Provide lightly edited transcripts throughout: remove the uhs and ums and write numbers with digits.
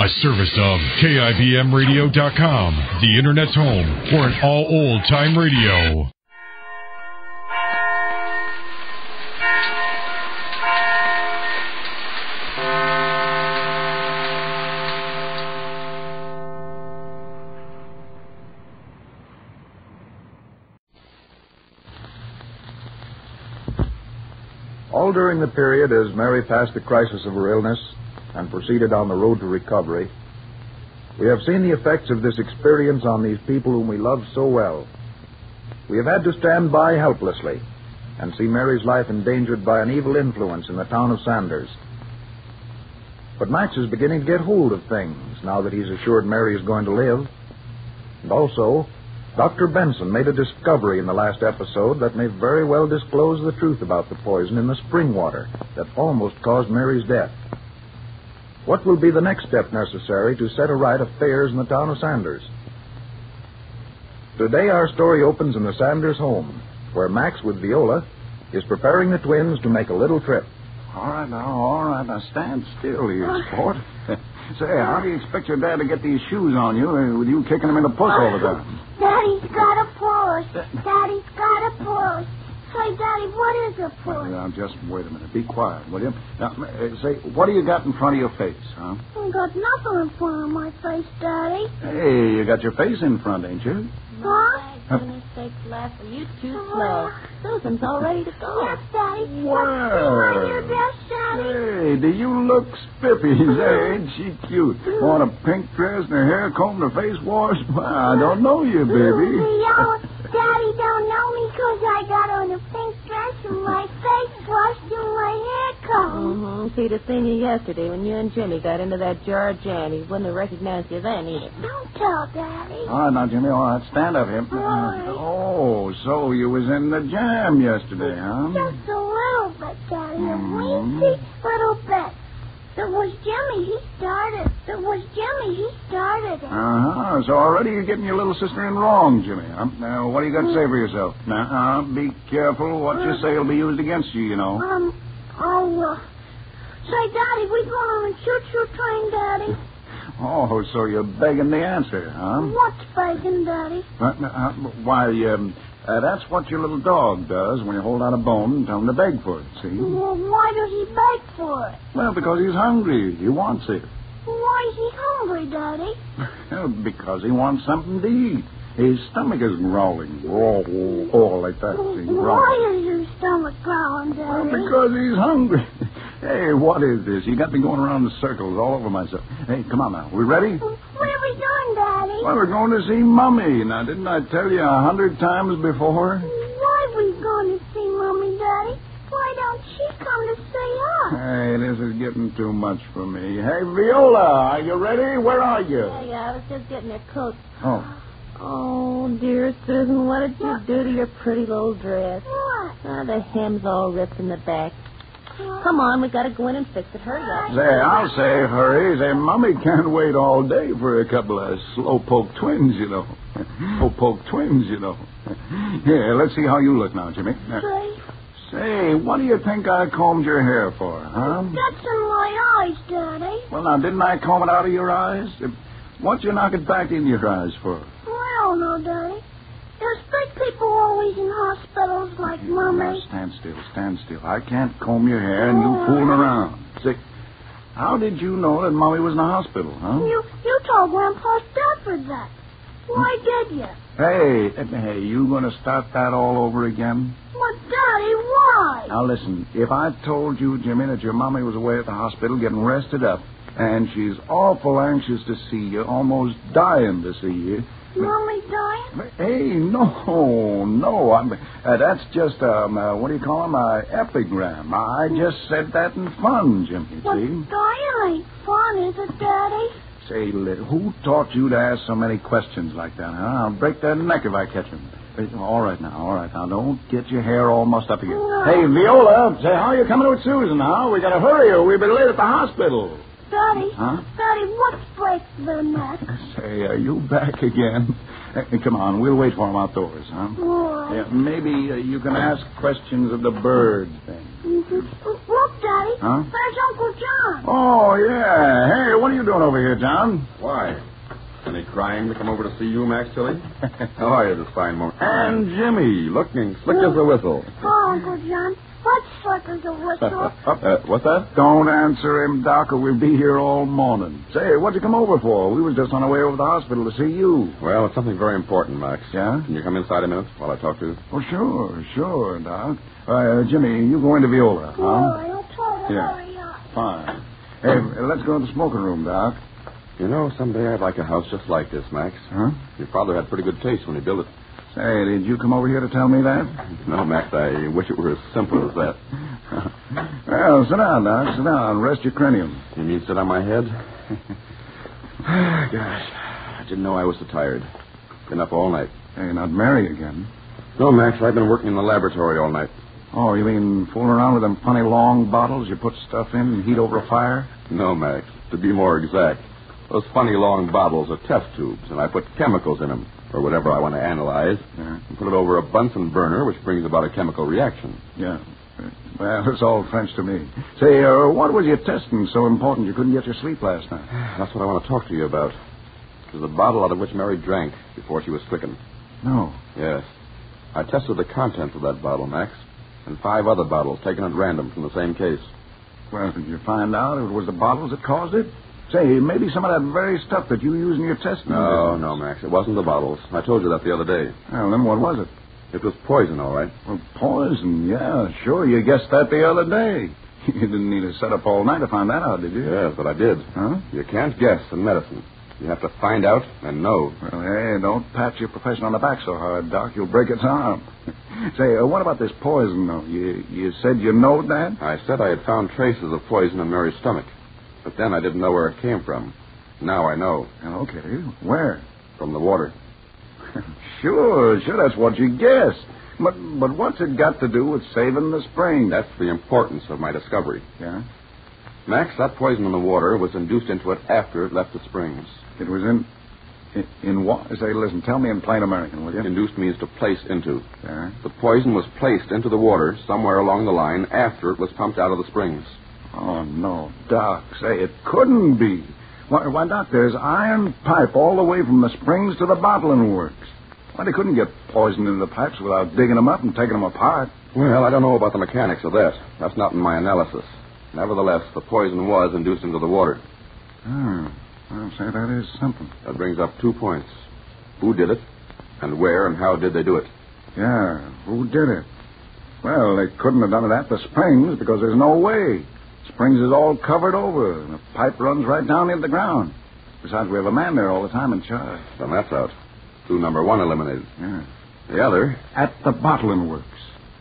A service of KIBMradio.com, the Internet's home for an all old-time radio. All during the period as Mary passed the crisis of her illness and proceeded on the road to recovery, we have seen the effects of this experience on these people whom we loved so well. We have had to stand by helplessly and see Mary's life endangered by an evil influence in the town of Sanders. But Max is beginning to get hold of things now that he's assured Mary is going to live. And also, Dr. Benson made a discovery in the last episode that may very well disclose the truth about the poison in the spring water that almost caused Mary's death. What will be the next step necessary to set aright affairs in the town of Sanders? Today our story opens in the Sanders home, where Max with Viola is preparing the twins to make a little trip. All right, now, stand still here, sport. Say, how do you expect your dad to get these shoes on you with you kicking him in the puss all the time? Daddy's got a puss. Daddy's got a puss. Say, Daddy, what is a puss? Well, now, just wait a minute. Be quiet, will you? Now, say, what do you got in front of your face, huh? I got nothing in front of my face, Daddy. Hey, you got your face in front, ain't you? Huh? For goodness sakes, Lassie, you too slow. Susan's all ready to go. Yes, Daddy. Well. Want your dress, Daddy? Hey, do you look spiffy? Say, ain't she cute? Want a pink dress and her hair combed and her face washed? Well, I don't know you, baby. Daddy don't know me because I got on a pink dress and my face washed and my hair combed. He'd have seen you yesterday when you and Jimmy got into that jar of jam. He wouldn't have recognized you then either. Don't tell Daddy. All right, now, Jimmy, all right, stand up here. Right. Oh, so you was in the jam yesterday, huh? Just a little bit, Daddy. A weensy little bit. There was Jimmy. He started. Uh-huh. So already you're getting your little sister in wrong, Jimmy. Huh? Now, what do you got to say for yourself? Now, be careful. What you say will be used against you, you know. Say, Daddy, we going on a choo-choo train, Daddy? Oh, so you're begging the answer, huh? What's begging, Daddy? Why, that's what your little dog does when you hold out a bone and tell him to beg for it, see? Well, why does he beg for it? Well, because he's hungry. He wants it. Why is he hungry, Daddy? Because he wants something to eat. His stomach is growling. Like that, see? Why is your stomach growling, Daddy? Well, because he's hungry. Hey, what is this? You got me going around in circles all over myself. Hey, come on now. We ready? Where are we going, Daddy? Well, we're going to see Mummy. Now, didn't I tell you 100 times before? Why are we going to see Mommy, Daddy? Why don't she come to see us? Hey, this is getting too much for me. Hey, Viola, are you ready? Where are you? Yeah, I was just getting her coat. Oh. Oh, dear Susan, what did you do to your pretty little dress? What? The hem's all ripped in the back. Come on, we got to go in and fix it. Hurry up. Say, I'll say hurry. Say, Mummy can't wait all day for a couple of slow-poke twins, you know. Slow-poke twins, you know. Here, let's see how you look now, Jimmy. Say, what do you think I combed your hair for, huh? That's in my eyes, Daddy. Well, now, didn't I comb it out of your eyes? What'd you knock it back in your eyes for? I don't know, Daddy. There's big people always in hospitals like Mommy. Now, stand still. I can't comb your hair and you fooling around. Say, how did you know that Mommy was in the hospital, huh? You told Grandpa Stafford that. Why did you? Hey, you going to start that all over again? But, Daddy, why? Now, listen, if I told you, Jimmy, that your Mommy was away at the hospital getting rested up, and she's awful anxious to see you, almost dying to see you. Mommy dying? Hey, no. That's just, what do you call them? Epigram. I just said that in fun, Jimmy, But see? dying ain't fun, is it, Daddy? Say, who taught you to ask so many questions like that, huh? I'll break their neck if I catch them. All right now. Don't get your hair all mussed up again. No. Hey, Viola, say, how are you coming with Susan now? We got to hurry or we'll be late at the hospital. Daddy? Huh? Daddy, what's break their neck? Say, are you back again? Hey, come on, we'll wait for him outdoors, huh? What? Yeah, maybe you can ask questions of the birds then. Look, Daddy. Huh? There's Uncle John. Oh, yeah. Hey, what are you doing over here, John? Why? Any crying to come over to see you, Max Tilly? How are you this fine morning? And Jimmy, looking slick as a whistle. Oh, Uncle John, what's slick as a whistle? What's that? Don't answer him, Doc, or we'll be here all morning. Say, what'd you come over for? We was just on our way over to the hospital to see you. Well, it's something very important, Max. Yeah? Can you come inside a minute while I talk to you? Oh, sure, Doc. Jimmy, you go into Viola, huh? I'll try to Yeah. hurry up. Fine. Hey, let's go to the smoking room, Doc. You know, someday I'd like a house just like this, Max. Huh? Your father had pretty good taste when he built it. Say, did you come over here to tell me that? No, Max, I wish it were as simple as that. Well, sit down, Doc. Sit down. Rest your cranium. You mean sit on my head? Gosh, I didn't know I was so tired. Been up all night. Hey, you're not married again. No, Max, I've been working in the laboratory all night. Oh, you mean fooling around with them funny long bottles you put stuff in and heat over a fire? No, Max. To be more exact, those funny long bottles are test tubes, and I put chemicals in them, or whatever I want to analyze, and put it over a Bunsen burner, which brings about a chemical reaction. Yeah. Well, it's all French to me. Say, what was you testing so important you couldn't get your sleep last night? That's what I want to talk to you about. It was the bottle out of which Mary drank before she was stricken. No. Yes. I tested the contents of that bottle, Max, and 5 other bottles taken at random from the same case. Well, did you find out it was the bottles that caused it? Say, maybe some of that very stuff that you use in your testing. No, Max. It wasn't the bottles. I told you that the other day. Well, then what was it? It was poison, all right. Well, poison, yeah, sure. You guessed that the other day. You didn't need to set up all night to find that out, did you? Yes, but I did. Huh? You can't guess in medicine. You have to find out and know. Well, hey, don't pat your profession on the back so hard, Doc. You'll break its arm. Say, what about this poison, though? You said you knowed that? I said I had found traces of poison in Mary's stomach, but then I didn't know where it came from. Now I know. Okay. Where? From the water. Sure, that's what you guessed. But what's it got to do with saving the spring? That's the importance of my discovery. Yeah? Max, that poison in the water was induced into it after it left the springs. It was in what? Say, listen, tell me in plain American, will you? Induced means to place into. Yeah? The poison was placed into the water somewhere along the line after it was pumped out of the springs. Oh, no, Doc. Say, it couldn't be. Why, Doc, there's iron pipe all the way from the springs to the bottling works. Why, they couldn't get poison into the pipes without digging them up and taking them apart. Well, I don't know about the mechanics of that. That's not in my analysis. Nevertheless, the poison was induced into the water. Oh, well, say, that is something. That brings up 2 points. Who did it, and where and how did they do it? Yeah, who did it? Well, they couldn't have done it at the springs because there's no way. Springs is all covered over, and the pipe runs right down into the ground. Besides, we have a man there all the time in charge. Then that's out. Clue number 1 eliminated. Yeah. The other? At the bottling works.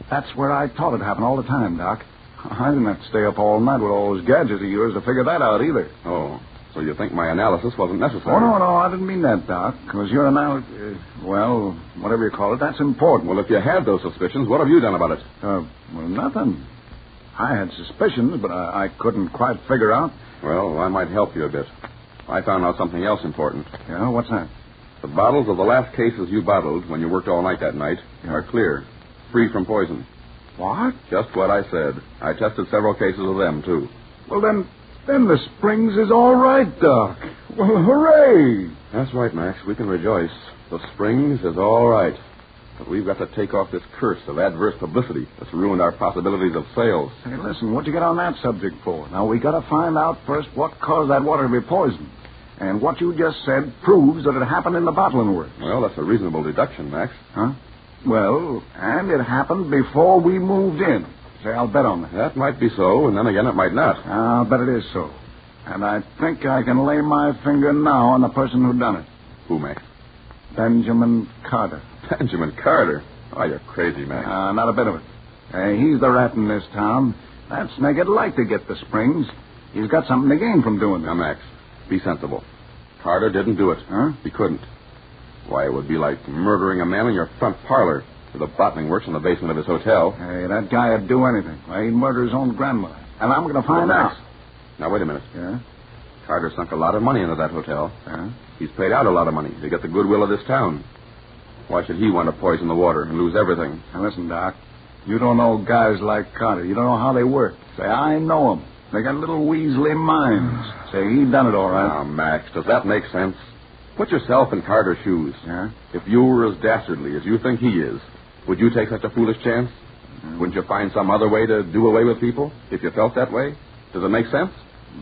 That's where I taught it happened all the time, Doc. I didn't have to stay up all night with all those gadgets of yours to figure that out either. Oh, so you think my analysis wasn't necessary? Oh, no, I didn't mean that, Doc. Because your analysis, well, whatever you call it, that's important. Well, if you had those suspicions, what have you done about it? Well, nothing. I had suspicions, but I couldn't quite figure out. Well, I might help you a bit. I found out something else important. Yeah, what's that? The bottles of the last cases you bottled when you worked all night that night are clear, free from poison. What? Just what I said. I tested several cases of them, too. Well, then the springs is all right, Doc. Well, hooray! That's right, Max. We can rejoice. The springs is all right. But we've got to take off this curse of adverse publicity that's ruined our possibilities of sales. Hey, listen, what'd you get on that subject for? Now, we got to find out first what caused that water to be poisoned. And what you just said proves that it happened in the bottling works. Well, that's a reasonable deduction, Max. Huh? Well, and it happened before we moved in. Say, I'll bet on that. That might be so, and then again it might not. I'll bet it is so. And I think I can lay my finger now on the person who done it. Who, Max? Benjamin Carter. Benjamin Carter? Oh, you're crazy, Max. Not a bit of it. He's the rat in this town. That snake would like to get the springs. He's got something to gain from doing Now, this. Max, be sensible. Carter didn't do it. Huh? He couldn't. Why, it would be like murdering a man in your front parlor with a bottling works in the basement of his hotel. Hey, that guy would do anything. Why, he'd murder his own grandmother. And I'm going to find out. Max, now, wait a minute. Yeah? Carter sunk a lot of money into that hotel. Yeah? He's paid out a lot of money to get the goodwill of this town. Why should he want to poison the water and lose everything? Now, listen, Doc. You don't know guys like Carter. You don't know how they work. Say, I know them. They got little weaselly minds. Say, he done it all right. Now, Max, does that make sense? Put yourself in Carter's shoes. Yeah? If you were as dastardly as you think he is, would you take such a foolish chance? Wouldn't you find some other way to do away with people if you felt that way? Does it make sense?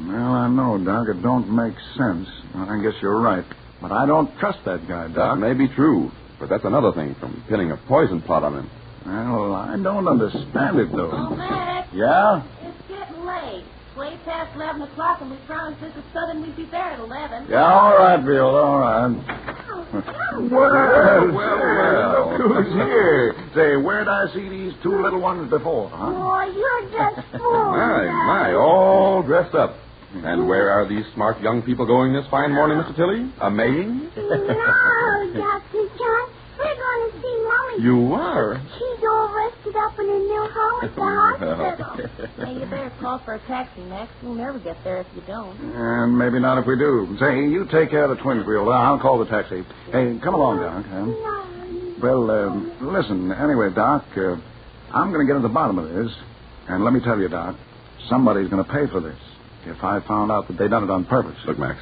Well, I know, Doc. It don't make sense. I guess you're right. But I don't trust that guy, Doc. That may be true, but that's another thing from pinning a poison plot on him. Well, I don't understand it, though. Oh, Max. Yeah? It's getting late. Way past 11 o'clock, and we promised Mrs. Southern we'd be there at 11. Yeah, all right, Bill, all right. Well, look who's here. Say, where'd I see these two little ones before, huh? Boy, you're just full. My, all dressed up. And where are these smart young people going this fine morning, Mr. Tilley? A maying? No, Dr. John. We're going to see Mommy. You are? She's all rested up in her new home at the hospital. Hey, you better call for a taxi, Max. We'll never get there if you don't. And maybe not if we do. Say, you take care of the twins, Wheel. I'll call the taxi. Hey, come along, Doc. Huh? No. Well, listen, anyway, Doc, I'm going to get to the bottom of this. And let me tell you, Doc, somebody's going to pay for this if I found out that they done it on purpose. Look, Max,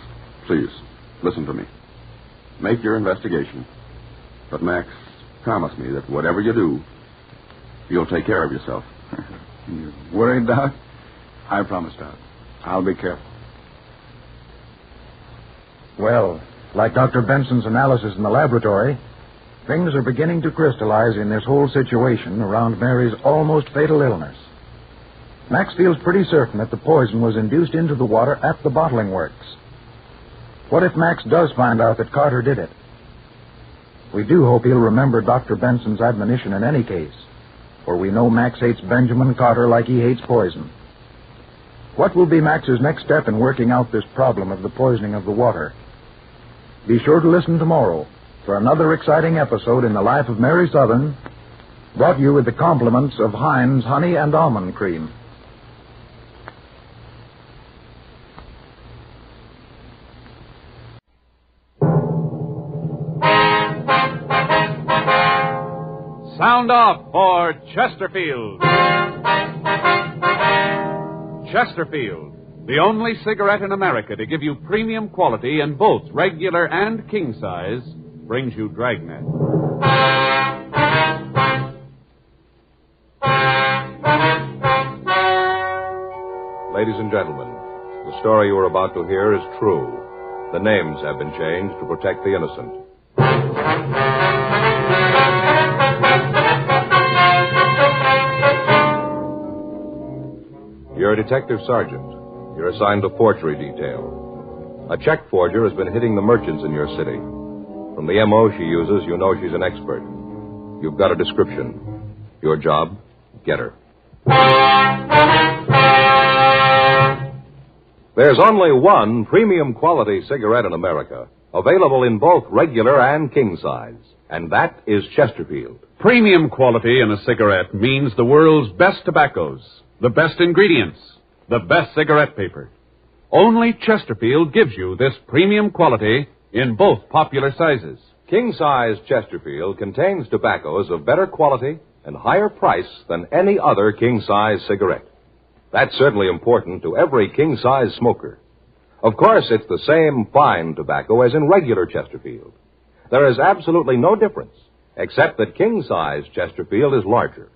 please, listen to me. Make your investigation. But, Max, promise me that whatever you do, you'll take care of yourself. You worried, Doc? I promise, Doc. I'll be careful. Well, like Dr. Benson's analysis in the laboratory, things are beginning to crystallize in this whole situation around Mary's almost fatal illness. Max feels pretty certain that the poison was induced into the water at the bottling works. What if Max does find out that Carter did it? We do hope he'll remember Dr. Benson's admonition in any case, for we know Max hates Benjamin Carter like he hates poison. What will be Max's next step in working out this problem of the poisoning of the water? Be sure to listen tomorrow for another exciting episode in the life of Mary Southern, brought you with the compliments of Heinz Honey and Almond Cream. Sound off for Chesterfield. Chesterfield, the only cigarette in America to give you premium quality in both regular and king size, brings you Dragnet. Ladies and gentlemen, the story you are about to hear is true. The names have been changed to protect the innocent. You're a detective sergeant. You're assigned to forgery detail. A check forger has been hitting the merchants in your city. From the M.O. she uses, you know she's an expert. You've got a description. Your job, get her. There's only one premium quality cigarette in America, available in both regular and king size, and that is Chesterfield. Premium quality in a cigarette means the world's best tobaccos, the best ingredients, the best cigarette paper. Only Chesterfield gives you this premium quality in both popular sizes. King-size Chesterfield contains tobaccos of better quality and higher price than any other king-size cigarette. That's certainly important to every king-size smoker. Of course, it's the same fine tobacco as in regular Chesterfield. There is absolutely no difference, except that king-size Chesterfield is larger,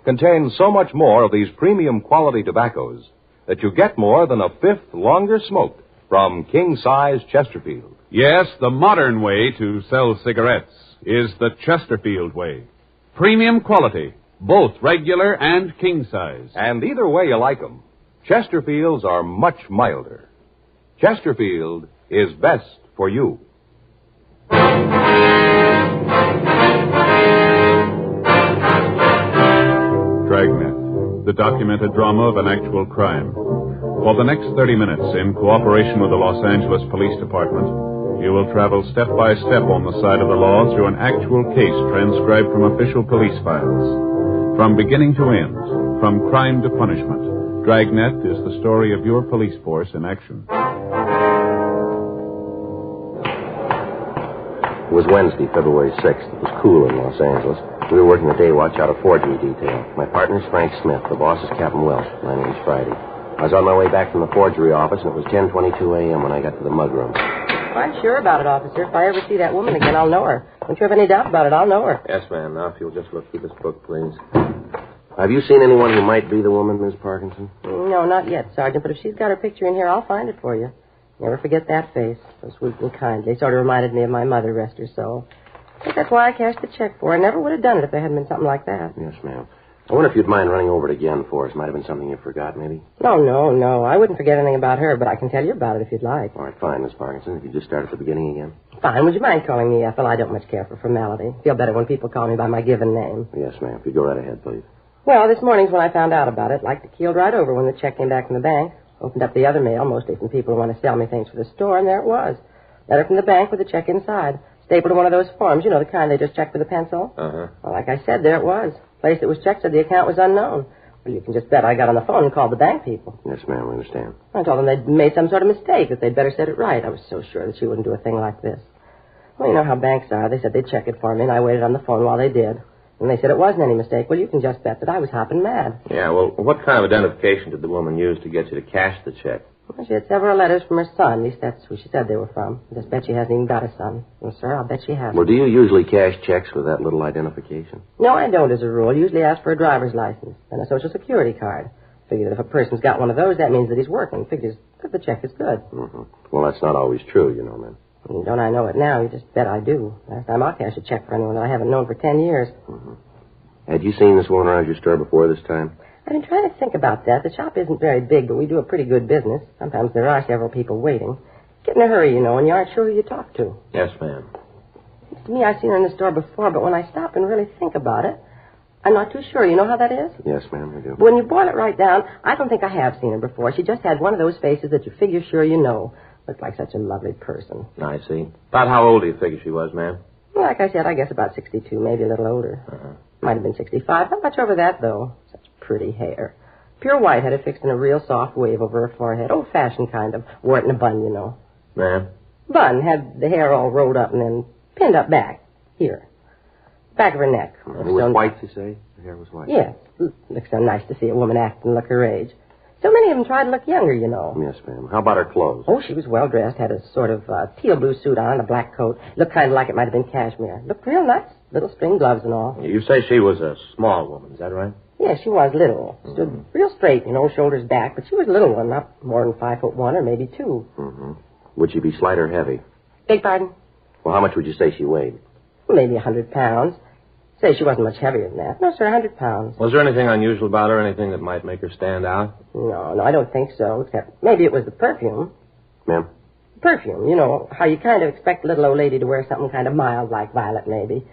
contains so much more of these premium quality tobaccos that you get more than a fifth longer smoked from king-size Chesterfield. Yes, the modern way to sell cigarettes is the Chesterfield way. Premium quality, both regular and king size. And either way you like them, Chesterfields are much milder. Chesterfield is best for you. Dragnet, the documented drama of an actual crime. For the next 30 minutes, in cooperation with the Los Angeles Police Department, you will travel step by step on the side of the law through an actual case transcribed from official police files. From beginning to end, from crime to punishment, Dragnet is the story of your police force in action. It was Wednesday, February 6th. It was cool in Los Angeles. We were working the day watch out of forgery detail. My partner's Frank Smith. The boss is Captain Welsh. My name's Friday. I was on my way back from the forgery office, and it was 10:22 a.m. when I got to the mudroom. I'm sure about it, officer. If I ever see that woman again, I'll know her. Don't you have any doubt about it, I'll know her. Yes, ma'am. Now, if you'll just look through this book, please. Have you seen anyone who might be the woman, Miss Parkinson? No, not yet, Sergeant, but if she's got her picture in here, I'll find it for you. Never forget that face. So sweet and kindly. Sort of reminded me of my mother, rest her soul. I think that's why I cashed the check for her. I never would have done it if there hadn't been something like that. Yes, ma'am. I wonder if you'd mind running over it again for us. Might have been something you forgot, maybe? No. I wouldn't forget anything about her, but I can tell you about it if you'd like. All right, fine, Miss Parkinson. If you just start at the beginning again. Fine. Would you mind calling me Ethel? I don't much care for formality. Feel better when people call me by my given name. Yes, ma'am. If you go right ahead, please. Well, this morning's when I found out about it. Like to keeled right over when the check came back from the bank. Opened up the other mail, mostly from people who want to sell me things for the store, and there it was. Letter from the bank with a check inside. Stapled to one of those forms, you know, the kind they just check with a pencil. Uh-huh. Well, like I said, there it was. Place that was checked said the account was unknown. Well, you can just bet I got on the phone and called the bank people. Yes, ma'am, we understand. I told them they'd made some sort of mistake, that they'd better set it right. I was so sure that she wouldn't do a thing like this. Well, you know how banks are. They said they'd check it for me, and I waited on the phone while they did. And they said it wasn't any mistake. Well, you can just bet that I was hopping mad. Yeah, well, what kind of identification did the woman use to get you to cash the check? Well, she had several letters from her son. At least that's who she said they were from. I just bet she hasn't even got a son. Well, sir, I'll bet she hasn't. Well, do you usually cash checks with that little identification? No, I don't, as a rule. Usually ask for a driver's license and a Social Security card. Figure that if a person's got one of those, that means that he's working. Figures that the check is good. Mm-hmm. Well, that's not always true, you know, ma'am. Don't I know it now? You just bet I do. Last time I'll cash a check for anyone that I haven't known for 10 years. Mm-hmm. Had you seen this woman around your store before this time? I've been trying to think about that. The shop isn't very big, but we do a pretty good business. Sometimes there are several people waiting. Get in a hurry, you know, and you aren't sure who you talk to. Yes, ma'am. Seems to me I've seen her in the store before, but when I stop and really think about it, I'm not too sure. You know how that is? Yes, ma'am, I do. When you boil it right down, I don't think I have seen her before. She just had one of those faces that you figure sure you know. Looked like such a lovely person. I see. About how old do you figure she was, ma'am? Well, like I said, I guess about 62, maybe a little older. Uh-huh. Might have been 65. Not much over that, though. Such pretty hair. Pure white, had it fixed in a real soft wave over her forehead. Old-fashioned kind of. Wore it in a bun, you know. Ma'am? Bun. Had the hair all rolled up and then pinned up back. Here. Back of her neck. It was white, you say? The hair was white? Yes. Looks so nice to see a woman act and look her age. So many of them try to look younger, you know. Yes, ma'am. How about her clothes? Oh, she was well-dressed. Had a sort of teal blue suit on, a black coat. Looked kind of like it might have been cashmere. Looked real nice. Little string gloves and all. You say she was a small woman, is that right? Yeah, she was little. Stood real straight, you know, shoulders back. But she was a little one, not more than 5'1" or maybe 2. Mm-hmm. Would she be slight or heavy? Beg pardon? Well, how much would you say she weighed? Well, maybe 100 pounds. Say she wasn't much heavier than that. No, sir, 100 pounds. Was there anything unusual about her, anything that might make her stand out? No, I don't think so, except maybe it was the perfume. Ma'am? Perfume, you know, how you kind of expect a little old lady to wear something kind of mild like violet, maybe.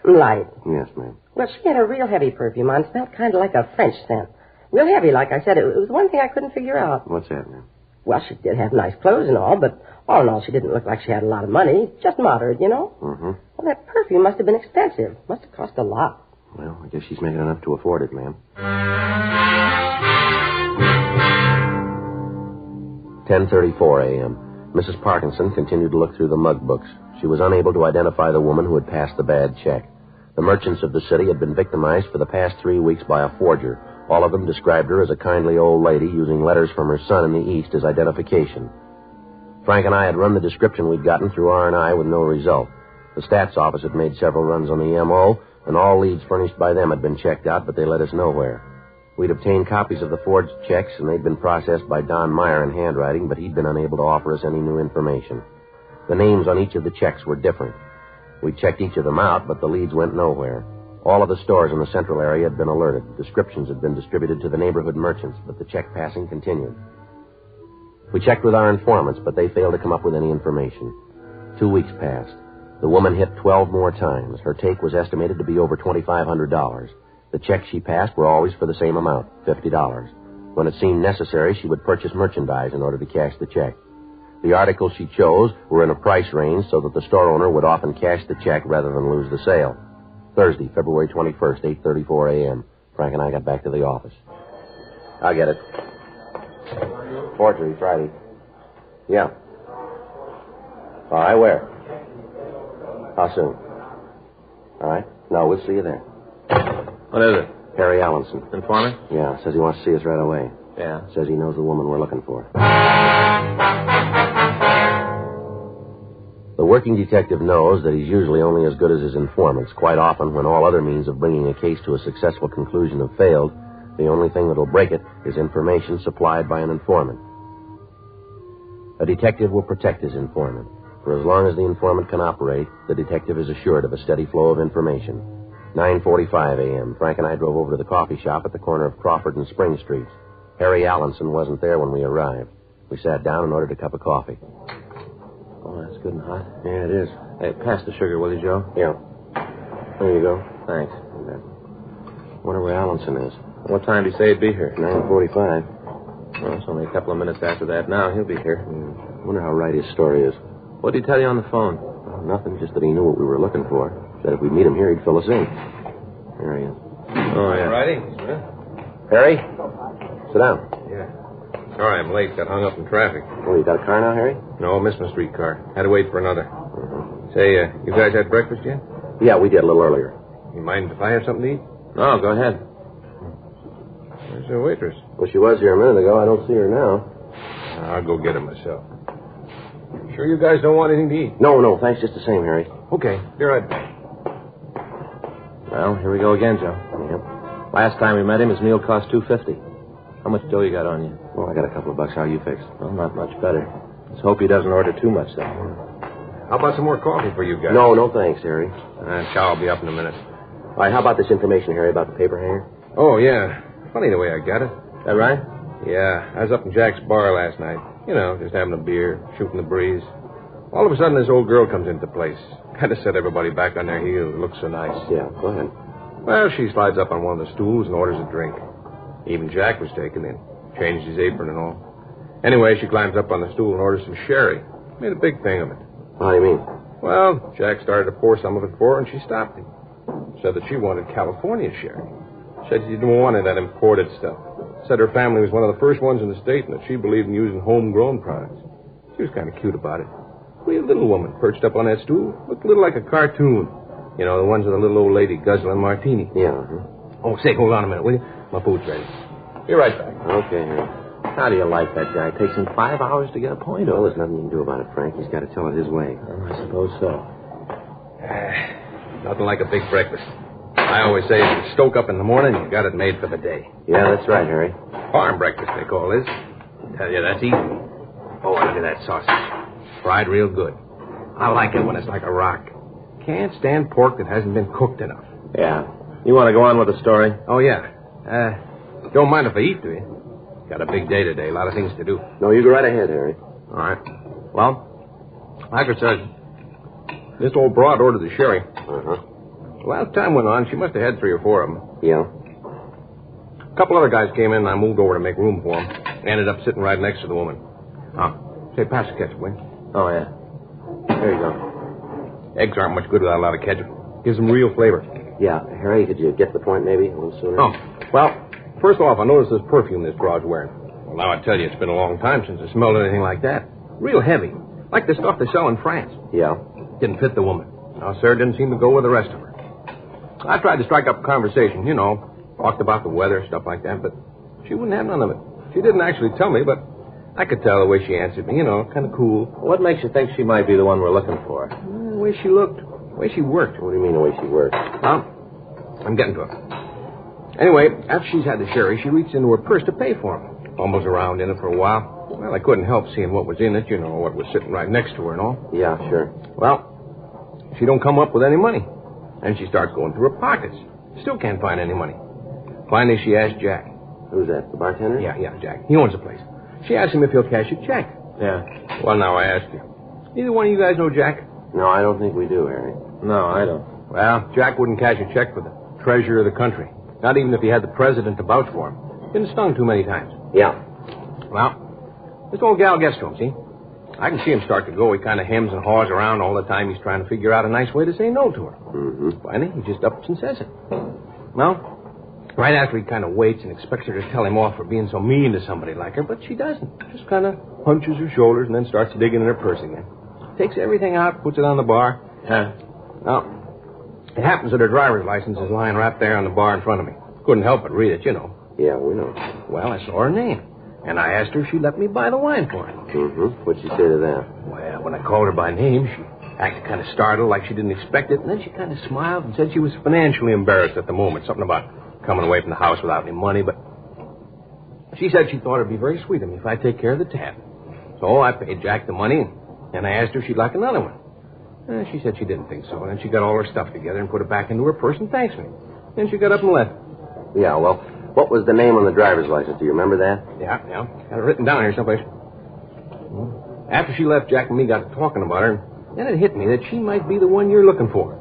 Something light. Yes, ma'am. Well, she had a real heavy perfume on. Smelled kind of like a French scent. Real heavy, like I said. It was one thing I couldn't figure out. What's that, ma'am? Well, she did have nice clothes and all, but all in all, she didn't look like she had a lot of money. Just moderate, you know? Mm-hmm. Well, that perfume must have been expensive. Must have cost a lot. Well, I guess she's making enough to afford it, ma'am. 10:34 a.m. Mrs. Parkinson continued to look through the mug books. She was unable to identify the woman who had passed the bad check. The merchants of the city had been victimized for the past 3 weeks by a forger. All of them described her as a kindly old lady using letters from her son in the East as identification. Frank and I had run the description we'd gotten through R&I with no result. The stats office had made several runs on the M.O., and all leads furnished by them had been checked out, but they led us nowhere. We'd obtained copies of the forged checks, and they'd been processed by Don Meyer in handwriting, but he'd been unable to offer us any new information. The names on each of the checks were different. We checked each of them out, but the leads went nowhere. All of the stores in the central area had been alerted. Descriptions had been distributed to the neighborhood merchants, but the check passing continued. We checked with our informants, but they failed to come up with any information. 2 weeks passed. The woman hit 12 more times. Her take was estimated to be over $2,500. The checks she passed were always for the same amount, $50. When it seemed necessary, she would purchase merchandise in order to cash the check. The articles she chose were in a price range so that the store owner would often cash the check rather than lose the sale. Thursday, February 21st, 8:34 a.m. Frank and I got back to the office. I'll get it. Forgery, Friday. Yeah. All right, where? How soon? All right. No, we'll see you there. What is it? Harry Allenson. Informant? Yeah, says he wants to see us right away. Yeah. Says he knows the woman we're looking for. The working detective knows that he's usually only as good as his informants. Quite often, when all other means of bringing a case to a successful conclusion have failed, the only thing that'll break it is information supplied by an informant. A detective will protect his informant. For as long as the informant can operate, the detective is assured of a steady flow of information. 9:45 a.m. Frank and I drove over to the coffee shop at the corner of Crawford and Spring Streets. Harry Allenson wasn't there when we arrived. We sat down and ordered a cup of coffee. Oh, that's good and hot. Yeah, it is. Hey, pass the sugar, will you, Joe? Yeah. There you go. Thanks. Wonder where Allenson is. What time did he say he'd be here? 9:45. Well, it's only a couple of minutes after that now. He'll be here. Wonder how right his story is. What did he tell you on the phone? Oh, nothing, just that he knew what we were looking for. Said if we'd meet him here, he'd fill us in. There he is. Oh, yeah. All righty. Harry? Sit down. Yeah. Sorry, I'm late. Got hung up in traffic. Oh, you got a car now, Harry? No, missed my streetcar. Had to wait for another. Say, you guys had breakfast yet? Yeah, we did a little earlier. You mind if I have something to eat? No, go ahead. Where's the waitress? Well, she was here a minute ago. I don't see her now. I'll go get her myself. Sure you guys don't want anything to eat? No, thanks just the same, Harry. Okay, be right back. Well, here we go again, Joe. Yep. Last time we met him, his meal cost $2.50. How much dough you got on you? Well, I got a couple of bucks. How you fixed? Well, not much better. Let's hope he doesn't order too much, though. How about some more coffee for you guys? No, thanks, Harry. Chow will be up in a minute. All right, how about this information, Harry, about the paper hanger? Oh, yeah. Funny the way I got it. That right? Yeah, I was up in Jack's bar last night. You know, just having a beer, shooting the breeze. All of a sudden, this old girl comes into the place. Kind of set everybody back on their heels. It looks so nice. Yeah, go ahead. Well, she slides up on one of the stools and orders a drink. Even Jack was taken in. Changed his apron and all. Anyway, she climbs up on the stool and orders some sherry. Made a big thing of it. How do you mean? Well, Jack started to pour some of it for her, and she stopped him. Said that she wanted California sherry. Said she didn't want that imported stuff. Said her family was one of the first ones in the state and that she believed in using homegrown products. She was kind of cute about it. Real little woman perched up on that stool. Looked a little like a cartoon. You know, the ones with a little old lady guzzling martini. Yeah. Oh, say, hold on a minute, will you? My food's ready. Be right back. Okay, Harry. How do you like that guy? It takes him 5 hours to get a point Well, over. there's nothing you can do about it, Frank. He's got to tell it his way. I suppose so. Nothing like a big breakfast. I always say if you stoke up in the morning, you got it made for the day. Yeah, that's right, Harry. Farm breakfast, they call this. Tell you, that's easy. Oh, look at that sausage. Fried real good. I like it when it's like a rock. Can't stand pork that hasn't been cooked enough. Yeah. You want to go on with the story? Oh, yeah. Don't mind if I eat, do you? Got a big day today. A lot of things to do. No, you go right ahead, Harry. All right. Well, like I said, this old broad ordered the sherry. Uh-huh. Well, as time went on, she must have had 3 or 4 of them. Yeah. A couple other guys came in, and I moved over to make room for them. Ended up sitting right next to the woman. Say, pass the ketchup, will you? Oh, yeah. There you go. Eggs aren't much good without a lot of ketchup. Gives them real flavor. Yeah, Harry, could you get to the point maybe a little sooner? Oh, well, first off, I noticed this perfume this broad's wearing. Well, now I tell you, it's been a long time since I smelled anything like that. Real heavy. Like the stuff they sell in France. Yeah. Didn't fit the woman. No, sir, didn't seem to go with the rest of her. I tried to strike up a conversation, you know, talked about the weather, stuff like that, but she wouldn't have none of it. She didn't actually tell me, but I could tell the way she answered me, you know, kind of cool. What makes you think she might be the one we're looking for? The way she looked, the way she worked. What do you mean the way she works? Well, I'm getting to it. Anyway, after she's had the sherry, she reached into her purse to pay for him. Fumbles around in it for a while. Well, I couldn't help seeing what was in it, you know, what was sitting right next to her and all. Yeah, sure. Well, she don't come up with any money. And she starts going through her pockets. Still can't find any money. Finally, she asked Jack. Who's that, the bartender? Yeah, Jack. He owns the place. She asked him if he'll cash a check. Yeah. Well, now I ask you. Either one of you guys know Jack? No, I don't think we do, Harry. No, I don't. Well, Jack wouldn't cash a check for the treasurer of the country. Not even if he had the president to vouch for him. Been stung too many times. Yeah. Well, this old gal gets to him, see? I can see him start to go. He kind of hems and haws around all the time. He's trying to figure out a nice way to say no to her. Mm-hmm. Finally, he just ups and says it. Well, right after he kind of waits and expects her to tell him off for being so mean to somebody like her, but she doesn't. Just kind of hunches her shoulders and then starts digging in her purse again. Takes everything out, puts it on the bar. Now, it happens that her driver's license is lying right there on the bar in front of me. Couldn't help but read it, you know. Yeah, we know. Well, I saw her name, and I asked her if she'd let me buy the wine for it. Mm-hmm. What'd she say to that? Well, when I called her by name, she acted kind of startled, like she didn't expect it, and then she kind of smiled and said she was financially embarrassed at the moment, something about coming away from the house without any money, but she said she thought it'd be very sweet of me if I'd take care of the tab. So I paid Jack the money, and I asked her if she'd like another one. She said she didn't think so, and then she got all her stuff together and put it back into her purse and thanked me. Then she got up and left. Yeah, well, what was the name on the driver's license? Do you remember that? Yeah. Got it written down here someplace. After she left, Jack and me got to talking about her, and then it hit me that she might be the one you're looking for.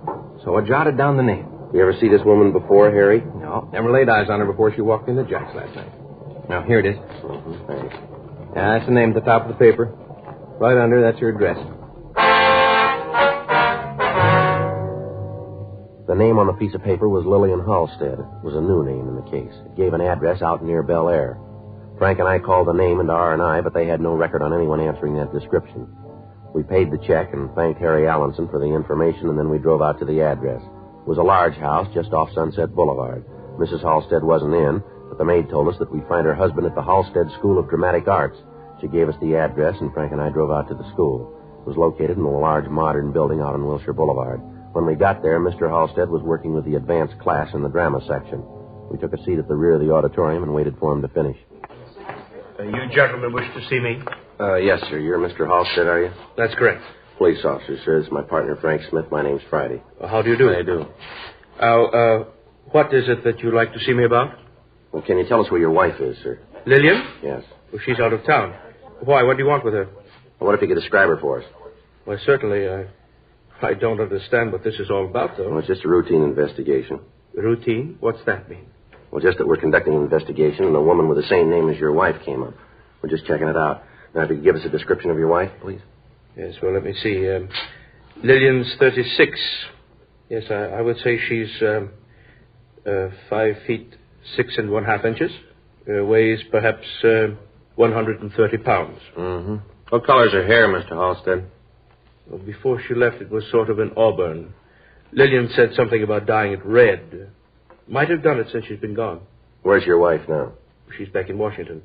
So I jotted down the name. You ever see this woman before, Harry? No, never laid eyes on her before she walked into Jack's last night. Now, here it is. Mm-hmm, thanks. Yeah, that's the name at the top of the paper. Right under, that's her address. The name on the piece of paper was Lillian Halstead. It was a new name in the case. It gave an address out near Bel Air. Frank and I called the name into R&I, but they had no record on anyone answering that description. We paid the check and thanked Harry Allenson for the information, and then we drove out to the address. It was a large house just off Sunset Boulevard. Mrs. Halstead wasn't in, but the maid told us that we'd find her husband at the Halstead School of Dramatic Arts. She gave us the address, and Frank and I drove out to the school. It was located in a large modern building out on Wilshire Boulevard. When we got there, Mr. Halstead was working with the advanced class in the drama section. We took a seat at the rear of the auditorium and waited for him to finish. You gentlemen wish to see me? Yes, sir. You're Mr. Halstead, are you? That's correct. Police officer, sir. This is my partner, Frank Smith. My name's Friday. How do you do? I do. What is it that you'd like to see me about? Well, can you tell us where your wife is, sir? Lillian? Yes. Well, she's out of town. Why? What do you want with her? Well, what if you could describe her for us? Well, certainly. I don't understand what this is all about, though. Well, it's just a routine investigation. Routine? What's that mean? Well, just that we're conducting an investigation and a woman with the same name as your wife came up. We're just checking it out. Now, if you could give us a description of your wife, please. Yes, well, let me see. Lillian's 36. Yes, I would say she's 5 feet 6 1/2 inches. Weighs perhaps 130 pounds. Mm-hmm. What color's her hair, Mr. Halstead? Well, before she left, it was sort of an auburn. Lillian said something about dyeing it red. Might have done it since she's been gone. Where's your wife now? She's back in Washington.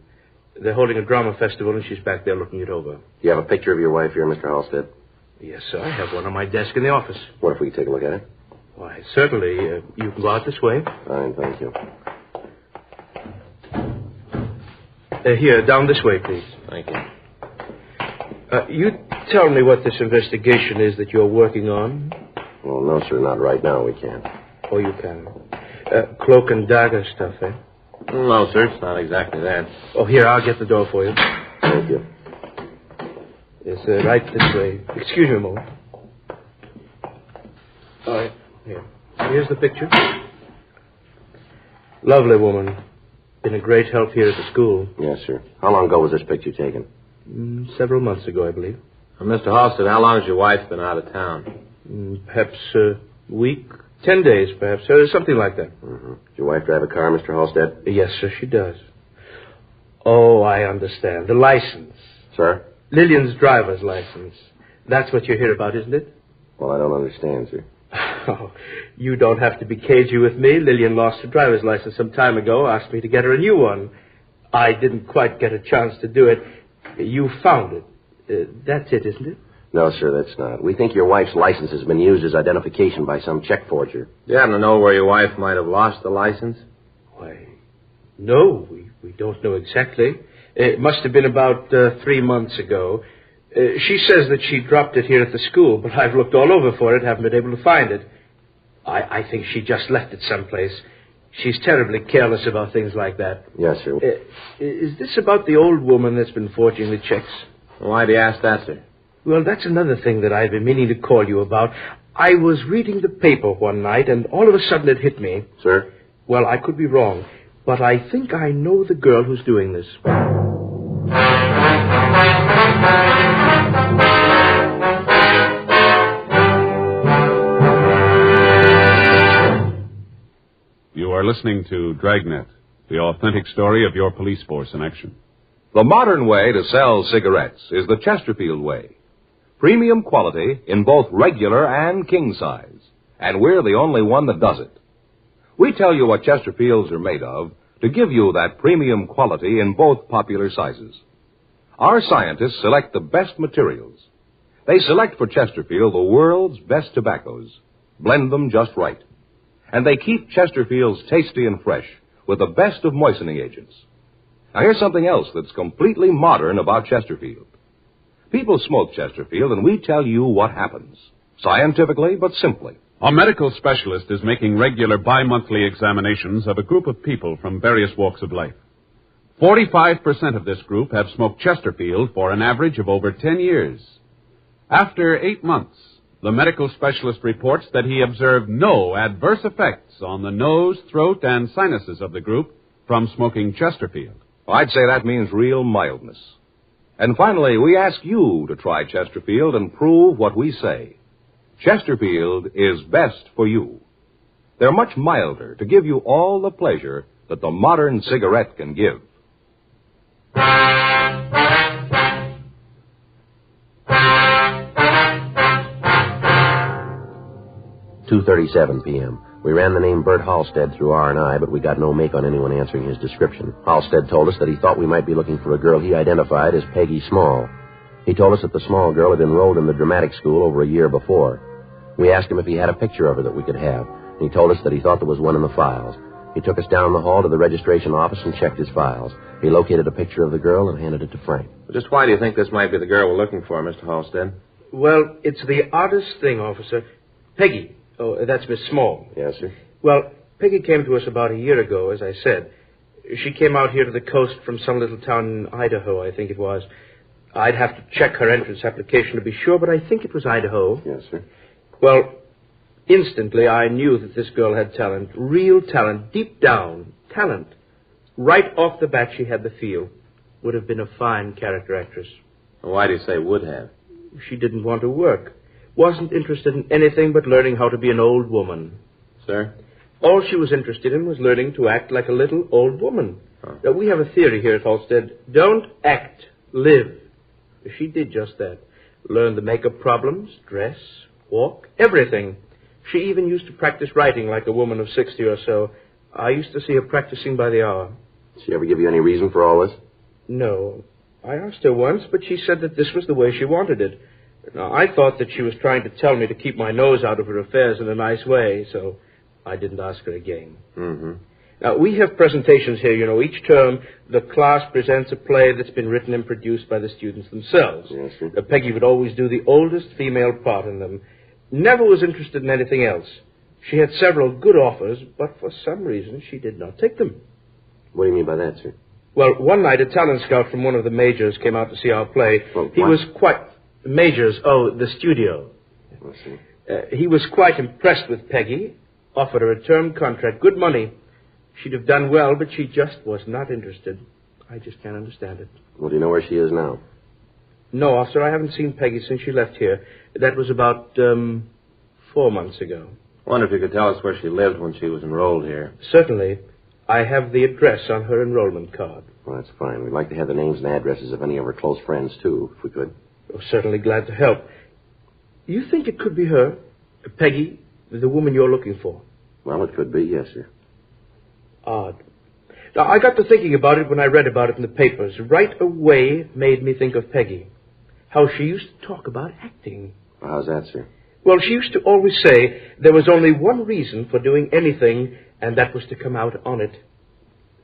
They're holding a drama festival, and she's back there looking it over. Do you have a picture of your wife here, Mr. Halstead? Yes, sir. I have one on my desk in the office. What if we take a look at it? Why, certainly. You can go out this way. Fine, thank you. Here, down this way, please. Thank you. You tell me what this investigation is that you're working on? Well, no, sir, not right now. We can't. Oh, you can. Cloak and dagger stuff, eh? No, sir, it's not exactly that. Oh, here, I'll get the door for you. Thank you. Yes, right this way. Excuse me a moment. All right, here. Here's the picture. Lovely woman. Been a great help here at the school. Yes, sir. How long ago was this picture taken? Several months ago, I believe. Mr. Halstead, how long has your wife been out of town? Perhaps a week, 10 days, perhaps. Something like that. Mm-hmm. Does your wife drive a car, Mr. Halstead? Yes, sir, she does. Oh, I understand. The license. Sir? Lillian's driver's license. That's what you're here about, isn't it? Well, I don't understand, sir. Oh, you don't have to be cagey with me. Lillian lost her driver's license some time ago, asked me to get her a new one. I didn't quite get a chance to do it. You found it. That's it, isn't it? No, sir, that's not. We think your wife's license has been used as identification by some check forger. Do you happen to know where your wife might have lost the license? Why, no, we don't know exactly. It must have been about 3 months ago. She says that she dropped it here at the school, but I've looked all over for it, haven't been able to find it. I think she just left it someplace. She's terribly careless about things like that. Yes, sir. Is this about the old woman that's been forging the checks? Why do you ask that, sir? Well, that's another thing that I've been meaning to call you about. I was reading the paper one night, and all of a sudden it hit me. Sir? Well, I could be wrong, but I think I know the girl who's doing this. You are listening to Dragnet, the authentic story of your police force in action. The modern way to sell cigarettes is the Chesterfield way. Premium quality in both regular and king size. And we're the only one that does it. We tell you what Chesterfields are made of to give you that premium quality in both popular sizes. Our scientists select the best materials. They select for Chesterfield the world's best tobaccos, blend them just right. And they keep Chesterfields tasty and fresh with the best of moistening agents. Now here's something else that's completely modern about Chesterfield. People smoke Chesterfield and we tell you what happens, scientifically but simply. A medical specialist is making regular bi-monthly examinations of a group of people from various walks of life. 45% of this group have smoked Chesterfield for an average of over 10 years. After 8 months, the medical specialist reports that he observed no adverse effects on the nose, throat, and sinuses of the group from smoking Chesterfield. I'd say that means real mildness. And finally, we ask you to try Chesterfield and prove what we say. Chesterfield is best for you. They're much milder to give you all the pleasure that the modern cigarette can give. 2:37 p.m. We ran the name Bert Halstead through R&I, but we got no make on anyone answering his description. Halstead told us that he thought we might be looking for a girl he identified as Peggy Small. He told us that the Small girl had enrolled in the dramatic school over a year before. We asked him if he had a picture of her that we could have, and he told us that he thought there was one in the files. He took us down the hall to the registration office and checked his files. He located a picture of the girl and handed it to Frank. Just why do you think this might be the girl we're looking for, Mr. Halstead? Well, it's the oddest thing, officer. Peggy. Oh, that's Miss Small. Yes, sir. Well, Peggy came to us about a year ago, as I said. She came out here to the coast from some little town in Idaho, I think it was. I'd have to check her entrance application to be sure, but I think it was Idaho. Yes, sir. Well, instantly I knew that this girl had talent, real talent, deep down, talent. Right off the bat she had the feel. Would have been a fine character actress. Why do you say would have? She didn't want to work. Wasn't interested in anything but learning how to be an old woman. Sir? All she was interested in was learning to act like a little old woman. Now, we have a theory here at Halstead. Don't act, live. She did just that. Learned the makeup problems, dress, walk, everything. She even used to practice writing like a woman of 60 or so. I used to see her practicing by the hour. Did she ever give you any reason for all this? No. I asked her once, but she said that this was the way she wanted it. Now, I thought that she was trying to tell me to keep my nose out of her affairs in a nice way, so I didn't ask her again. Mm-hmm. Now, we have presentations here, each term the class presents a play that's been written and produced by the students themselves. Yes, sir. Peggy would always do the oldest female part in them. Never was interested in anything else. She had several good offers, but for some reason she did not take them. What do you mean by that, sir? Well, one night a talent scout from one of the majors came out to see our play. Well, he was quite... Majors, the studio. I see. He was quite impressed with Peggy, offered her a term contract, good money. She'd have done well, but she just was not interested. I just can't understand it. Well, do you know where she is now? No, officer, I haven't seen Peggy since she left here. That was about 4 months ago. I wonder if you could tell us where she lived when she was enrolled here. Certainly. I have the address on her enrollment card. Well, that's fine. We'd like to have the names and addresses of any of her close friends, too, if we could. Oh, certainly glad to help. You think it could be her, Peggy, the woman you're looking for? Well, it could be, yes, sir. Odd. Now, I got to thinking about it when I read about it in the papers. Right away, it made me think of Peggy. How she used to talk about acting. Well, how's that, sir? Well, she used to always say there was only one reason for doing anything, and that was to come out on it.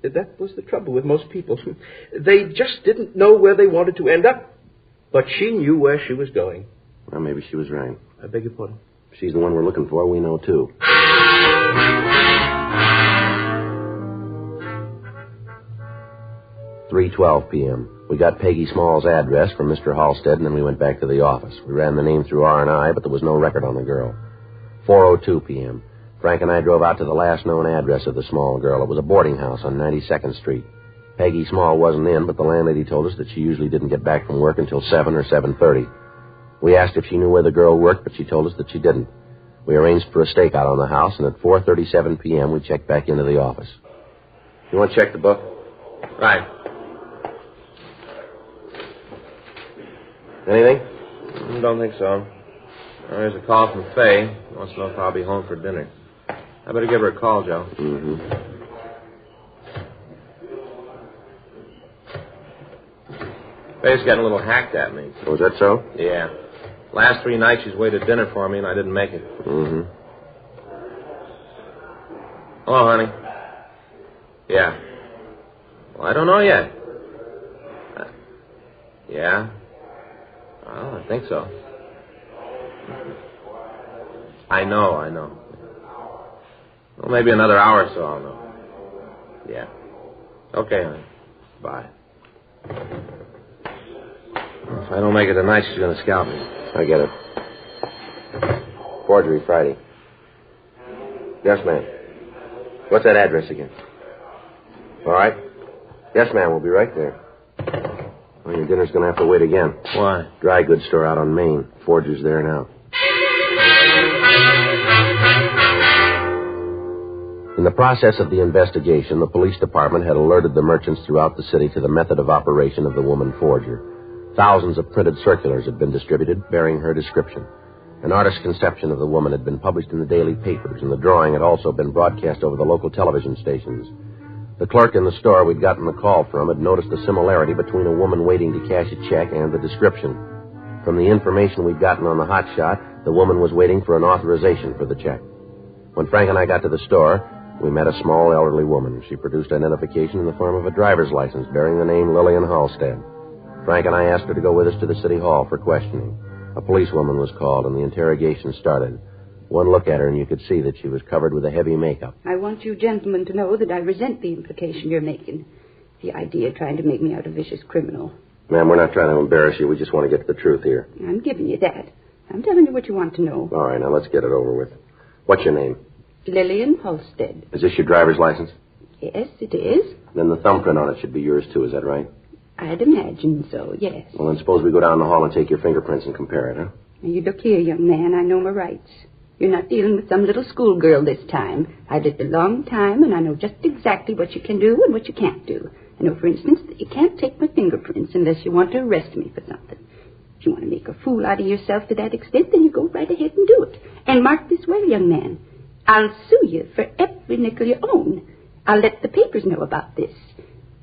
That was the trouble with most people. They just didn't know where they wanted to end up. But she knew where she was going. Well, maybe she was right. I beg your pardon? If she's the one we're looking for, we know, too. 3:12 p.m. We got Peggy Small's address from Mr. Halstead, and then we went back to the office. We ran the name through R&I, but there was no record on the girl. 4:02 p.m. Frank and I drove out to the last known address of the Small girl. It was a boarding house on 92nd Street. Peggy Small wasn't in, but the landlady told us that she usually didn't get back from work until 7 or 7:30. We asked if she knew where the girl worked, but she told us that she didn't. We arranged for a stakeout on the house, and at 4:37 p.m. we checked back into the office. You want to check the book? Right. Anything? Don't think so. There's a call from Faye. Wants to know if I'll be home for dinner. I better give her a call, Joe. Mm-hmm. Faye's getting a little hacked at me. Oh, is that so? Yeah. Last 3 nights she's waited dinner for me and I didn't make it. Mm-hmm. Hello, honey. Yeah. Well, I don't know yet. Yeah? Oh, I think so. I know. Well, maybe another hour or so I'll know. Yeah. Okay, honey. Bye. If I don't make it tonight, she's going to scalp me. I get it. Forgery Friday. Yes, ma'am. What's that address again? All right. Yes, ma'am. We'll be right there. Well, your dinner's going to have to wait again. Why? Dry goods store out on Main. Forger's there now. In the process of the investigation, the police department had alerted the merchants throughout the city to the method of operation of the woman forger. Thousands of printed circulars had been distributed bearing her description. An artist's conception of the woman had been published in the daily papers, and the drawing had also been broadcast over the local television stations. The clerk in the store we'd gotten the call from had noticed a similarity between a woman waiting to cash a check and the description. From the information we'd gotten on the hot shot, the woman was waiting for an authorization for the check. When Frank and I got to the store, we met a small elderly woman. She produced identification in the form of a driver's license bearing the name Lillian Halstead. Frank and I asked her to go with us to the city hall for questioning. A policewoman was called, and the interrogation started. One look at her, and you could see that she was covered with a heavy makeup. I want you gentlemen to know that I resent the implication you're making. The idea of trying to make me out a vicious criminal. Ma'am, we're not trying to embarrass you. We just want to get to the truth here. I'm giving you that. I'm telling you what you want to know. All right, now let's get it over with. What's your name? Lillian Halstead. Is this your driver's license? Yes, it is. Then the thumbprint on it should be yours, too. Is that right? I'd imagine so, yes. Well, then suppose we go down the hall and take your fingerprints and compare it, huh? Now, you look here, young man. I know my rights. You're not dealing with some little schoolgirl this time. I've lived a long time, and I know just exactly what you can do and what you can't do. I know, for instance, that you can't take my fingerprints unless you want to arrest me for something. If you want to make a fool out of yourself to that extent, then you go right ahead and do it. And mark this well, young man. I'll sue you for every nickel you own. I'll let the papers know about this.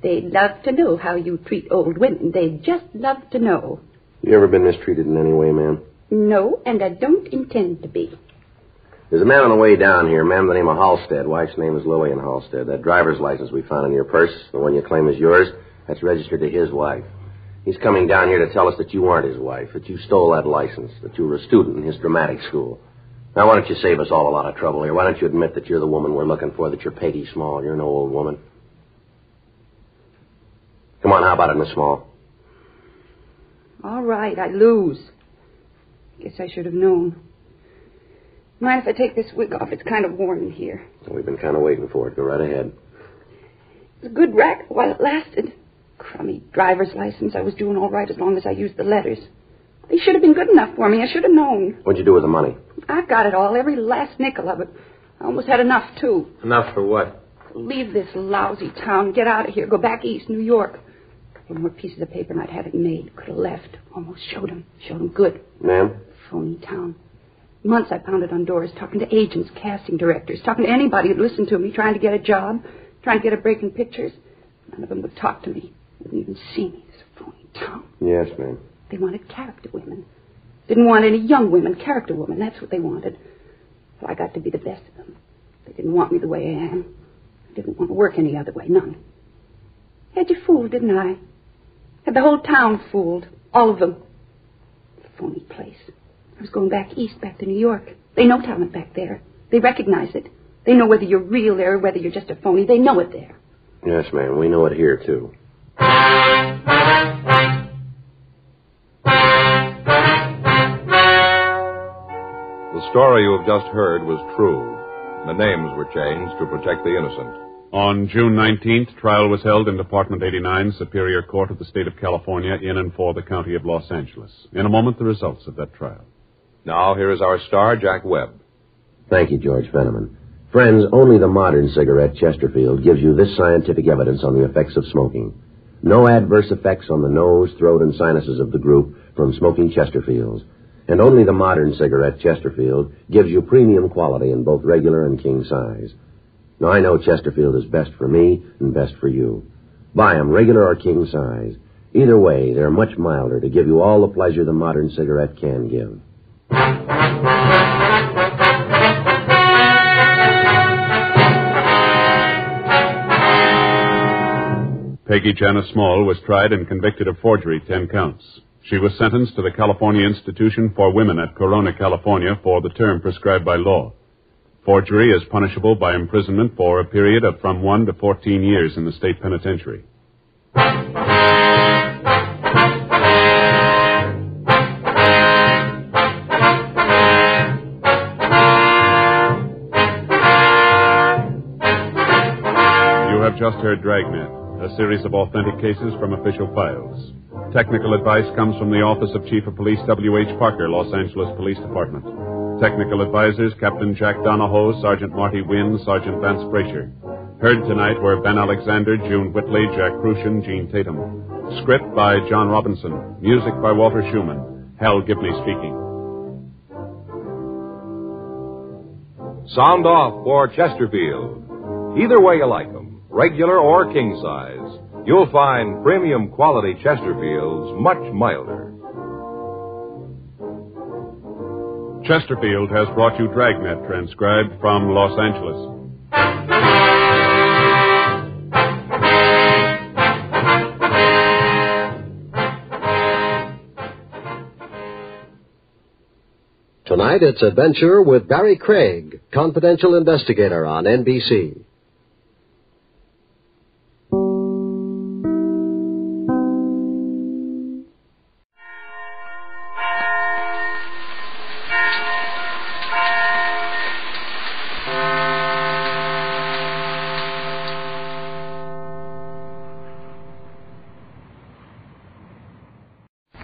They'd love to know how you treat old women. They'd just love to know. You ever been mistreated in any way, ma'am? No, and I don't intend to be. There's a man on the way down here, ma'am, the name of Halstead. Wife's name is Lillian Halstead. That driver's license we found in your purse, the one you claim is yours, that's registered to his wife. He's coming down here to tell us that you weren't his wife, that you stole that license, that you were a student in his dramatic school. Now, why don't you save us all a lot of trouble here? Why don't you admit that you're the woman we're looking for, that you're Peggy Small, you're no old woman? Come on, how about it, Miss Small? All right, I lose. Guess I should have known. Mind if I take this wig off? It's kind of warm in here. We've been kind of waiting for it. Go right ahead. It was a good racket while it lasted. Crummy driver's license. I was doing all right as long as I used the letters. They should have been good enough for me. I should have known. What'd you do with the money? I got it all, every last nickel of it. I almost had enough, too. Enough for what? Leave this lousy town, get out of here, go back east, New York. A couple more pieces of paper and I'd have it made. Could have left. Almost showed him good. Ma'am? Phony town. Months I pounded on doors, talking to agents, casting directors, talking to anybody who'd listen to me, trying to get a job, trying to get a break in pictures. None of them would talk to me, wouldn't even see me. This phony town. Yes, ma'am. They wanted character women. Didn't want any young women, character women. That's what they wanted. So I got to be the best of them. They didn't want me the way I am. I didn't want to work any other way, none. Had you fooled, didn't I? Had the whole town fooled. All of them. Phony place. I was going back east, back to New York. They know talent back there. They recognize it. They know whether you're real there or whether you're just a phony. They know it there. Yes, ma'am. We know it here, too. The story you have just heard was true. The names were changed to protect the innocent. On June 19th, trial was held in Department 89, Superior Court of the State of California, in and for the County of Los Angeles. In a moment, the results of that trial. Now, here is our star, Jack Webb. Thank you, George Fenneman. Friends, only the modern cigarette, Chesterfield, gives you this scientific evidence on the effects of smoking. No adverse effects on the nose, throat, and sinuses of the group from smoking Chesterfields. And only the modern cigarette, Chesterfield, gives you premium quality in both regular and king size. Now, I know Chesterfield is best for me and best for you. Buy 'em, regular or king size. Either way, they're much milder to give you all the pleasure the modern cigarette can give. Peggy Janice Small was tried and convicted of forgery, 10 counts. She was sentenced to the California Institution for Women at Corona, California, for the term prescribed by law. Forgery is punishable by imprisonment for a period of from 1 to 14 years in the state penitentiary. You have just heard Dragnet, a series of authentic cases from official files. Technical advice comes from the Office of Chief of Police W.H. Parker, Los Angeles Police Department. Technical advisors, Captain Jack Donahoe, Sergeant Marty Wynn, Sergeant Vance Frazier. Heard tonight were Ben Alexander, June Whitley, Jack Crucian, Gene Tatum. Script by John Robinson. Music by Walter Schumann. Hal Gibney speaking. Sound off for Chesterfield. Either way you like them, regular or king size, you'll find premium quality Chesterfields much milder. Chesterfield has brought you Dragnet, transcribed from Los Angeles. Tonight, it's Adventure with Barry Craig, confidential investigator on NBC.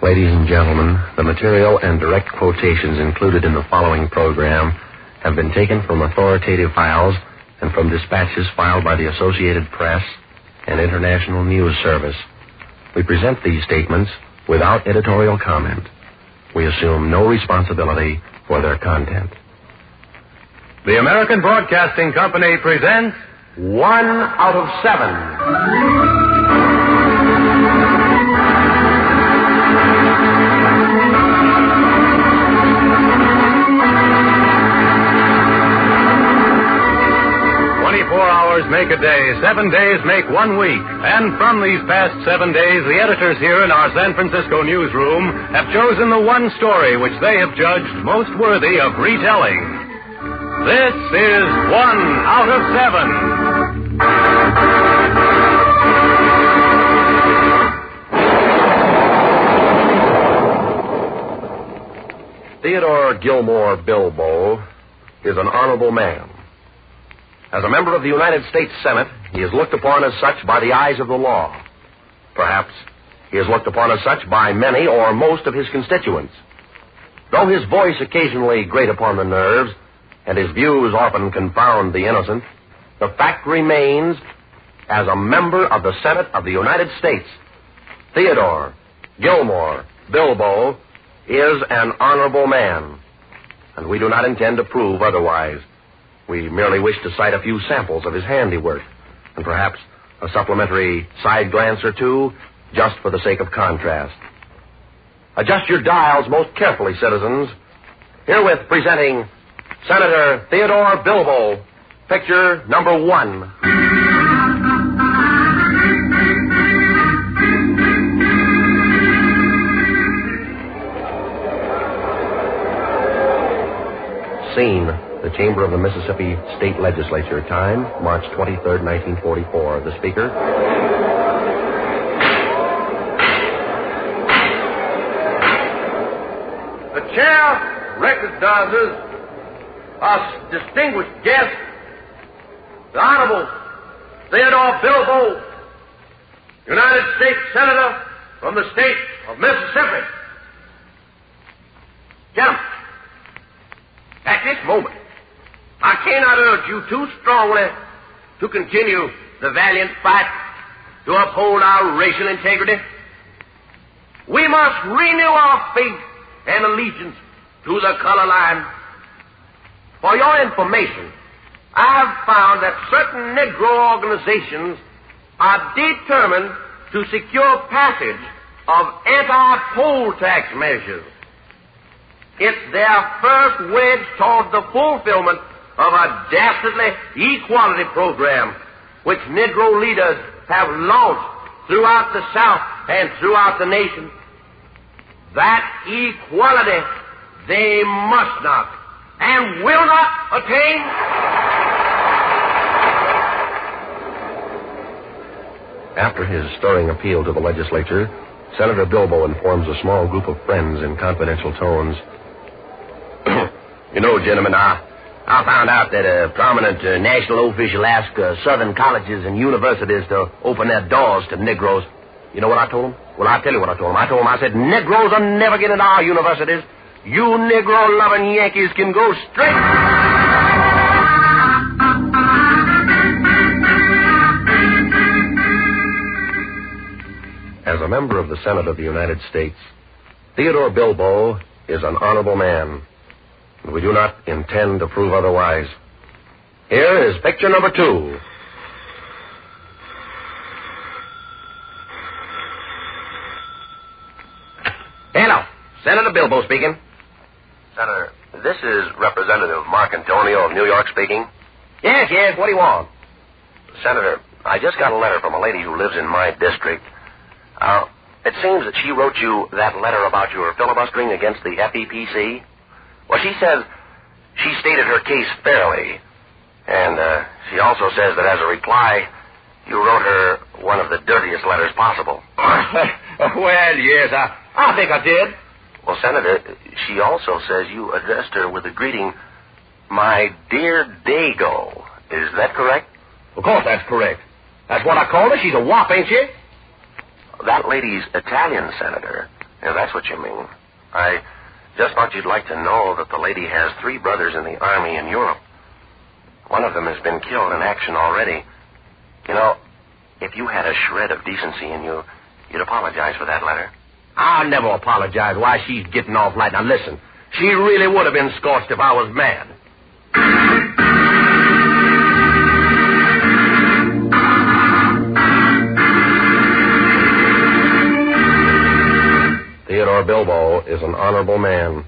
Ladies and gentlemen, the material and direct quotations included in the following program have been taken from authoritative files and from dispatches filed by the Associated Press and International News Service. We present these statements without editorial comment. We assume no responsibility for their content. The American Broadcasting Company presents 1 out of 7. 24 hours make a day, 7 days make 1 week. And from these past 7 days, the editors here in our San Francisco newsroom have chosen the one story which they have judged most worthy of retelling. This is 1 out of 7. Theodore Gilmore Bilbo is an honorable man. As a member of the United States Senate, he is looked upon as such by the eyes of the law. Perhaps he is looked upon as such by many or most of his constituents. Though his voice occasionally grate upon the nerves, and his views often confound the innocent, the fact remains, as a member of the Senate of the United States, Theodore Gilmore Bilbo is an honorable man, and we do not intend to prove otherwise. We merely wish to cite a few samples of his handiwork, and perhaps a supplementary side glance or two, just for the sake of contrast. Adjust your dials most carefully, citizens. Herewith presenting Senator Theodore Bilbo, picture number 1. Scene: the chamber of the Mississippi State Legislature. Time, March 23rd, 1944. The Speaker. The chair recognizes our distinguished guest, the Honorable Theodore Bilbo, United States Senator from the state of Mississippi. Gentlemen, at this moment, I cannot urge you too strongly to continue the valiant fight to uphold our racial integrity. We must renew our faith and allegiance to the color line. For your information, I have found that certain Negro organizations are determined to secure passage of anti-poll tax measures. It's their first wedge toward the fulfillment of a dastardly equality program which Negro leaders have launched throughout the South and throughout the nation. That equality they must not and will not attain. After his stirring appeal to the legislature, Senator Bilbo informs a small group of friends in confidential tones. You know, gentlemen, I found out that a prominent national official asked Southern colleges and universities to open their doors to Negroes. You know what I told him? Well, I'll tell you what I told him. I said, Negroes will never get into our universities. You Negro-loving Yankees can go straight. As a member of the Senate of the United States, Theodore Bilbo is an honorable man, and we do not intend to prove otherwise. Here is picture number 2. Hello, Senator Bilbo speaking. Senator, this is Representative Mark Antonio of New York speaking. Yes, what do you want? Senator, I just got a letter from a lady who lives in my district. It seems that she wrote you that letter about your filibustering against the FEPC. Well, she says she stated her case fairly, and she also says that as a reply, you wrote her one of the dirtiest letters possible. Well, yes, I think I did. Well, Senator, she also says you addressed her with the greeting, "My dear Dago." Is that correct? Of course that's correct. That's what I called her. She's a wop, ain't she? That lady's Italian, Senator. If that's what you mean. I just thought you'd like to know that the lady has 3 brothers in the Army in Europe. One of them has been killed in action already. You know, if you had a shred of decency in you, you'd apologize for that letter. I'll never apologize why she's getting off light. Now, listen, she really would have been scorched if I was mad. Theodore Bilbo is an honorable man.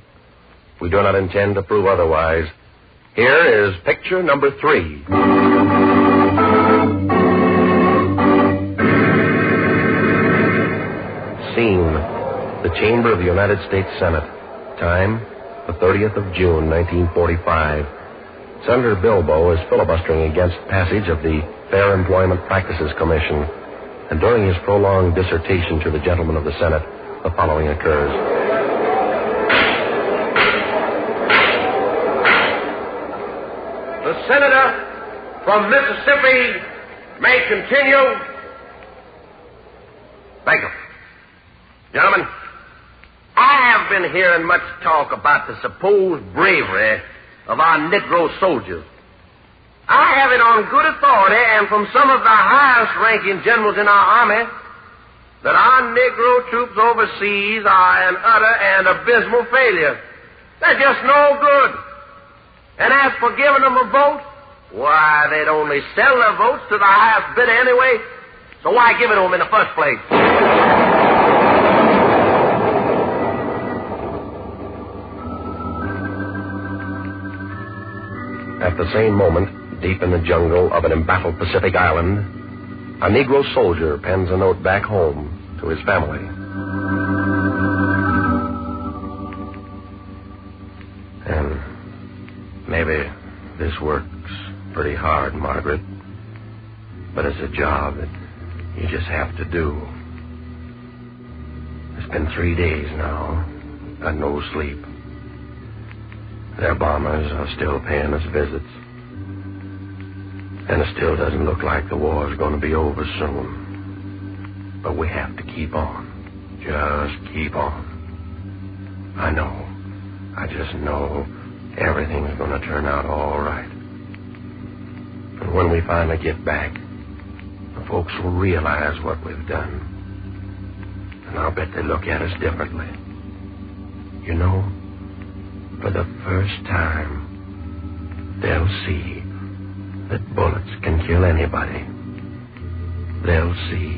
We do not intend to prove otherwise. Here is picture number 3. Scene: the chamber of the United States Senate. Time: the 30th of June, 1945. Senator Bilbo is filibustering against passage of the Fair Employment Practices Commission. And during his prolonged dissertation to the gentlemen of the Senate, the following occurs. The senator from Mississippi may continue. Thank you. Gentlemen, I have been hearing much talk about the supposed bravery of our Negro soldiers. I have it on good authority and from some of the highest-ranking generals in our army that our Negro troops overseas are an utter and abysmal failure. They're just no good. And as for giving them a vote, why, they'd only sell their votes to the highest bidder anyway, so why give it to them in the first place? At the same moment, deep in the jungle of an embattled Pacific island, a Negro soldier pens a note back home to his family. And maybe this work's pretty hard, Margaret, but it's a job that you just have to do. It's been 3 days now. Got no sleep. Their bombers are still paying us visits. And it still doesn't look like the war's going to be over soon. But we have to keep on. Just keep on. I know. I just know everything's going to turn out all right. And when we finally get back, the folks will realize what we've done. And I'll bet they look at us differently. You know, for the first time, they'll see that bullets can kill anybody. They'll see,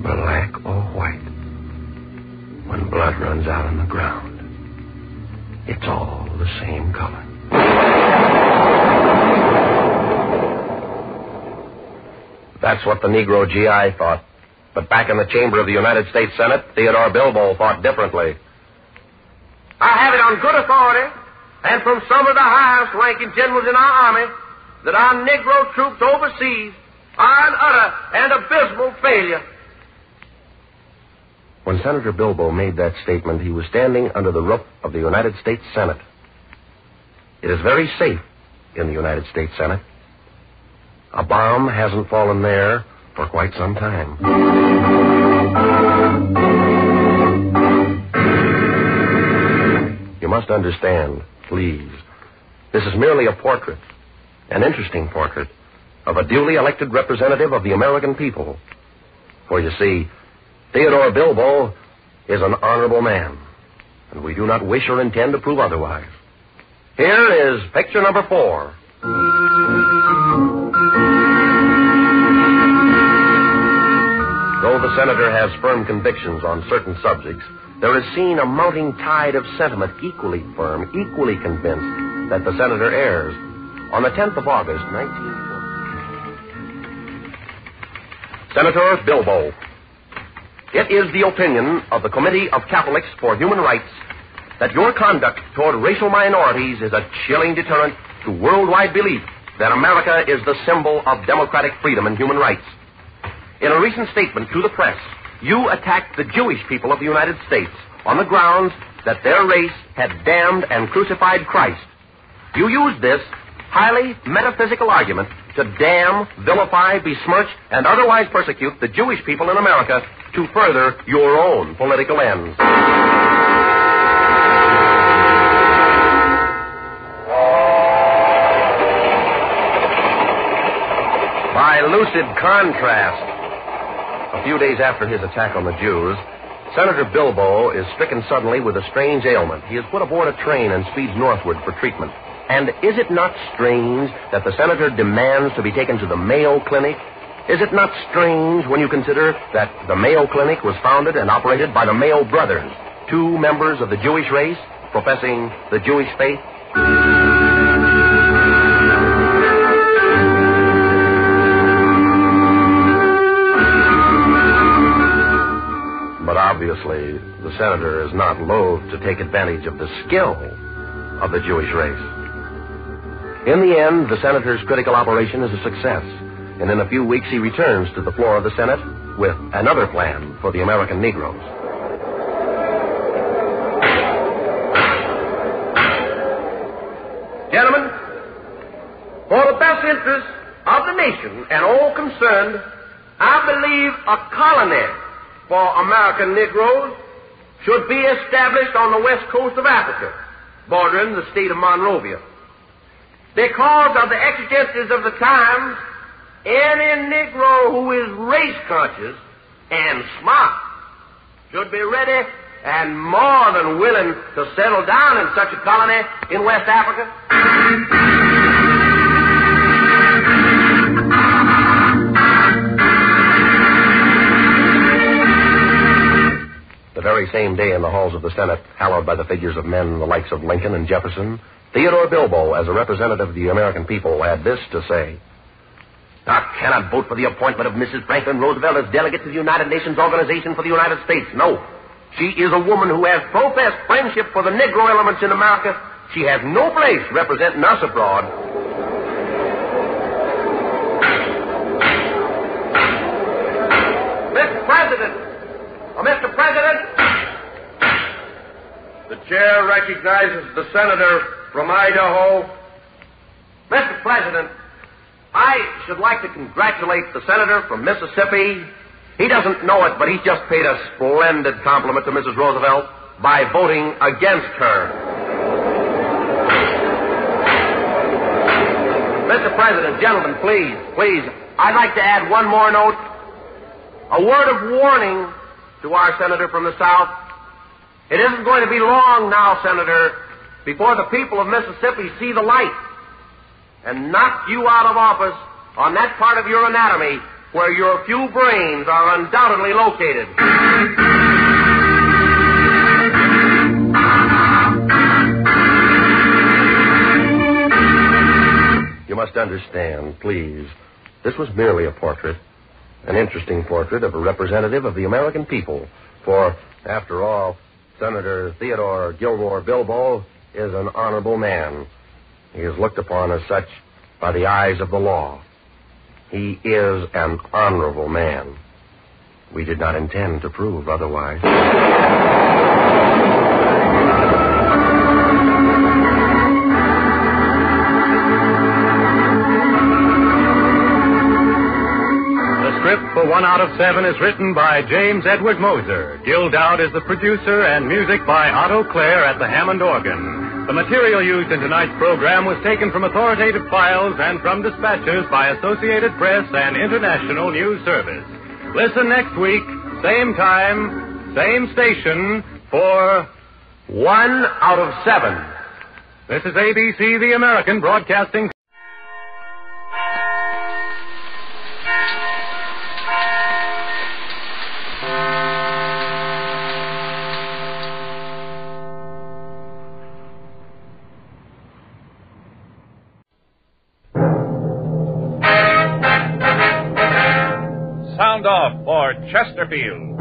black or white, when blood runs out on the ground, it's all the same color. That's what the Negro GI thought. But back in the chamber of the United States Senate, Theodore Bilbo thought differently. I have it on good authority, and from some of the highest-ranking generals in our army, that our Negro troops overseas are an utter and abysmal failure. When Senator Bilbo made that statement, he was standing under the roof of the United States Senate. It is very safe in the United States Senate. A bomb hasn't fallen there for quite some time. You must understand, please, this is merely a portrait, an interesting portrait, of a duly elected representative of the American people. For you see, Theodore Bilbo is an honorable man, and we do not wish or intend to prove otherwise. Here is picture number 4. Though the senator has firm convictions on certain subjects, there is seen a mounting tide of sentiment equally firm, equally convinced that the senator errs. On the 10th of August, 1940, Senator Bilbo, it is the opinion of the Committee of Catholics for Human Rights that your conduct toward racial minorities is a chilling deterrent to worldwide belief that America is the symbol of democratic freedom and human rights. In a recent statement to the press, you attacked the Jewish people of the United States on the grounds that their race had damned and crucified Christ. You used this highly metaphysical argument to damn, vilify, besmirch, and otherwise persecute the Jewish people in America to further your own political ends. By lucid contrast, a few days after his attack on the Jews, Senator Bilbo is stricken suddenly with a strange ailment. He is put aboard a train and speeds northward for treatment. And is it not strange that the senator demands to be taken to the Mayo Clinic? Is it not strange when you consider that the Mayo Clinic was founded and operated by the Mayo brothers, 2 members of the Jewish race professing the Jewish faith? But obviously, the senator is not loath to take advantage of the skill of the Jewish race. In the end, the senator's critical operation is a success, and in a few weeks he returns to the floor of the Senate with another plan for the American Negroes. Gentlemen, for the best interest of the nation and all concerned, I believe a colony for American Negroes should be established on the west coast of Africa, bordering the state of Monrovia. Because of the exigencies of the times, any Negro who is race conscious and smart should be ready and more than willing to settle down in such a colony in West Africa. The very same day in the halls of the Senate, hallowed by the figures of men the likes of Lincoln and Jefferson, Theodore Bilbo, as a representative of the American people, had this to say. I cannot vote for the appointment of Mrs. Franklin Roosevelt as delegate to the United Nations Organization for the United States. No. She is a woman who has professed friendship for the Negro elements in America. She has no place representing us abroad. Mr. President, the chair recognizes the senator from Idaho. Mr. President, I should like to congratulate the senator from Mississippi. He doesn't know it, but he's just paid a splendid compliment to Mrs. Roosevelt by voting against her. Mr. President, gentlemen, please, I'd like to add one more note. A word of warning to our senator from the South. It isn't going to be long now, Senator, before the people of Mississippi see the light and knock you out of office on that part of your anatomy where your few brains are undoubtedly located. must understand, please. This was merely a portrait. An interesting portrait of a representative of the American people. For, after all, Senator Theodore Gilmore Bilbo is an honorable man. He is looked upon as such by the eyes of the law. He is an honorable man. We did not intend to prove otherwise. The script for 1 Out of 7 is written by James Edward Moser. Gil Dowd is the producer, and music by Otto Clare at the Hammond organ. The material used in tonight's program was taken from authoritative files and from dispatches by Associated Press and International News Service. Listen next week, same time, same station, for 1 Out of 7. This is ABC, the American Broadcasting. Sound off for Chesterfield.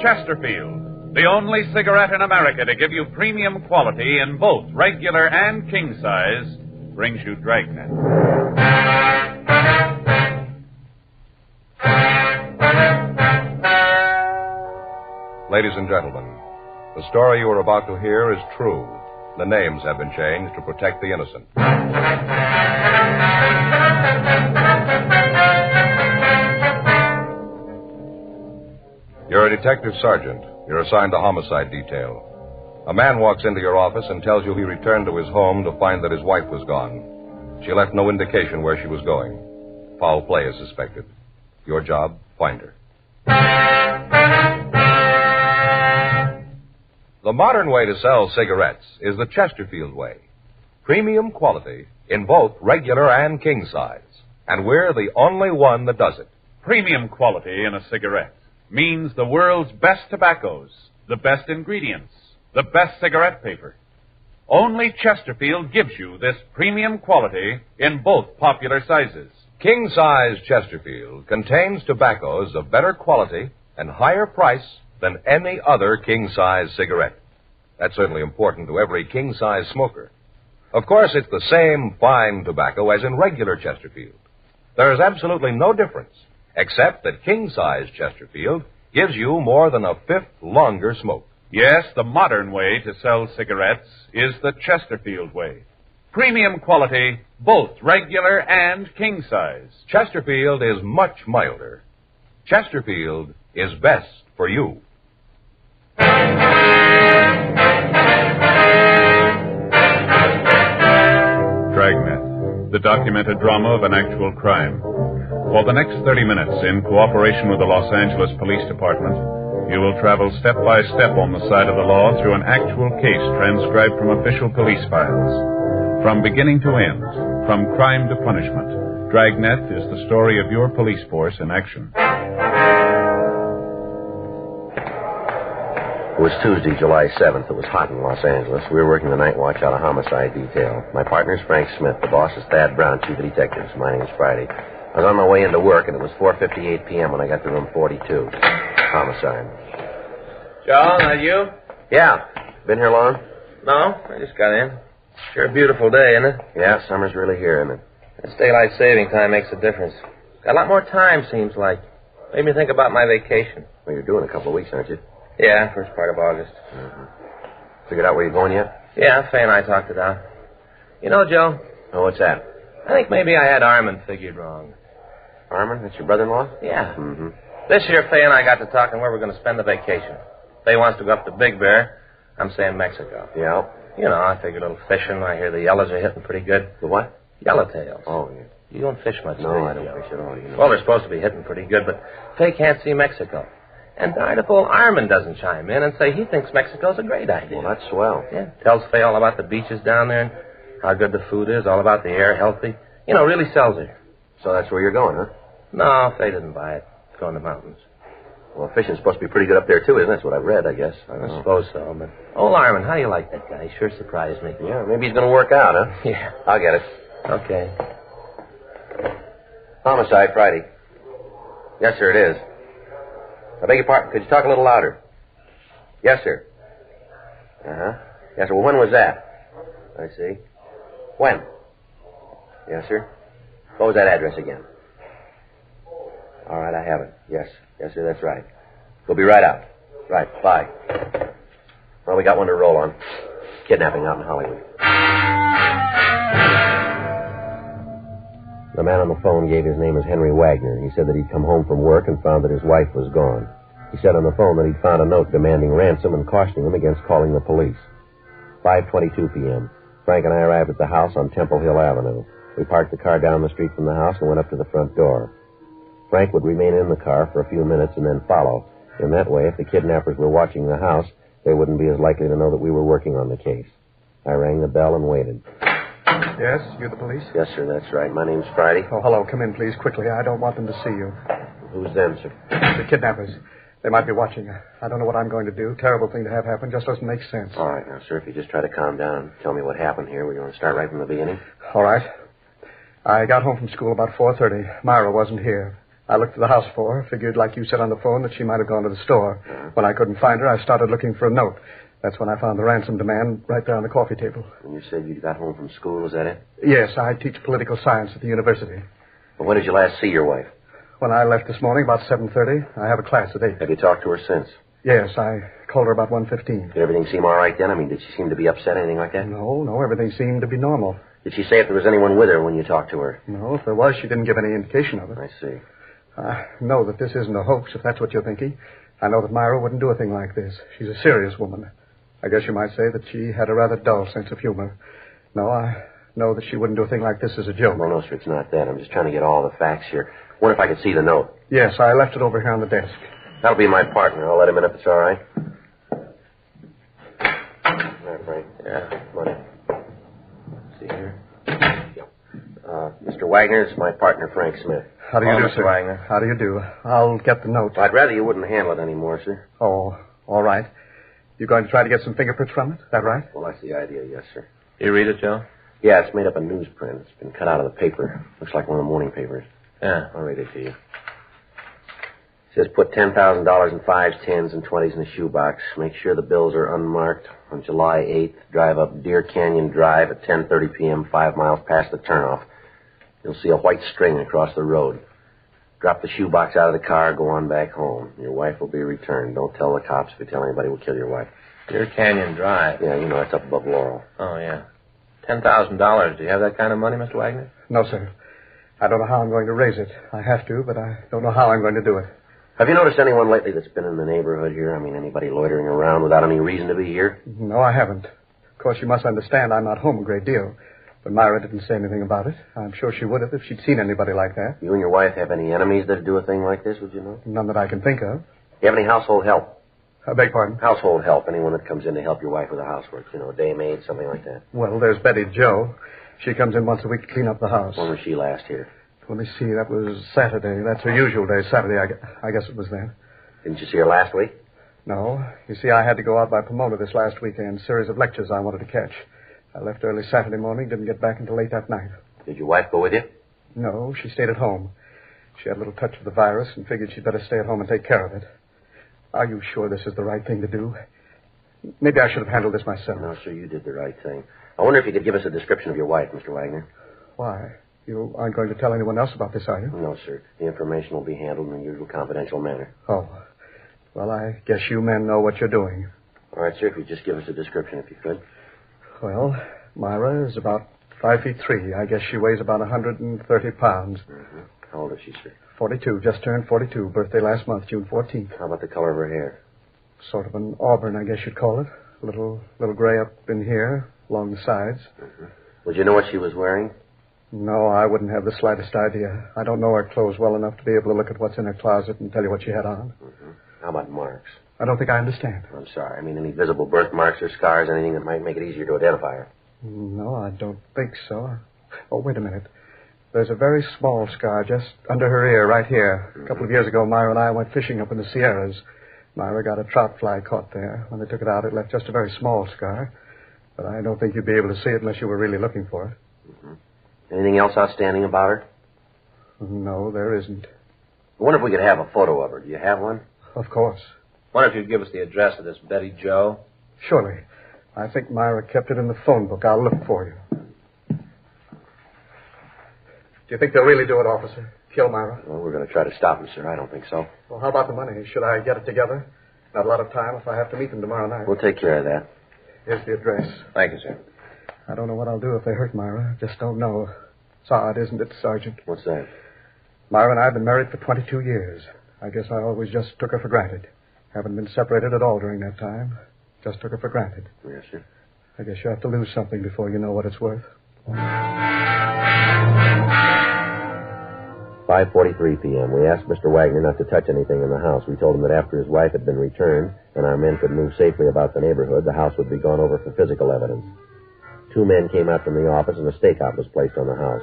Chesterfield, the only cigarette in America to give you premium quality in both regular and king size, brings you Dragnet. Ladies and gentlemen, the story you are about to hear is true. The names have been changed to protect the innocent. You're a detective sergeant. You're assigned to homicide detail. A man walks into your office and tells you he returned to his home to find that his wife was gone. She left no indication where she was going. Foul play is suspected. Your job, find her. The modern way to sell cigarettes is the Chesterfield way. Premium quality in both regular and king size. And we're the only one that does it. Premium quality in a cigarette means the world's best tobaccos, the best ingredients, the best cigarette paper. Only Chesterfield gives you this premium quality in both popular sizes. King-size Chesterfield contains tobaccos of better quality and higher price than any other king-size cigarette. That's certainly important to every king-size smoker. Of course, it's the same fine tobacco as in regular Chesterfield. There is absolutely no difference, except that king-size Chesterfield gives you more than a fifth longer smoke. Yes, the modern way to sell cigarettes is the Chesterfield way. Premium quality, both regular and king size. Chesterfield is much milder. Chesterfield is best for you. Dragnet, the documented drama of an actual crime. For the next 30 minutes, in cooperation with the Los Angeles Police Department, you will travel step by step on the side of the law through an actual case transcribed from official police files. From beginning to end, from crime to punishment, Dragnet is the story of your police force in action. It was Tuesday, July 7th. It was hot in Los Angeles. We were working the night watch out of homicide detail. My partner's Frank Smith. The boss is Thad Brown, chief of detectives. My name's Friday. I was on my way into work, and it was 4:58 p.m. when I got to room 42. Homicide. Joe, that you? Yeah. Been here long? No, I just got in. Sure a beautiful day, isn't it? Yeah, summer's really here, isn't it? This daylight saving time makes a difference. Got a lot more time, seems like. Made me think about my vacation. Well, you're doing a couple of weeks, aren't you? Yeah, first part of August. Mm-hmm. Figured out where you're going yet? Yeah, Fay and I talked it out. You know, Joe. Oh, what's that? I think maybe I had Armin figured wrong. Armin? That's your brother-in-law? Yeah. Mm-hmm. This year, Fay and I got to talking where we're going to spend the vacation. Fay wants to go up to Big Bear. I'm saying Mexico. Yeah? You know, I figure a little fishing. I hear the yellows are hitting pretty good. The what? Yellowtails. Oh, yeah. You don't fish much, No, do you, I don't Joe? fish at all. You know. Well, they're supposed to be hitting pretty good, but Fay can't see Mexico. And darn if old Armin doesn't chime in and say he thinks Mexico's a great idea. Well, that's swell. Yeah, tells Fay all about the beaches down there and how good the food is, all about the air, healthy. You know, really sells her. So that's where you're going, huh? No, Fay didn't buy it. Go in the mountains. Well, fishing's supposed to be pretty good up there, too, isn't it? That's what I've read, I guess. I suppose so, but... Oh, Larman, how do you like that guy? He sure surprised me. Yeah, maybe he's going to work out, huh? Yeah. I'll get it. Okay. Homicide, Friday. Yes, sir, it is. I beg your pardon. Could you talk a little louder? Yes, sir. Uh-huh. Yes, sir. Well, when was that? I see. When? Yes, sir. What was that address again? All right, I have it. Yes. Yes, sir, that's right. We'll be right out. Right, bye. Well, we got one to roll on. Kidnapping out in Hollywood. The man on the phone gave his name as Henry Wagner. He said that he'd come home from work and found that his wife was gone. He said on the phone that he'd found a note demanding ransom and cautioning him against calling the police. 5:22 p.m. Frank and I arrived at the house on Temple Hill Avenue. We parked the car down the street from the house and went up to the front door. Frank would remain in the car for a few minutes and then follow. In that way, if the kidnappers were watching the house, they wouldn't be as likely to know that we were working on the case. I rang the bell and waited. Yes, you're the police? Yes, sir, that's right. My name's Friday. Oh, hello. Come in, please, quickly. I don't want them to see you. Who's them, sir? The kidnappers. They might be watching. I don't know what I'm going to do. Terrible thing to have happen. Just doesn't make sense. All right, now, sir, if you just try to calm down and tell me what happened here. We're going to start right from the beginning. All right. I got home from school about 4:30. Myra wasn't here. I looked at the house for her. Figured, like you said on the phone, that she might have gone to the store. When I couldn't find her, I started looking for a note. That's when I found the ransom demand right there on the coffee table. And you said you got home from school, is that it? Yes, I teach political science at the university. Well, when did you last see your wife? When I left this morning, about 7:30, I have a class at 8. Have you talked to her since? Yes, I called her about 1:15. Did everything seem all right then? I mean, did she seem to be upset, anything like that? No, everything seemed to be normal. Did she say if there was anyone with her when you talked to her? No, if there was, she didn't give any indication of it. I see. I know that this isn't a hoax, if that's what you're thinking. I know that Myra wouldn't do a thing like this. She's a serious woman. I guess you might say that she had a rather dull sense of humor. No, I know that she wouldn't do a thing like this as a joke. No, sir, it's not that. I'm just trying to get all the facts here. Wonder if I could see the note. Yes, I left it over here on the desk. That'll be my partner. I'll let him in if it's all right. All right, Frank. Yeah, come on in. See here. Mr. Wagner, it's my partner, Frank Smith. How do you do, Mr. sir? Wagner. How do you do? I'll get the note. Well, I'd rather you wouldn't handle it anymore, sir. Oh, all right. You're going to try to get some fingerprints from it? Is that right? Well, that's the idea, yes, sir. You read it, Joe? Yeah, it's made up of newsprint. It's been cut out of the paper. Looks like one of the morning papers. Yeah. I'll read it to you. It says put $10,000 in 5s, 10s, and 20s in the shoebox. Make sure the bills are unmarked. On July 8th, drive up Deer Canyon Drive at 10:30 p.m., 5 miles past the turnoff. You'll see a white string across the road. Drop the shoebox out of the car, go on back home. Your wife will be returned. Don't tell the cops. If you tell anybody, we'll kill your wife. Deer Canyon Drive. Yeah, you know, it's up above Laurel. Oh, yeah. $10,000. Do you have that kind of money, Mr. Wagner? No, sir. I don't know how I'm going to raise it. I have to, but I don't know how I'm going to do it. Have you noticed anyone lately that's been in the neighborhood here? I mean, anybody loitering around without any reason to be here? No, I haven't. Of course, you must understand I'm not home a great deal. But Myra didn't say anything about it. I'm sure she would have if she'd seen anybody like that. You and your wife have any enemies that do a thing like this, would you know? None that I can think of. Do you have any household help? I beg pardon? Household help. Anyone that comes in to help your wife with the housework. You know, day maid, something like that. Well, there's Betty Jo. She comes in once a week to clean up the house. When was she last here? Let me see. That was Saturday. That's her usual day, Saturday. I guess it was then. Didn't you see her last week? No. You see, I had to go out by Pomona this last weekend. Series of lectures I wanted to catch. I left early Saturday morning, didn't get back until late that night. Did your wife go with you? No, she stayed at home. She had a little touch of the virus and figured she'd better stay at home and take care of it. Are you sure this is the right thing to do? Maybe I should have handled this myself. No, sir, you did the right thing. I wonder if you could give us a description of your wife, Mr. Wagner. Why? You aren't going to tell anyone else about this, are you? No, sir. The information will be handled in the usual confidential manner. Oh. Well, I guess you men know what you're doing. All right, sir, if you'd just give us a description, if you could. Well, Myra is about 5'3". I guess she weighs about 130 pounds. Mm-hmm. How old is she, sir? 42. Just turned 42. Birthday last month, June 14th. How about the color of her hair? Sort of an auburn, I guess you'd call it. A little gray up in here, along the sides. Mm-hmm. Would you know what she was wearing? No, I wouldn't have the slightest idea. I don't know her clothes well enough to be able to look at what's in her closet and tell you what she had on. Mm-hmm. How about marks? I don't think I understand. I'm sorry. I mean, any visible birthmarks or scars, anything that might make it easier to identify her. No, I don't think so. Oh, wait a minute. There's a very small scar just under her ear right here. A couple of years ago, Myra and I went fishing up in the Sierras. Myra got a trout fly caught there. When they took it out, it left just a very small scar. But I don't think you'd be able to see it unless you were really looking for it. Anything else outstanding about her? No, there isn't. I wonder if we could have a photo of her. Do you have one? Of course. Wonder if you'd give us the address of this Betty Jo? Surely. I think Myra kept it in the phone book. I'll look for you. Do you think they'll really do it, officer? Kill Myra? Well, we're going to try to stop them, sir. I don't think so. Well, how about the money? Should I get it together? Not a lot of time if I have to meet them tomorrow night. We'll take care of that. Here's the address. Thank you, sir. I don't know what I'll do if they hurt Myra. Just don't know. It's odd, isn't it, Sergeant? What's that? Myra and I have been married for 22 years. I guess I always just took her for granted. Haven't been separated at all during that time. Just took her for granted. Yes, sir. I guess you have to lose something before you know what it's worth. 5:43 p.m. We asked Mr. Wagner not to touch anything in the house. We told him that after his wife had been returned and our men could move safely about the neighborhood, the house would be gone over for physical evidence. 2 men came out from the office and a stakeout was placed on the house.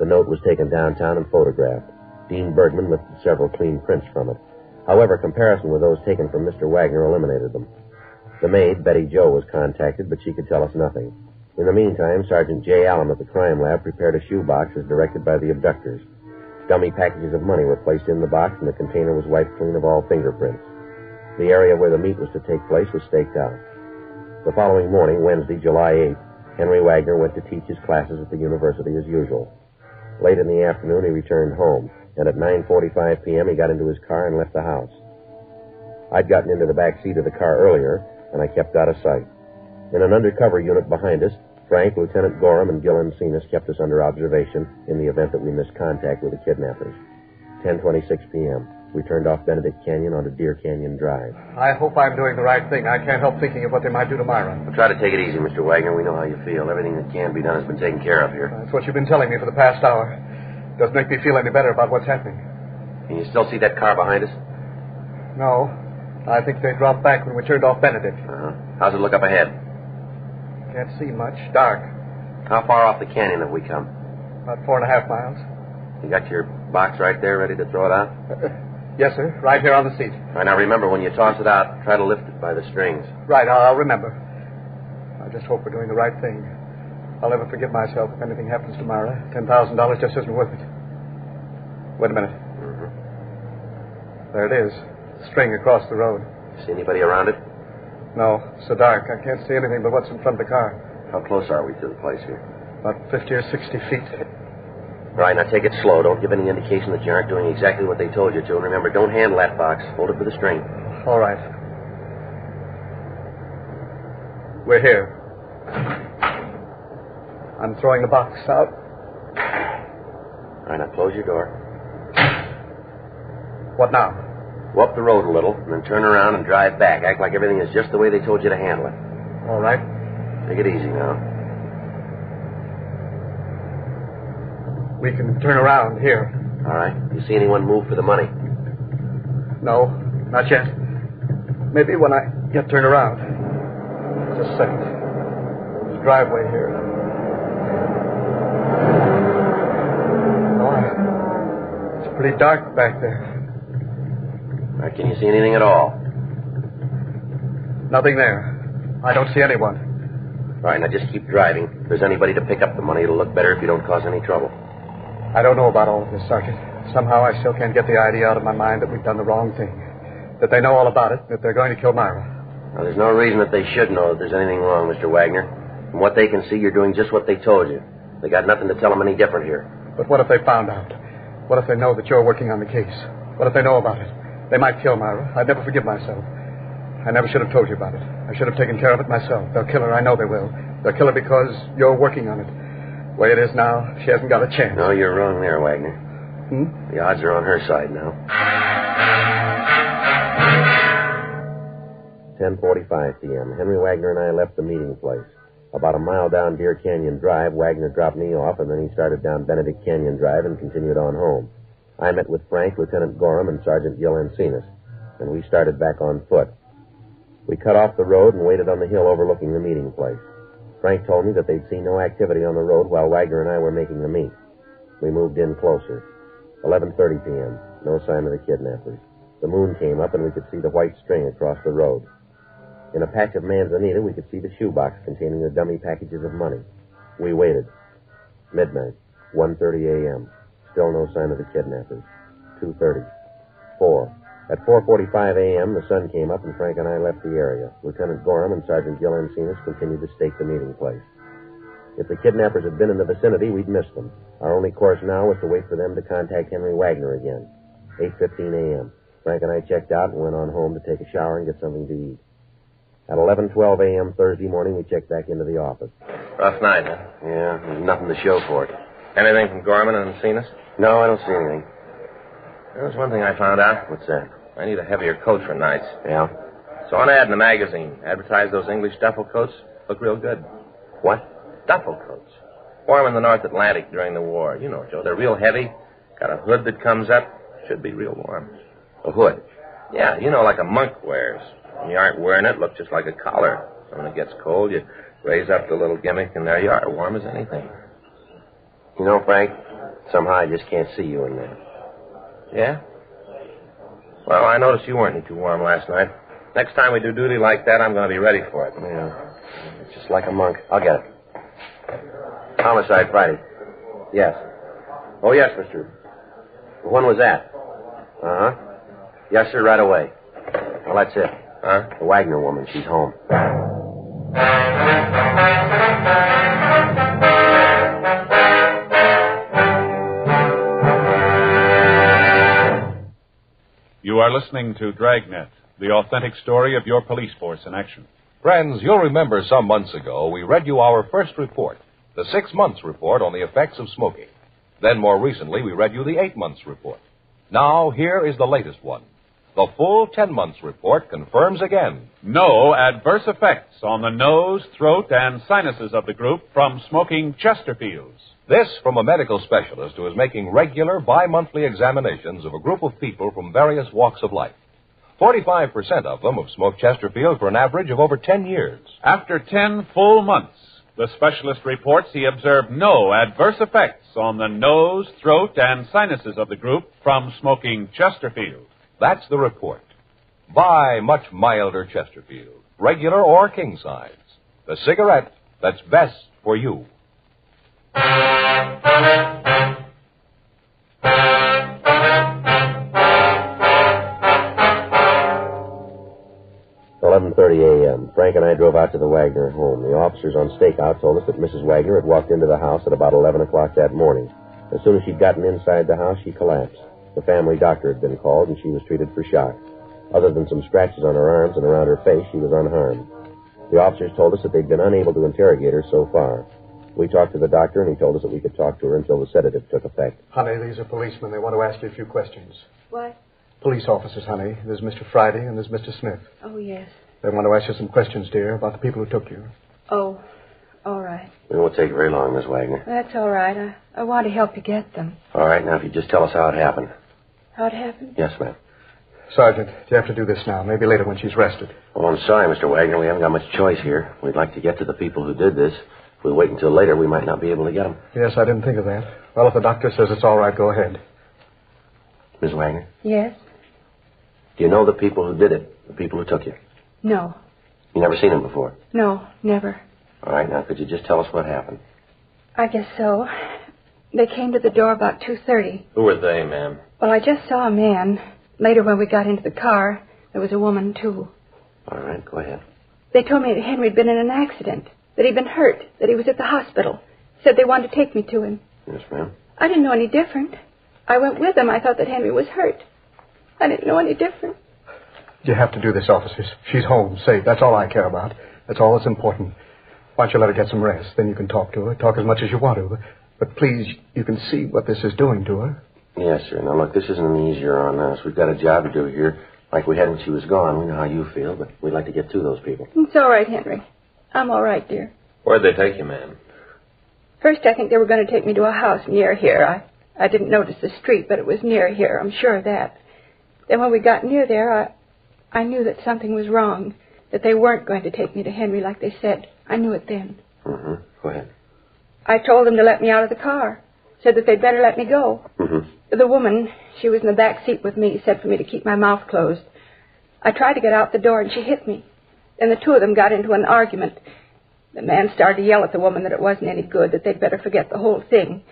The note was taken downtown and photographed. Dean Bergman lifted several clean prints from it. However, comparison with those taken from Mr. Wagner eliminated them. The maid, Betty Jo, was contacted, but she could tell us nothing. In the meantime, Sergeant J. Allen at the crime lab prepared a shoebox as directed by the abductors. Dummy packages of money were placed in the box, and the container was wiped clean of all fingerprints. The area where the meet was to take place was staked out. The following morning, Wednesday, July 8th, Henry Wagner went to teach his classes at the university as usual. Late in the afternoon, he returned home, and at 9:45 p.m., he got into his car and left the house. I'd gotten into the back seat of the car earlier, and I kept out of sight. In an undercover unit behind us, Frank, Lieutenant Gorham, and Gil Encinas kept us under observation in the event that we missed contact with the kidnappers. 10:26 p.m. We turned off Benedict Canyon onto Deer Canyon Drive. I hope I'm doing the right thing. I can't help thinking of what they might do to Myra. Well, try to take it easy, Mr. Wagner. We know how you feel. Everything that can be done has been taken care of here. That's what you've been telling me for the past hour. Doesn't make me feel any better about what's happening. Can you still see that car behind us? No. I think they dropped back when we turned off Benedict. How's it look up ahead? Can't see much. Dark. How far off the canyon have we come? About 4.5 miles. You got your box right there ready to throw it out? Yes, sir. Right here on the seat. All right, now remember, when you toss it out, try to lift it by the strings. Right, I'll remember. I just hope we're doing the right thing. I'll never forgive myself if anything happens to Myra. $10,000 just isn't worth it. Wait a minute. There it is. String across the road. See anybody around it? No, it's so dark. I can't see anything but what's in front of the car. How close are we to the place here? About 50 or 60 feet. All right, now take it slow. Don't give any indication that you aren't doing exactly what they told you to. And remember, don't handle that box. Hold it with a string. All right. We're here. I'm throwing the box out. All right, now close your door. What now? Go up the road a little, and then turn around and drive back. Act like everything is just the way they told you to handle it. All right. Take it easy now. We can turn around here. All right. You see anyone move for the money? No, not yet. Maybe when I get turned around. Just a second. There's a driveway here. Oh, it's pretty dark back there. All right, can you see anything at all? Nothing there. I don't see anyone. All right, now just keep driving. If there's anybody to pick up the money, it'll look better if you don't cause any trouble. I don't know about all of this, Sergeant. Somehow I still can't get the idea out of my mind that we've done the wrong thing. That they know all about it, that they're going to kill Myra. Now, there's no reason that they should know that there's anything wrong, Mr. Wagner. From what they can see, you're doing just what they told you. They got nothing to tell them any different here. But what if they found out? What if they know that you're working on the case? What if they know about it? They might kill Myra. I'd never forgive myself. I never should have told you about it. I should have taken care of it myself. They'll kill her. I know they will. They'll kill her because you're working on it. The way it is now, she hasn't got a chance. No, you're wrong there, Wagner. The odds are on her side now. 10:45 p.m. Henry Wagner and I left the meeting place. About a mile down Deer Canyon Drive, Wagner dropped me off, and then he started down Benedict Canyon Drive and continued on home. I met with Frank, Lieutenant Gorham, and Sergeant Gil Encinas, and we started back on foot. We cut off the road and waited on the hill overlooking the meeting place. Frank told me that they'd seen no activity on the road while Wagner and I were making the meet. We moved in closer. 11:30 p.m. No sign of the kidnappers. The moon came up, and we could see the white string across the road. In a patch of manzanita, we could see the shoebox containing the dummy packages of money. We waited. Midnight. 1:30 a.m. Still no sign of the kidnappers. 2:30. 4. At 4:45 a.m., the sun came up, and Frank and I left the area. Lieutenant Gorham and Sergeant Gil Encinas continued to stake the meeting place. If the kidnappers had been in the vicinity, we'd missed them. Our only course now was to wait for them to contact Henry Wagner again. 8:15 a.m. Frank and I checked out and went on home to take a shower and get something to eat. At 11:12 a.m. Thursday morning, we checked back into the office. Rough night, huh? Yeah, there's nothing to show for it. Anything from Gorman and Encinas? No, I don't see anything. There's one thing I found out. What's that? I need a heavier coat for nights. Yeah? Saw an ad in the magazine. Advertised those English duffel coats. Look real good. What? Duffel coats. Wore them in the North Atlantic during the war. You know, Joe, they're real heavy. Got a hood that comes up. Should be real warm. A hood? Yeah, you know, like a monk wears. When you aren't wearing it, look just like a collar. So when it gets cold, you raise up the little gimmick, and there you are, warm as anything. You know, Frank, somehow I just can't see you in there. Yeah? Well, I noticed you weren't any too warm last night. Next time we do duty like that, I'm going to be ready for it. Yeah. It's just like a monk. I'll get it. Homicide Friday. Yes. Oh, yes, mister. When was that? Uh-huh. Yes, sir, right away. Well, that's it. Huh? The Wagner woman, she's home. You are listening to Dragnet, the authentic story of your police force in action. Friends, you'll remember some months ago we read you our first report, the 6 months report on the effects of smoking. Then more recently we read you the 8 months report. Now here is the latest one. The full 10 months report confirms again no adverse effects on the nose, throat, and sinuses of the group from smoking Chesterfields. This from a medical specialist who is making regular bi-monthly examinations of a group of people from various walks of life. 45% of them have smoked Chesterfield for an average of over 10 years. After 10 full months, the specialist reports he observed no adverse effects on the nose, throat, and sinuses of the group from smoking Chesterfield. That's the report. Buy much milder Chesterfield, regular or king size. The cigarette that's best for you. 11:30 a.m. Frank and I drove out to the Wagner home. The officers on stakeout told us that Mrs. Wagner had walked into the house at about 11 o'clock that morning. As soon as she'd gotten inside the house, she collapsed. The family doctor had been called, and she was treated for shock. Other than some scratches on her arms and around her face, she was unharmed. The officers told us that they'd been unable to interrogate her so far. We talked to the doctor, and he told us that we could talk to her until the sedative took effect. Honey, these are policemen. They want to ask you a few questions. What? Police officers, honey. There's Mr. Friday and there's Mr. Smith. Oh, yes. They want to ask you some questions, dear, about the people who took you. Oh, all right. It won't take very long, Miss Wagner. That's all right. I want to help you get them. All right, now if you just tell us how it happened. How it happened? Yes, ma'am. Sergeant, you have to do this now. Maybe later when she's rested. Oh, I'm sorry, Mr. Wagner. We haven't got much choice here. We'd like to get to the people who did this. If we wait until later, we might not be able to get them. Yes, I didn't think of that. Well, if the doctor says it's all right, go ahead. Miss Wagner? Yes? Do you know the people who did it? The people who took you? No. You never seen them before? No, never. All right, now could you just tell us what happened? I guess so. They came to the door about 2:30. Who were they, ma'am? Well, I just saw a man. Later, when we got into the car, there was a woman, too. All right, go ahead. They told me that Henry had been in an accident, that he'd been hurt, that he was at the hospital. Said they wanted to take me to him. Yes, ma'am. I didn't know any different. I went with them. I thought that Henry was hurt. I didn't know any different. You have to do this, officers. She's home, safe. That's all I care about. That's all that's important. Why don't you let her get some rest? Then you can talk to her. Talk as much as you want to. But please, you can see what this is doing to her. Yes, sir. Now, look, this isn't any easier on us. We've got a job to do here. Like we had when she was gone. We know how you feel, but we'd like to get to those people. It's all right, Henry. I'm all right, dear. Where'd they take you, ma'am? First, I think they were going to take me to a house near here. I didn't notice the street, but it was near here. I'm sure of that. Then when we got near there, I knew that something was wrong, that they weren't going to take me to Henry like they said. I knew it then. Mm-hmm. Go ahead. I told them to let me out of the car. said that they'd better let me go. Mm-hmm. The woman, she was in the back seat with me, said for me to keep my mouth closed. I tried to get out the door, and she hit me. Then the two of them got into an argument. The man started to yell at the woman that it wasn't any good, that they'd better forget the whole thing.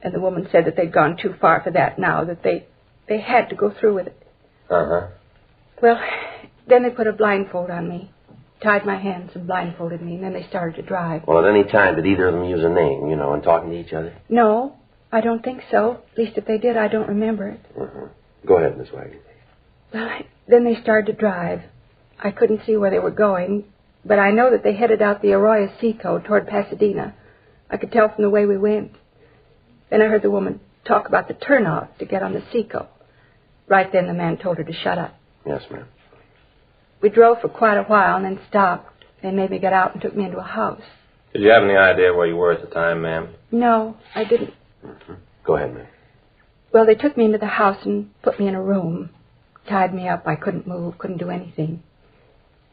And the woman said that they'd gone too far for that now, that they had to go through with it. Uh-huh. Well, then they put a blindfold on me, tied my hands and blindfolded me, and then they started to drive. Well, at any time, did either of them use a name, in talking to each other? No, I don't think so. At least if they did, I don't remember it. Uh-huh. Go ahead, Miss Wagner. Well, then they started to drive. I couldn't see where they were going, but I know that they headed out the Arroyo Seco toward Pasadena. I could tell from the way we went. Then I heard the woman talk about the turnoff to get on the Seco. Right then the man told her to shut up. Yes, ma'am. We drove for quite a while and then stopped. They made me get out and took me into a house. Did you have any idea where you were at the time, ma'am? No, I didn't. Mm-hmm. Go ahead, ma'am. Well, they took me into the house and put me in a room. Tied me up. I couldn't move, couldn't do anything.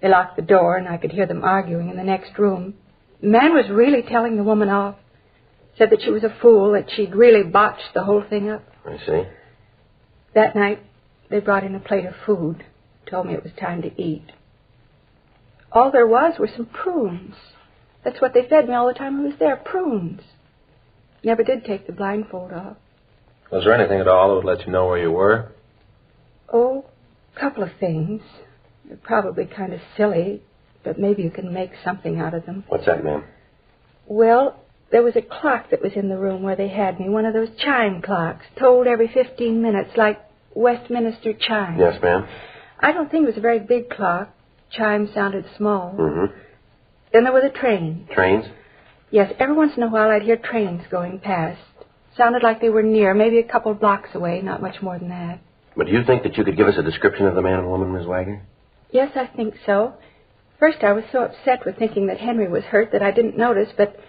They locked the door, and I could hear them arguing in the next room. The man was really telling the woman off. Said that she was a fool, that she'd really botched the whole thing up. I see. That night, they brought in a plate of food. Told me it was time to eat. All there was were some prunes. That's what they fed me all the time I was there, prunes. Never did take the blindfold off. Was there anything at all that would let you know where you were? Oh, a couple of things. They're probably kind of silly, but maybe you can make something out of them. What's that, ma'am? Well, there was a clock that was in the room where they had me, one of those chime clocks, tolled every 15 minutes, like Westminster chimes. Yes, ma'am. I don't think it was a very big clock. Chimes sounded small. Mm-hmm. Then there were the trains. Trains? Yes, every once in a while I'd hear trains going past. Sounded like they were near, maybe a couple of blocks away, not much more than that. But do you think that you could give us a description of the man and woman, Miss Wagner? Yes, I think so. First, I was so upset with thinking that Henry was hurt that I didn't notice, but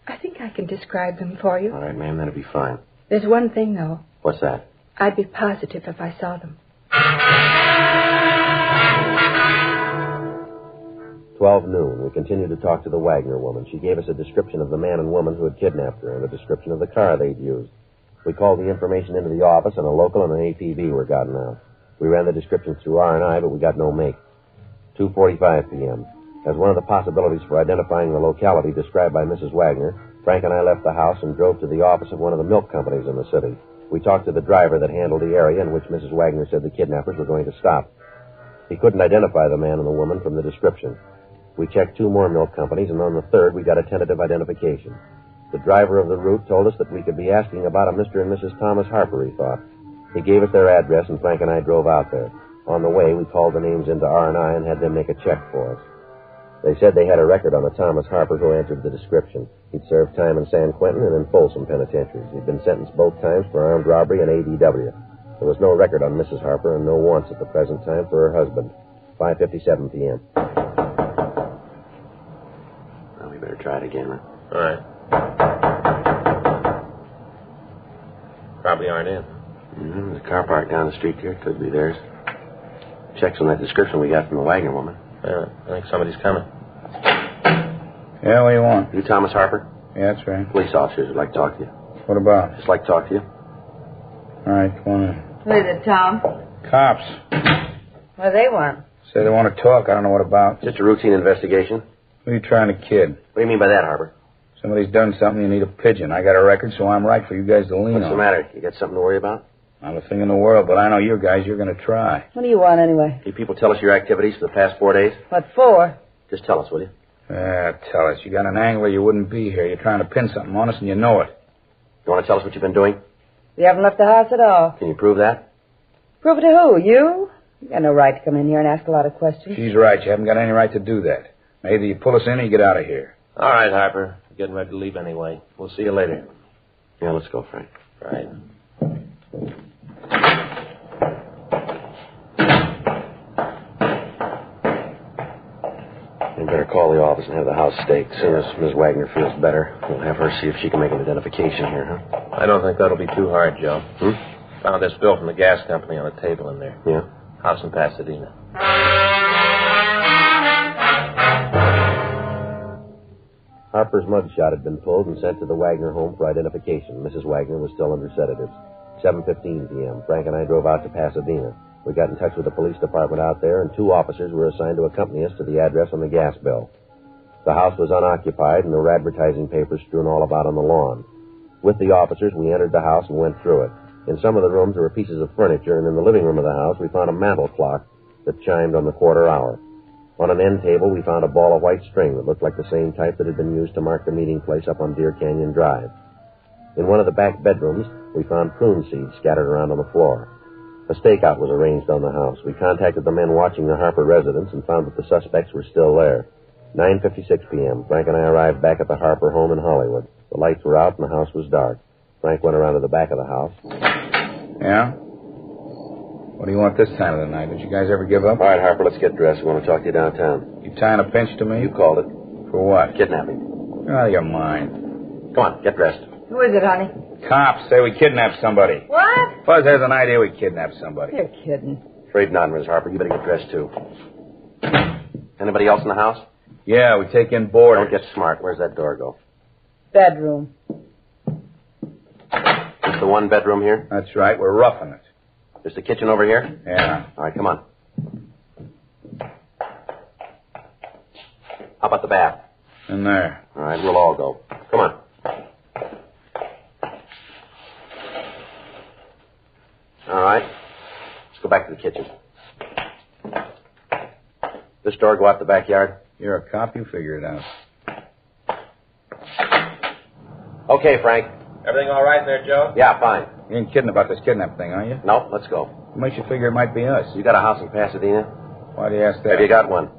I think I can describe them for you. All right, ma'am, that'll be fine. There's one thing, though. What's that? I'd be positive if I saw them. 12 noon. We continued to talk to the Wagner woman. She gave us a description of the man and woman who had kidnapped her and a description of the car they'd used. We called the information into the office, and a local and an APB were gotten out. We ran the descriptions through R&I, but we got no make. 2:45 p.m. As one of the possibilities for identifying the locality described by Mrs. Wagner, Frank and I left the house and drove to the office of one of the milk companies in the city. We talked to the driver that handled the area in which Mrs. Wagner said the kidnappers were going to stop. He couldn't identify the man and the woman from the description. We checked 2 more milk companies, and on the 3rd, we got a tentative identification. The driver of the route told us that we could be asking about a Mr. and Mrs. Thomas Harper, he thought. He gave us their address, and Frank and I drove out there. On the way, we called the names into R&I and had them make a check for us. They said they had a record on the Thomas Harper who answered the description. He'd served time in San Quentin and in Folsom penitentiaries. He'd been sentenced both times for armed robbery and ADW. There was no record on Mrs. Harper and no warrants at the present time for her husband. 5:57 p.m. Well, we better try it again, huh? All right. Probably aren't in. Mm-hmm. There's a car parked down the street here. It could be theirs. Checks on that description we got from the Wagner woman. Yeah, I think somebody's coming. Yeah, what do you want? You Thomas Harper? Yeah, that's right. Police officers would like to talk to you. What about? Just like to talk to you. All right, come on in. What is it, Tom? Cops. What do they want? Say they want to talk. I don't know what about. Just a routine investigation. Who are you trying to kid? What do you mean by that, Harper? Somebody's done something, you need a pigeon. I got a record, so I'm right for you guys to lean on. What's the matter? You got something to worry about? Not a thing in the world, but I know you guys, you're going to try. What do you want, anyway? You people tell us your activities for the past 4 days? What for? Just tell us, will you? Yeah, tell us. You got an angle where you wouldn't be here. You're trying to pin something on us, and you know it. You want to tell us what you've been doing? You haven't left the house at all. Can you prove that? Prove it to who? You? You got no right to come in here and ask a lot of questions. She's right. You haven't got any right to do that. Now, either you pull us in or you get out of here. All right, Harper. We're getting ready to leave anyway. We'll see you later. Yeah, let's go, Frank. Right. We better call the office and have the house staked. As soon as Ms. Wagner feels better, we'll have her see if she can make an identification here, huh? I don't think that'll be too hard, Joe. Found this bill from the gas company on a table in there. Yeah? House in Pasadena. Harper's mugshot had been pulled and sent to the Wagner home for identification. Mrs. Wagner was still under sedatives. 7:15 p.m. Frank and I drove out to Pasadena. We got in touch with the police department out there, and 2 officers were assigned to accompany us to the address on the gas bill. The house was unoccupied, and there were advertising papers strewn all about on the lawn. With the officers, we entered the house and went through it. In some of the rooms, there were pieces of furniture, and in the living room of the house, we found a mantel clock that chimed on the quarter hour. On an end table, we found a ball of white string that looked like the same type that had been used to mark the meeting place up on Deer Canyon Drive. In one of the back bedrooms, we found prune seeds scattered around on the floor. A stakeout was arranged on the house. We contacted the men watching the Harper residence and found that the suspects were still there. 9:56 p.m. Frank and I arrived back at the Harper home in Hollywood. The lights were out and the house was dark. Frank went around to the back of the house. Yeah? What do you want this time of the night? Did you guys ever give up? All right, Harper, let's get dressed. We want to talk to you downtown. You tying a pinch to me? You called it. For what? Kidnapping. You're out of your mind. Come on, get dressed. Who is it, honey? Cops say we kidnapped somebody. What? Fuzz has an idea we kidnapped somebody. You're kidding. Afraid not, Miss Harper. You better get dressed, too. Anybody else in the house? Yeah, we take in boarders. Don't get smart. Where's that door go? Bedroom. Just the one bedroom here? That's right. We're roughing it. Just the kitchen over here? Yeah. All right, come on. How about the bath? In there. All right, we'll all go. Come on. All right. Let's go back to the kitchen. This door go out the backyard? You're a cop. You figure it out. Okay, Frank. Everything all right there, Joe? Yeah, fine. You ain't kidding about this kidnap thing, are you? No, let's go. What makes you figure it might be us? You got a house in Pasadena? Why do you ask that? Have you got one?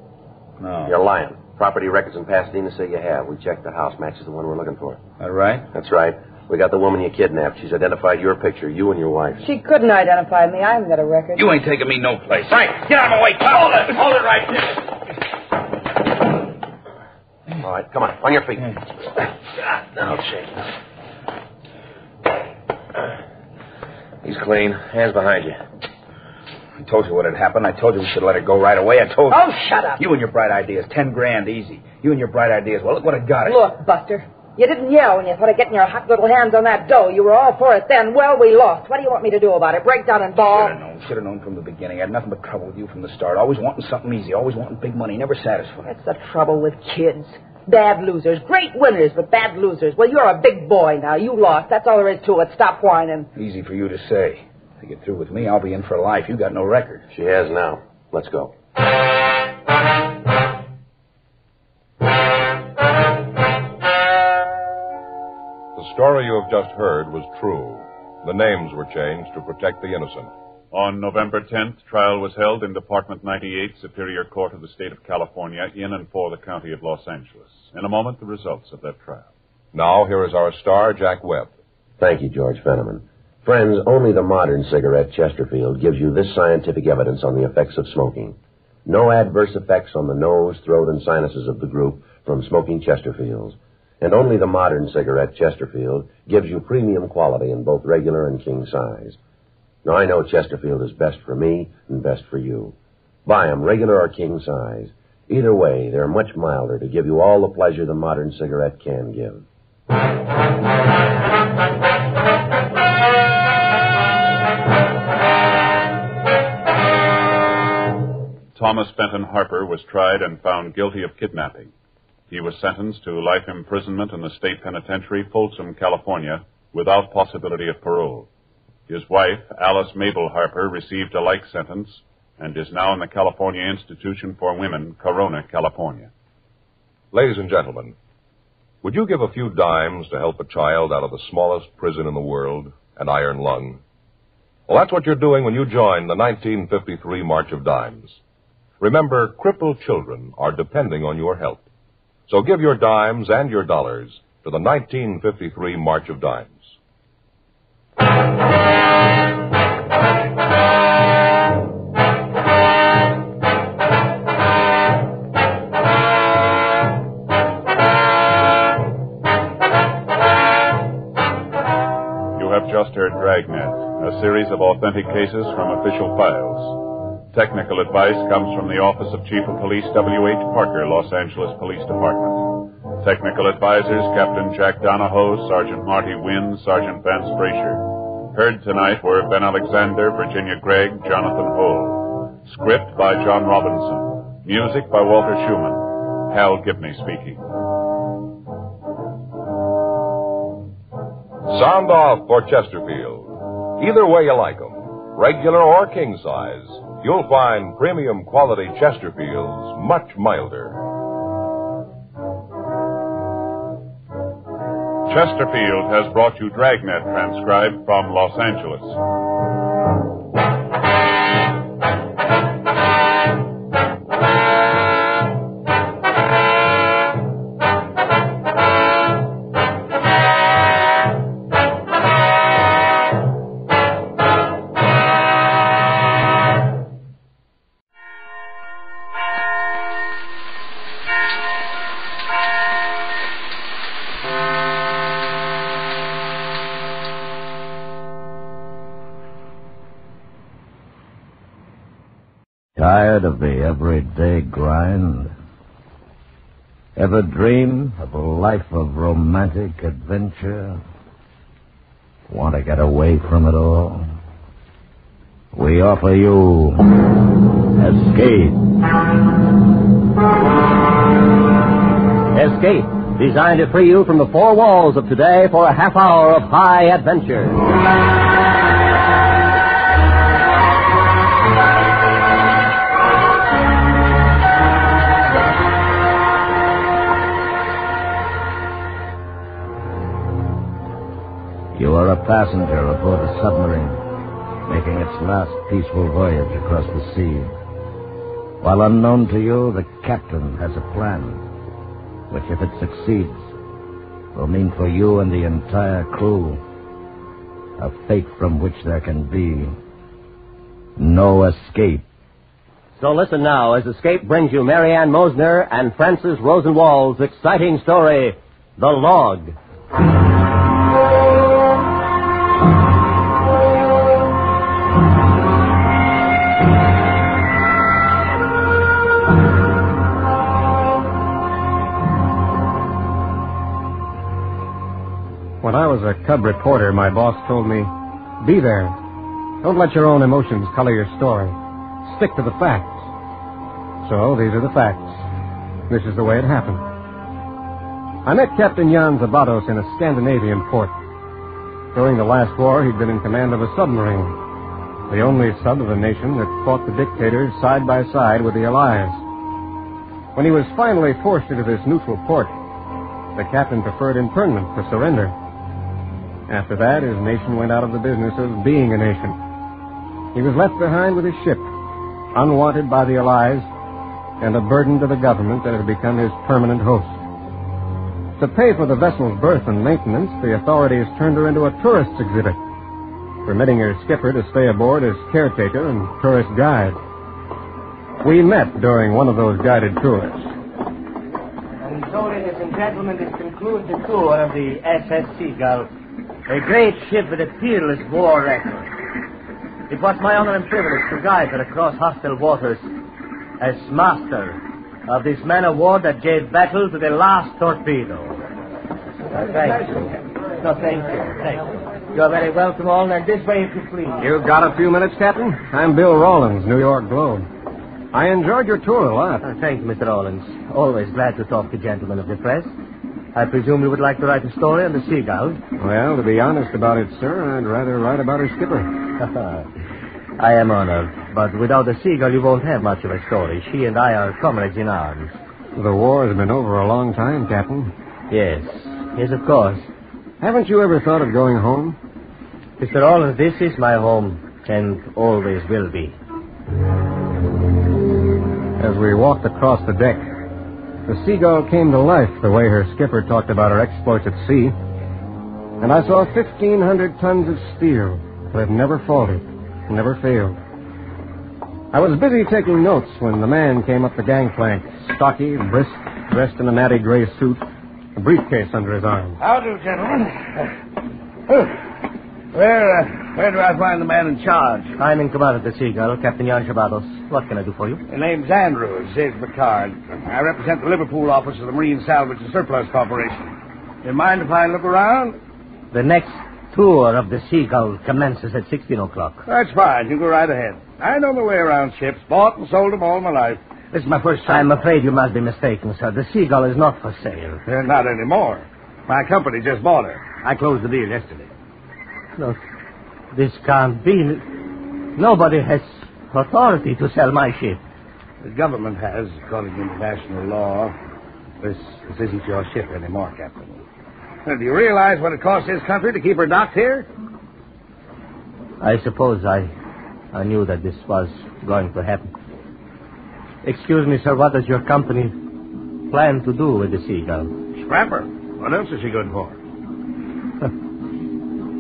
No. You're lying. Property records in Pasadena say you have. We checked the house. Matches the one we're looking for. That right? That's right. We got the woman you kidnapped. She's identified your picture, you and your wife. She couldn't identify me. I haven't got a record. You ain't taking me no place. Frank, get out of my way. Hold it. Hold it right there. All right, come on. On your feet. Now, shake. He's clean. Hands behind you. I told you what had happened. I told you we should let it go right away. I told you. Oh, shut up. You and your bright ideas. 10 grand easy. You and your bright ideas. Well, look what I got it. Look, Buster. You didn't yell when you thought of getting your hot little hands on that dough. You were all for it then. Well, we lost. What do you want me to do about it? Break down and bawl? Should have known from the beginning. I had nothing but trouble with you from the start. Always wanting something easy. Always wanting big money. Never satisfied. That's the trouble with kids. Bad losers. Great winners, but bad losers. Well, you're a big boy now. You lost. That's all there is to it. Stop whining. Easy for you to say. If you get through with me, I'll be in for life. You got no record. She has now. Let's go. The story you have just heard was true. The names were changed to protect the innocent. On November 10th, trial was held in Department 98, Superior Court of the State of California, in and for the County of Los Angeles. In a moment, the results of that trial. Now, here is our star, Jack Webb. Thank you, George Fenneman. Friends, only the modern cigarette, Chesterfield, gives you this scientific evidence on the effects of smoking. No adverse effects on the nose, throat, and sinuses of the group from smoking Chesterfields. And only the modern cigarette, Chesterfield, gives you premium quality in both regular and king size. Now, I know Chesterfield is best for me and best for you. Buy them, regular or king size. Either way, they're much milder to give you all the pleasure the modern cigarette can give. Thomas Fenton Harper was tried and found guilty of kidnapping. He was sentenced to life imprisonment in the state penitentiary, Folsom, California, without possibility of parole. His wife, Alice Mabel Harper, received a like sentence and is now in the California Institution for Women, Corona, California. Ladies and gentlemen, would you give a few dimes to help a child out of the smallest prison in the world, an iron lung? Well, that's what you're doing when you join the 1953 March of Dimes. Remember, crippled children are depending on your help. So give your dimes and your dollars to the 1953 March of Dimes. You have just heard Dragnet, a series of authentic cases from official files. Technical advice comes from the Office of Chief of Police W.H. Parker, Los Angeles Police Department. Technical advisors Captain Jack Donahoe, Sergeant Marty Wynn, Sergeant Vance Frazier. Heard tonight were Ben Alexander, Virginia Gregg, Jonathan Hull. Script by John Robinson. Music by Walter Schumann. Hal Gibney speaking. Sound off for Chesterfield. Either way you like them, regular or king size, you'll find premium quality Chesterfields much milder. Chesterfield has brought you Dragnet, transcribed from Los Angeles. Tired of the everyday grind? Ever dream of a life of romantic adventure? Want to get away from it all? We offer you Escape. Escape, designed to free you from the four walls of today for a half hour of high adventure. You are a passenger aboard a submarine, making its last peaceful voyage across the sea. While unknown to you, the captain has a plan, which, if it succeeds, will mean for you and the entire crew a fate from which there can be no escape. So listen now as Escape brings you Mary Ann Mosner and Francis Rosenwald's exciting story, The Log. When I was a cub reporter, my boss told me, be there. Don't let your own emotions color your story. Stick to the facts. So, these are the facts. This is the way it happened. I met Captain Jan Zabatos in a Scandinavian port. During the last war, he'd been in command of a submarine, the only sub of the nation that fought the dictators side by side with the Allies. When he was finally forced into this neutral port, the captain preferred internment to surrender. After that, his nation went out of the business of being a nation. He was left behind with his ship, unwanted by the Allies, and a burden to the government that had become his permanent host. To pay for the vessel's berth and maintenance, the authorities turned her into a tourist exhibit, permitting her skipper to stay aboard as caretaker and tourist guide. We met during one of those guided tours. And so, ladies and gentlemen, this concludes the tour of the SS Seagull, a great ship with a peerless war record. It was my honor and privilege to guide her across hostile waters as master of this man-of-war that gave battle to the last torpedo. Thank you. No, thank you. Thank you. You're very welcome all, and this way if you please. You got a few minutes, Captain? I'm Bill Rawlins, New York Globe. I enjoyed your tour a lot. Thank you, Mr. Rawlins. Always glad to talk to gentlemen of the press. I presume you would like to write a story on the Seagull? Well, to be honest about it, sir, I'd rather write about her skipper. I am honored, but without the Seagull, you won't have much of a story. She and I are comrades in arms. The war has been over a long time, Captain. Yes. Yes, of course. Haven't you ever thought of going home? Mr. Rawlins, this is my home, and always will be. As we walked across the deck, the Seagull came to life the way her skipper talked about her exploits at sea. And I saw 1,500 tons of steel that had never faltered, never failed. I was busy taking notes when the man came up the gangplank, stocky, brisk, dressed in a natty gray suit, a briefcase under his arm. How do, gentlemen? Where do I find the man in charge? I'm in command of the Seagull, Captain Jan Zabatos. What can I do for you? The name's Andrews, James McCard. I represent the Liverpool office of the Marine Salvage and Surplus Corporation. You mind if I look around? The next tour of the Seagull commences at 16 o'clock. That's fine. You go right ahead. I know my way around ships. Bought and sold them all my life. This is my first time. I'm afraid you must be mistaken, sir. The Seagull is not for sale. Not anymore. My company just bought her. I closed the deal yesterday. Look, this can't be. Nobody has authority to sell my ship. The government has, according to international law. This isn't your ship anymore, Captain. Do you realize what it costs this country to keep her docked here? I suppose I knew that this was going to happen. Excuse me, sir, what does your company plan to do with the Seagull? Scrap her. What else is she good for?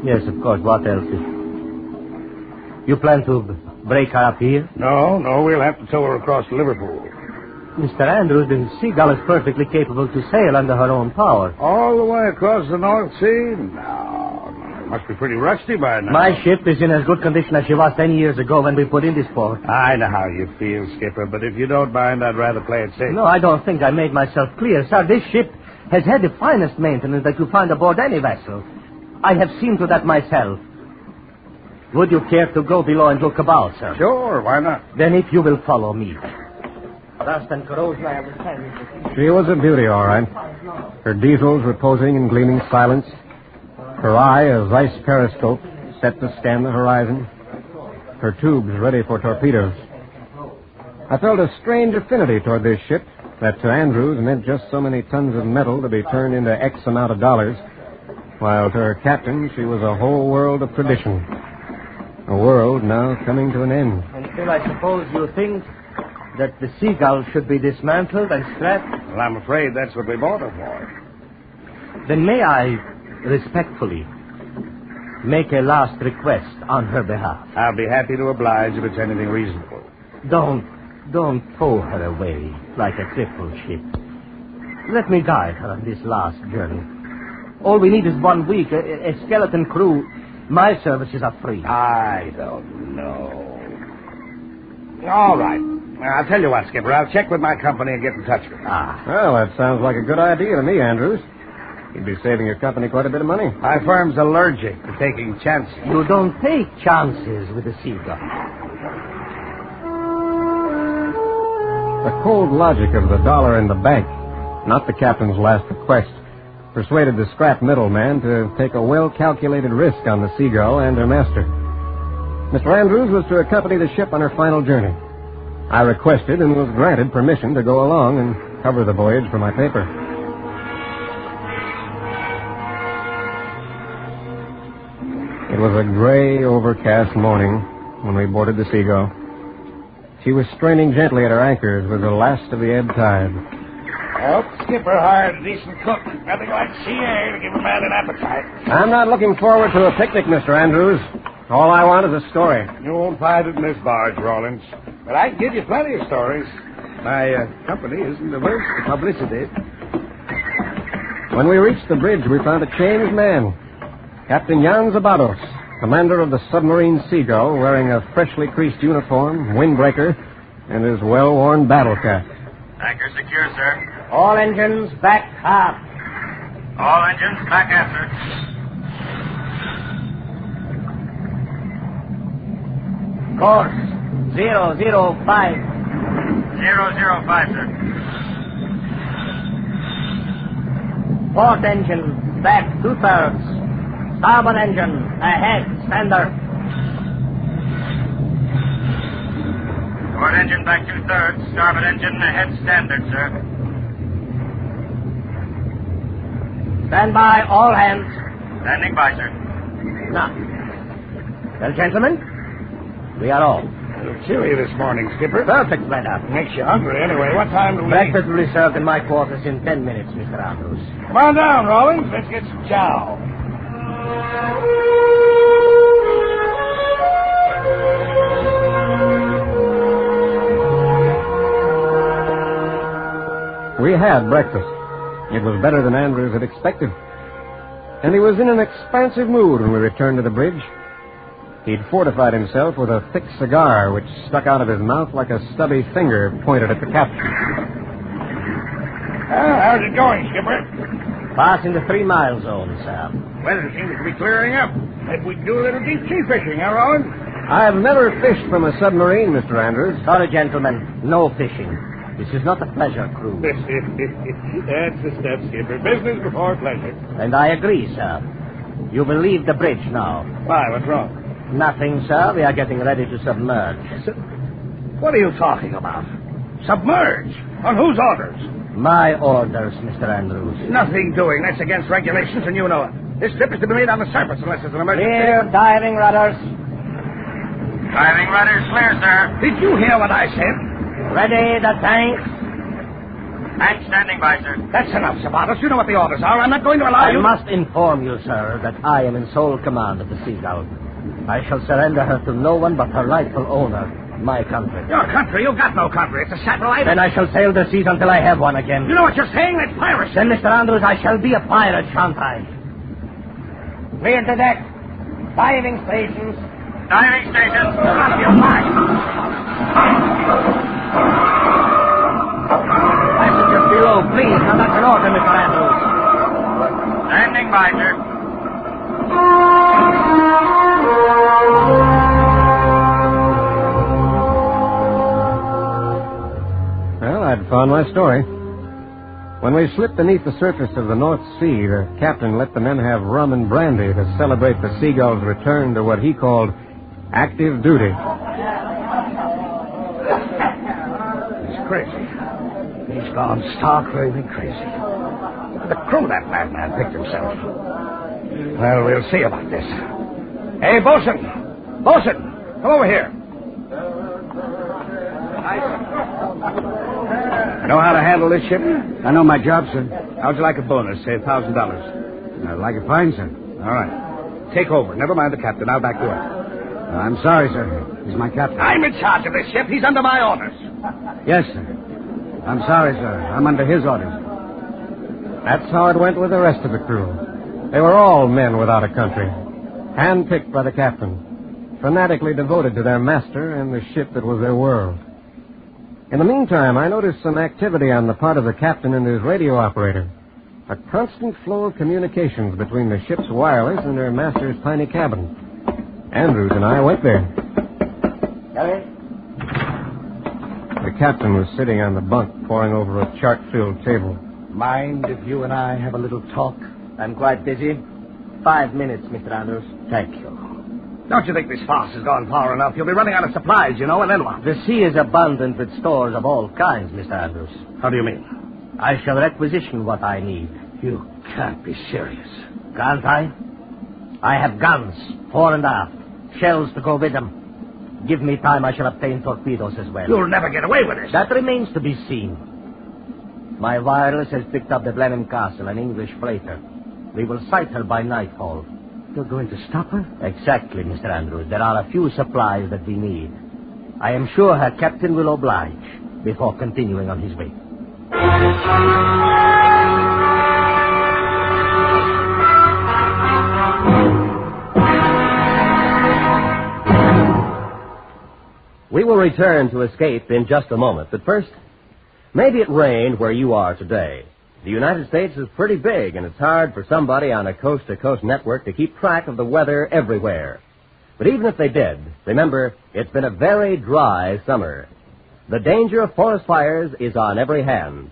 Yes, of course. What else? You plan to break her up here? No, we'll have to tow her across to Liverpool. Mr. Andrews, the Seagull is perfectly capable to sail under her own power. All the way across the North Sea? No. It must be pretty rusty by now. My ship is in as good condition as she was 10 years ago when we put in this port. I know how you feel, Skipper, but if you don't mind, I'd rather play it safe. No, I don't think I made myself clear, sir. This ship has had the finest maintenance that you find aboard any vessel. I have seen to that myself. Would you care to go below and look about, sir? Sure, why not? Then if you will follow me. Rust and corrosion, I understand. She was a beauty, all right. Her diesels reposing in gleaming silence. Her eye, a Zeiss periscope, set to scan the horizon. Her tubes ready for torpedoes. I felt a strange affinity toward this ship that to Andrews meant just so many tons of metal to be turned into X amount of dollars, while to her captain she was a whole world of tradition. A world now coming to an end. And still, I suppose you think that the Seagull should be dismantled and scrapped? Well, I'm afraid that's what we bought her for. Then may I respectfully make a last request on her behalf? I'll be happy to oblige if it's anything reasonable. Don't tow her away like a crippled ship. Let me guide her on this last journey. All we need is 1 week, a skeleton crew. My services are free. I don't know. All right. I'll tell you what, Skipper. I'll check with my company and get in touch with you. Well, that sounds like a good idea to me, Andrews. You'd be saving your company quite a bit of money. My firm's allergic to taking chances. You don't take chances with the Seagull. The cold logic of the dollar in the bank, not the captain's last request, persuaded the scrap middleman to take a well-calculated risk on the Seagull and her master. Mr. Andrews was to accompany the ship on her final journey. I requested and was granted permission to go along and cover the voyage for my paper. It was a gray, overcast morning when we boarded the Seagull. She was straining gently at her anchors with the last of the ebb tide. Well, Skipper hired a decent cook. Nothing like sea air to give a man an appetite. I'm not looking forward to a picnic, Mr. Andrews. All I want is a story. You won't find it in this barge, Rawlins. But I can give you plenty of stories. My company isn't averse to publicity. When we reached the bridge, we found a changed man. Captain Jan Zabados, commander of the submarine Seagull, wearing a freshly creased uniform, windbreaker, and his well-worn battle cap. Anchor secure, sir. All engines back aft. All engines back aft, sir. Course 005. 005, sir. Port engine back 2/3. Starboard engine ahead, standard. Port engine back 2/3. Starboard engine ahead, standard, sir. Stand by, all hands. Standing by, sir. Now, well, gentlemen, we are all. Chilly this morning, Skipper. Perfect weather. Makes you hungry anyway. What time do we... Breakfast will be served in my quarters in 10 minutes, Mr. Andrews. Come on down, Rawlins. Let's get some chow. We had breakfast. It was better than Andrews had expected. And he was in an expansive mood when we returned to the bridge. He'd fortified himself with a thick cigar which stuck out of his mouth like a stubby finger pointed at the captain. How's it going, Skipper? Passing the 3-mile zone, sir. Weather seems to be clearing up. Maybe we can do a little deep sea fishing, huh, Rowan? I've never fished from a submarine, Mr. Andrews. Sorry, gentlemen. No fishing. This is not a pleasure cruise. That's the step, Skipper. Business before pleasure. And I agree, sir. You will leave the bridge now. Why, what's wrong? Nothing, sir. We are getting ready to submerge. What are you talking about? Submerge? On whose orders? My orders, Mr. Andrews. Nothing doing. That's against regulations, and you know it. This trip is to be made on the surface unless there's an emergency. Clear, diving rudders. Diving rudders clear, sir. Did you hear what I said? Ready, the tanks. Tank standing by, sir. That's enough, Sabatos. You know what the orders are. I'm not going to allow you... I must inform you, sir, that I am in sole command of the Seagull. I shall surrender her to no one but her rightful owner, my country. Your country? You got no country. It's a satellite. Then I shall sail the seas until I have one again. You know what you're saying? That's piracy. Then, Mr. Andrews, I shall be a pirate, shan't I? Clear the deck. Diving stations. Diving stations. Out of your mind. Passengers below, please. Now that's an order, Mr. Andrews. Standing by, sir. Well, I'd found my story. When we slipped beneath the surface of the North Sea, the captain let the men have rum and brandy to celebrate the Seagull's return to what he called active duty. He's crazy. He's gone stark raving crazy. Look at the crew that madman picked himself. Well, we'll see about this. Hey, Bosun! Bosun! Come over here. Know how to handle this ship? I know my job, sir. How'd you like a bonus? Say $1,000. I'd like it fine, sir. All right. Take over. Never mind the captain. I'll back you up. I'm sorry, sir. He's my captain. I'm in charge of this ship. He's under my orders. Yes, sir. I'm sorry, sir. I'm under his orders. That's how it went with the rest of the crew. They were all men without a country, handpicked by the captain, fanatically devoted to their master and the ship that was their world. In the meantime, I noticed some activity on the part of the captain and his radio operator. A constant flow of communications between the ship's wireless and her master's tiny cabin. Andrews and I went there. The captain was sitting on the bunk, poring over a chart-filled table. Mind if you and I have a little talk? I'm quite busy. 5 minutes, Mr. Andrews. Thank you. Don't you think this farce has gone far enough? You'll be running out of supplies, you know, and then what? The sea is abundant with stores of all kinds, Mr. Andrews. How do you mean? I shall requisition what I need. You can't be serious. Can't I? I have guns, fore and aft, shells to go with them. Give me time, I shall obtain torpedoes as well. You'll never get away with this. That remains to be seen. My wireless has picked up the Blenheim Castle, an English freighter. We will sight her by nightfall. You're going to stop her? Exactly, Mr. Andrews. There are a few supplies that we need. I am sure her captain will oblige before continuing on his way. We will return to Escape in just a moment, but first, maybe it rained where you are today. The United States is pretty big, and it's hard for somebody on a coast-to-coast network to keep track of the weather everywhere. But even if they did, remember, it's been a very dry summer. The danger of forest fires is on every hand.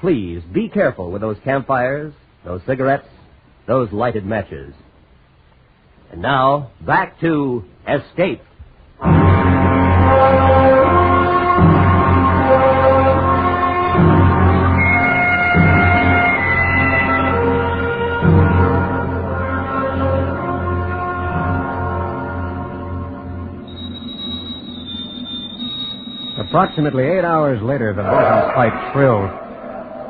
Please be careful with those campfires, those cigarettes, those lighted matches. And now, back to Escape. Approximately 8 hours later, the bosun's pipe shrilled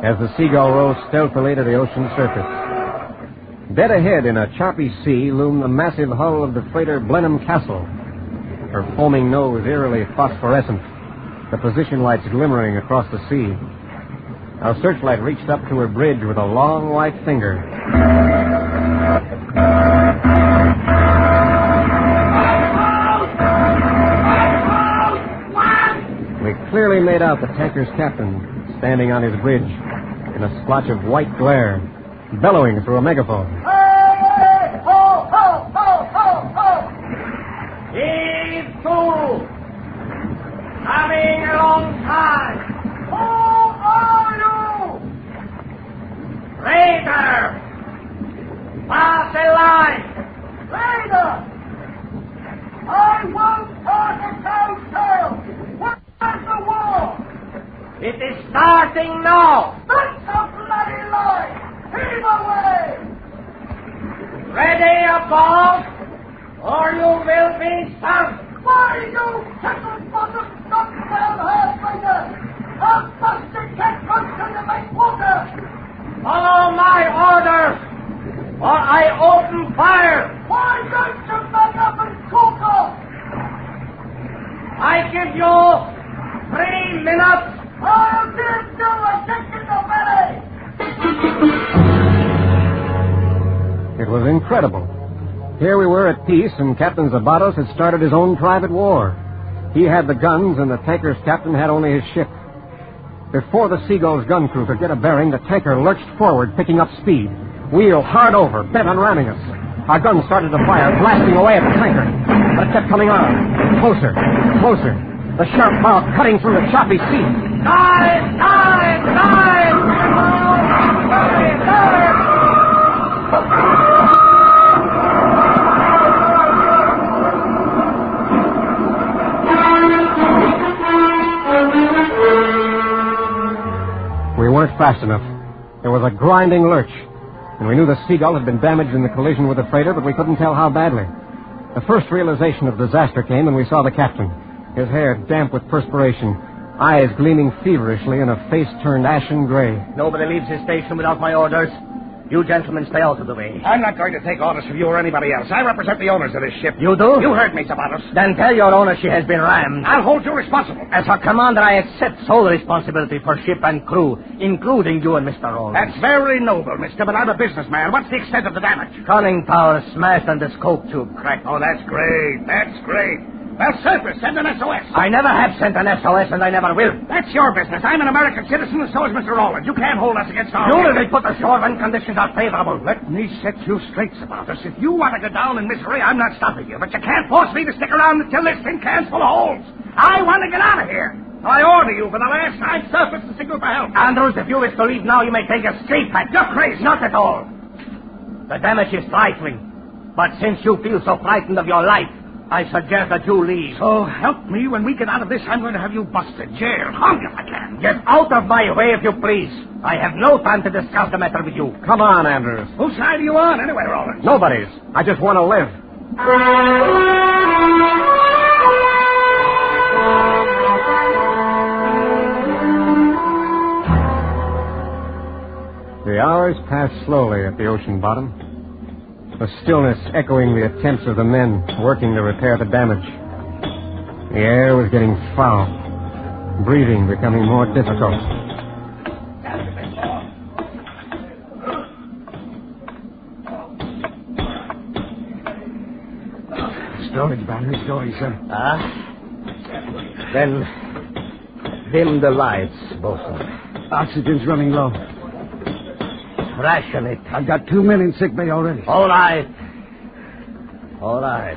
as the Seagull rose stealthily to the ocean surface. Dead ahead in a choppy sea loomed the massive hull of the freighter Blenheim Castle, her foaming nose eerily phosphorescent, the position lights glimmering across the sea. Our searchlight reached up to her bridge with a long white finger. made out the tanker's captain standing on his bridge in a splotch of white glare, bellowing through a megaphone. Hey, ho, ho, ho, ho, ho! Heave to! Coming alongside! Who are you? Raider! Pass a line! Raider! I won't pass a cow's tail! Where's the war? It is starting now! That's a bloody lie! Heave away! Ready above, or you will be sunk! Why, you kettle-bottom, knock-down half-fighter! I'll bust the cat crunch under my water! Follow my orders, or I open fire! Why don't you back up and cook off? I give you 3 minutes. I'll give you a kick in the belly! It was incredible. Here we were at peace, and Captain Zabatos had started his own private war. He had the guns, and the tanker's captain had only his ship. Before the Seagull's gun crew could get a bearing, the tanker lurched forward, picking up speed. Wheel hard over, bent on ramming us. Our guns started to fire, blasting away at the tanker. But it kept coming on. Closer, closer. The sharp bow cutting through the choppy sea. Dive! Dive! Dive! Dive! Dive! We weren't fast enough. There was a grinding lurch, and we knew the Seagull had been damaged in the collision with the freighter, but we couldn't tell how badly. The first realization of disaster came when we saw the captain, his hair damp with perspiration, eyes gleaming feverishly, and a face turned ashen gray. Nobody leaves his station without my orders. You gentlemen stay out of the way. I'm not going to take orders from you or anybody else. I represent the owners of this ship. You do? You heard me, Zabatos. Then tell your owner she has been rammed. I'll hold you responsible. As her commander, I accept sole responsibility for ship and crew, including you and Mr. Rollins. That's very noble, mister, but I'm a businessman. What's the extent of the damage? Conning tower smashed and the scope tube cracked. Oh, that's great. That's great. Well, surface, send an SOS. I never have sent an SOS, and I never will. That's your business. I'm an American citizen, and so is Mr. Rollins. You can't hold us against our... You will put ashore when conditions are favorable. Let me set you straight about this. If you want to go down in misery, I'm not stopping you. But you can't force me to stick around until this thing can's full of holes. I want to get out of here. I order you for the last time surface to signal for help. Andrews, if you wish to leave now, you may take a street back. You're crazy. Not at all. The damage is trifling. But since you feel so frightened of your life, I suggest that you leave. So help me, when we get out of this, I'm going to have you busted, jailed, hung if I can. Get out of my way if you please. I have no time to discuss the matter with you. Come on, Andrews. Whose side are you on, anyway, Rollins? Nobody's. I just want to live. The hours passed slowly at the ocean bottom. The stillness echoing the attempts of the men working to repair the damage. The air was getting foul, breathing becoming more difficult. Storage battery, sir. Ah? Then dim the lights, bosun. Oxygen's running low. Ration it. I've got 2 men in sick bay already. All right. All right.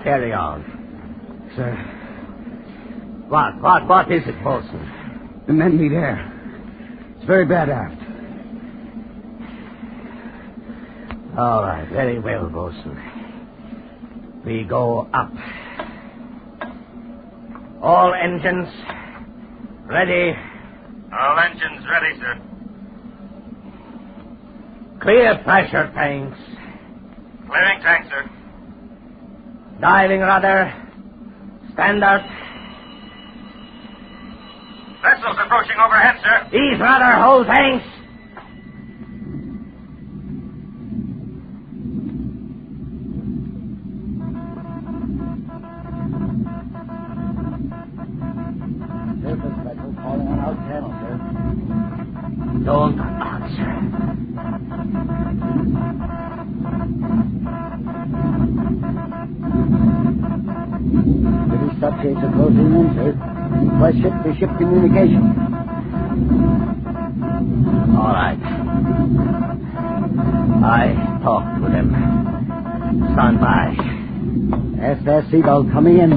Carry on. Sir. What is it, bosun? The men need air. It's very bad aft. All right. Very well, bosun. We go up. All engines ready. All engines ready, sir. Clear pressure tanks. Clearing tank, sir. Diving rudder. Standard. Vessels approaching overhead, sir. Ease rudder, hold tanks. Surface vessel calling on out channel, sir. Don't answer. British subjects are closing in, sir. Request ship to ship communication. All right. I talked with him. Stand by. SS Seagull coming in.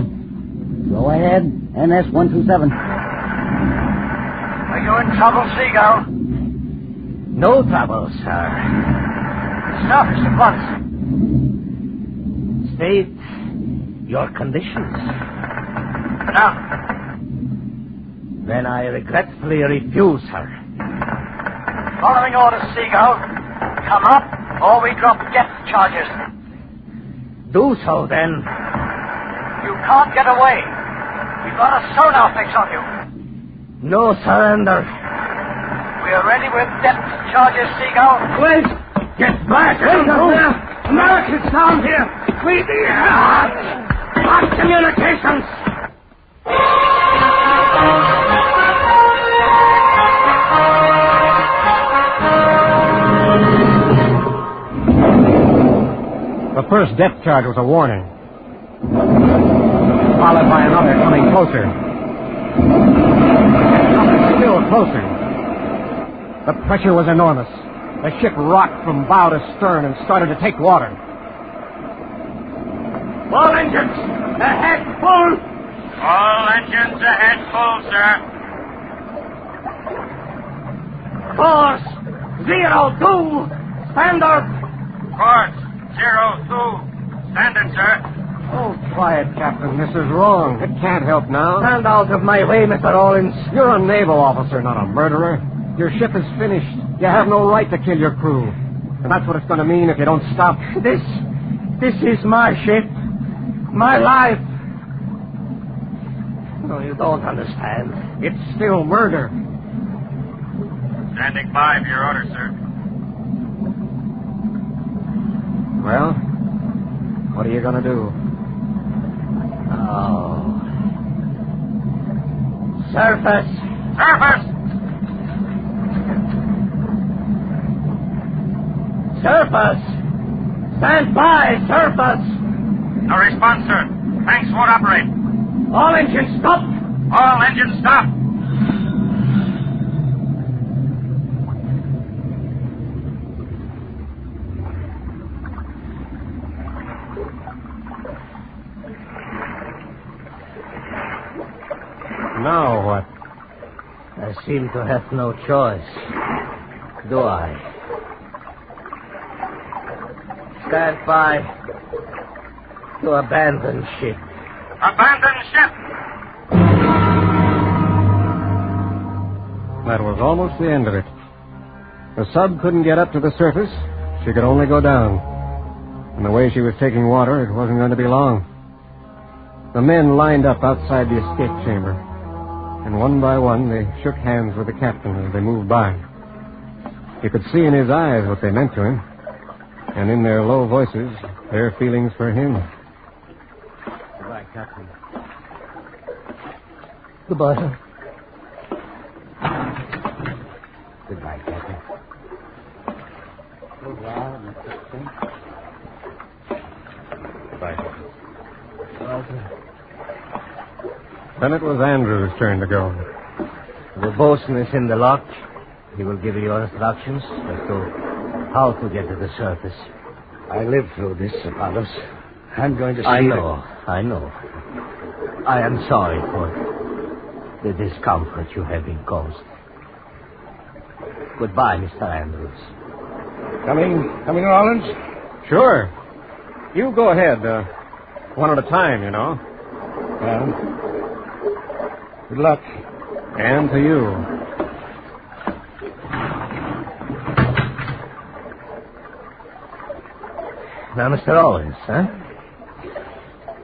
Go ahead. NS-127. Are you in trouble, Seagull? No trouble, sir. Surface at once. State your conditions. No. Then I regretfully refuse, sir. Following orders, Seagull. Come up, or we drop depth charges. Do so, then. You can't get away. We've got a sonar fix on you. No surrender. We're ready with depth charges, Seagull. Wait! Get back! Americans down here! We lost communications! The first depth charge was a warning, followed by another coming closer. And still closer. The pressure was enormous. The ship rocked from bow to stern and started to take water. All engines ahead full! All engines ahead full, sir. Course 02, standard. Course 02, standard, sir. Oh, quiet, Captain. This is wrong. It can't help now. Stand out of my way, Mr. Rawlins. You're a naval officer, not a murderer. Your ship is finished. You have no right to kill your crew. And that's what it's going to mean if you don't stop. This is my ship. My life. No, you don't understand. It's still murder. Standing by for your order, sir. Well, what are you going to do? Oh. Surface. Surface! Surface! Stand by, surface! No response, sir. Tanks won't operate. All engines stop! All engines stop! Now what? I seem to have no choice. Do I? Stand by to abandon ship. Abandon ship! That was almost the end of it. The sub couldn't get up to the surface. She could only go down. And the way she was taking water, it wasn't going to be long. The men lined up outside the escape chamber. And one by one, they shook hands with the captain as they moved by. You could see in his eyes what they meant to him. And in their low voices, their feelings for him. Goodbye, Captain. Goodbye, sir. Goodbye, Captain. Goodbye, Mr. King. Goodbye, Captain. Goodbye, sir. Then it was Andrew's turn to go. The bosun is in the lock. He will give you instructions as to how to get to the surface. I lived through this, Apollos. I'm going to see I know. I am sorry for the discomfort you have been caused. Goodbye, Mr. Andrews. Coming, Rollins? Sure. You go ahead. One at a time, you know. Well, good luck. And to you. Now, Mr. Owens, huh?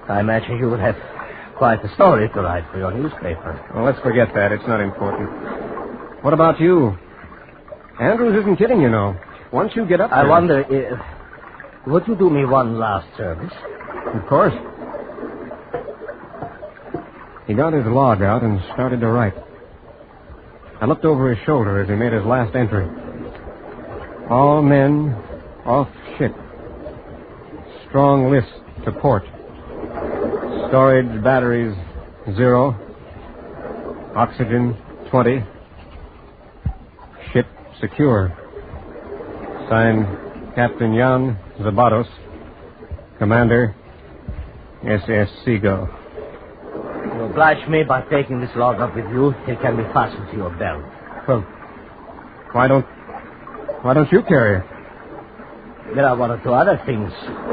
I imagine you would have quite a story to write for your newspaper. Well, let's forget that. It's not important. What about you? Andrews isn't kidding, you know. Once you get up there... I wonder, would you do me one last service? Of course. He got his log out and started to write. I looked over his shoulder as he made his last entry. All men off ship. Strong list to port. Storage batteries 0. Oxygen 20. Ship secure. Signed, Captain Jan Zabatos, Commander, SS Seagull. You oblige me by taking this log up with you. It can be fastened to your belt. Well, why don't you carry it? There are one or two other things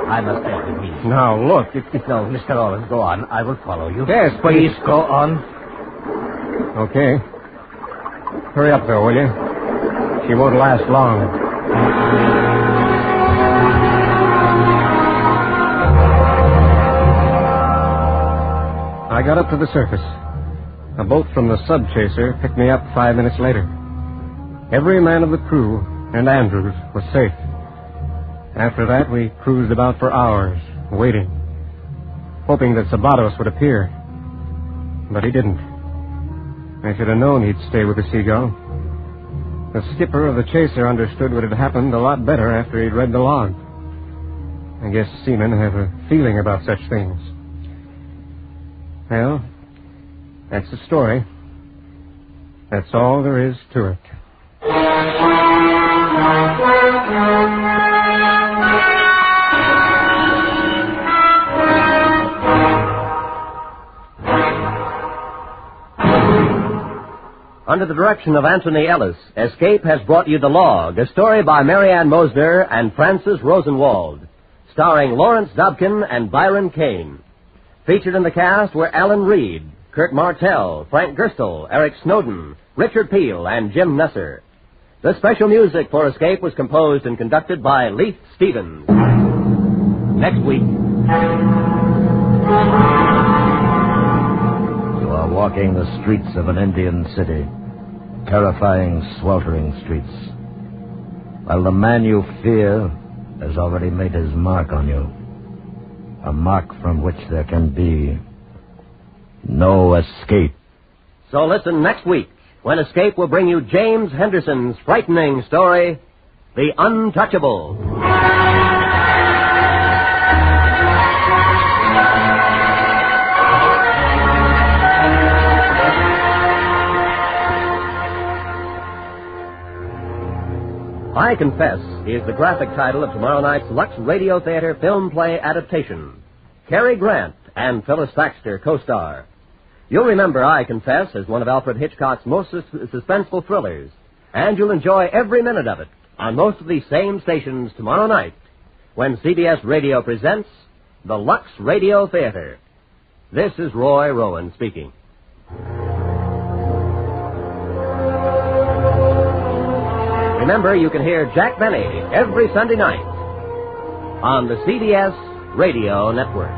I must take with me. Now, look, No, Mr. Owens, go on. I will follow you. Yes, but please go on. Okay. Hurry up, though, will you? She won't last long. I got up to the surface. A boat from the sub-chaser picked me up 5 minutes later. Every man of the crew and Andrews was safe. After that, we cruised about for hours, waiting, hoping that Sabatos would appear. But he didn't. I should have known he'd stay with the Seagull. The skipper of the chaser understood what had happened a lot better after he'd read the log. I guess seamen have a feeling about such things. Well, that's the story. That's all there is to it. Under the direction of Anthony Ellis, Escape has brought you The Log, a story by Marianne Mosner and Francis Rosenwald, starring Lawrence Dobkin and Byron Kane. Featured in the cast were Alan Reed, Kurt Martell, Frank Gerstle, Eric Snowden, Richard Peel, and Jim Nesser. The special music for Escape was composed and conducted by Leith Stevens. Next week. You are walking the streets of an Indian city. Terrifying, sweltering streets. While the man you fear has already made his mark on you. A mark from which there can be no escape. So listen next week, when Escape will bring you James Henderson's frightening story, The Untouchable. I Confess is the graphic title of tomorrow night's Lux Radio Theater film play adaptation. Cary Grant and Phyllis Thaxter co-star. You'll remember I Confess as one of Alfred Hitchcock's most suspenseful thrillers, and you'll enjoy every minute of it on most of these same stations tomorrow night when CBS Radio presents the Lux Radio Theater. This is Roy Rowan speaking. Remember, you can hear Jack Benny every Sunday night on the CBS Radio Network.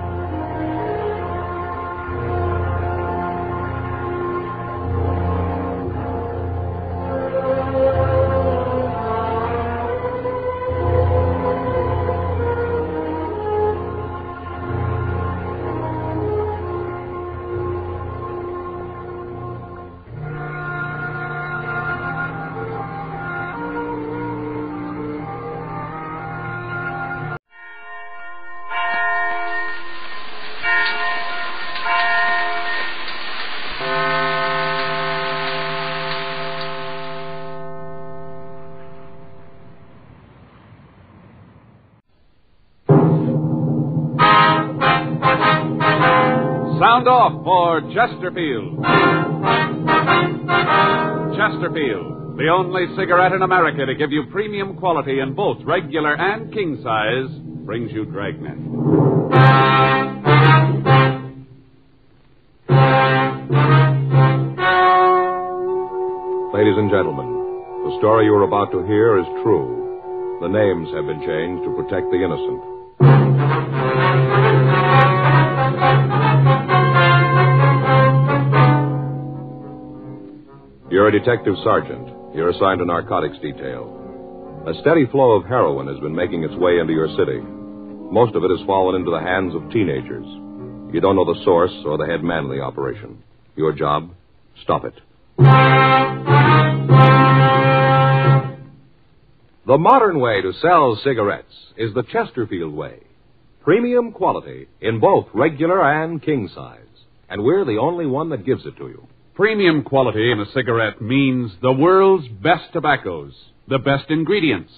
Sound off for Chesterfield. Chesterfield, the only cigarette in America to give you premium quality in both regular and king size, brings you Dragnet. Ladies and gentlemen, the story you are about to hear is true. The names have been changed to protect the innocent. You're a detective sergeant. You're assigned to narcotics detail. A steady flow of heroin has been making its way into your city. Most of it has fallen into the hands of teenagers. You don't know the source or the head man of the operation. Your job, stop it. The modern way to sell cigarettes is the Chesterfield way. Premium quality in both regular and king size. And we're the only one that gives it to you. Premium quality in a cigarette means the world's best tobaccos, the best ingredients,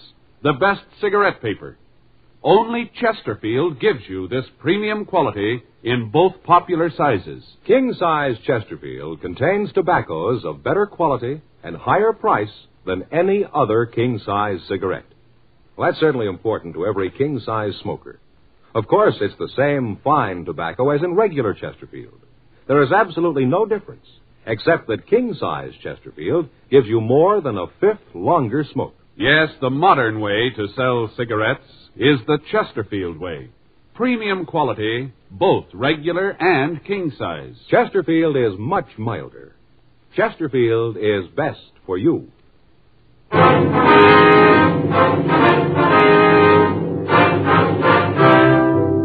the best cigarette paper. Only Chesterfield gives you this premium quality in both popular sizes. King-size Chesterfield contains tobaccos of better quality and higher price than any other king-size cigarette. Well, that's certainly important to every king-size smoker. Of course, it's the same fine tobacco as in regular Chesterfield. There is absolutely no difference, except that king-size Chesterfield gives you more than a fifth longer smoke. Yes, the modern way to sell cigarettes is the Chesterfield way. Premium quality, both regular and king-size. Chesterfield is much milder. Chesterfield is best for you.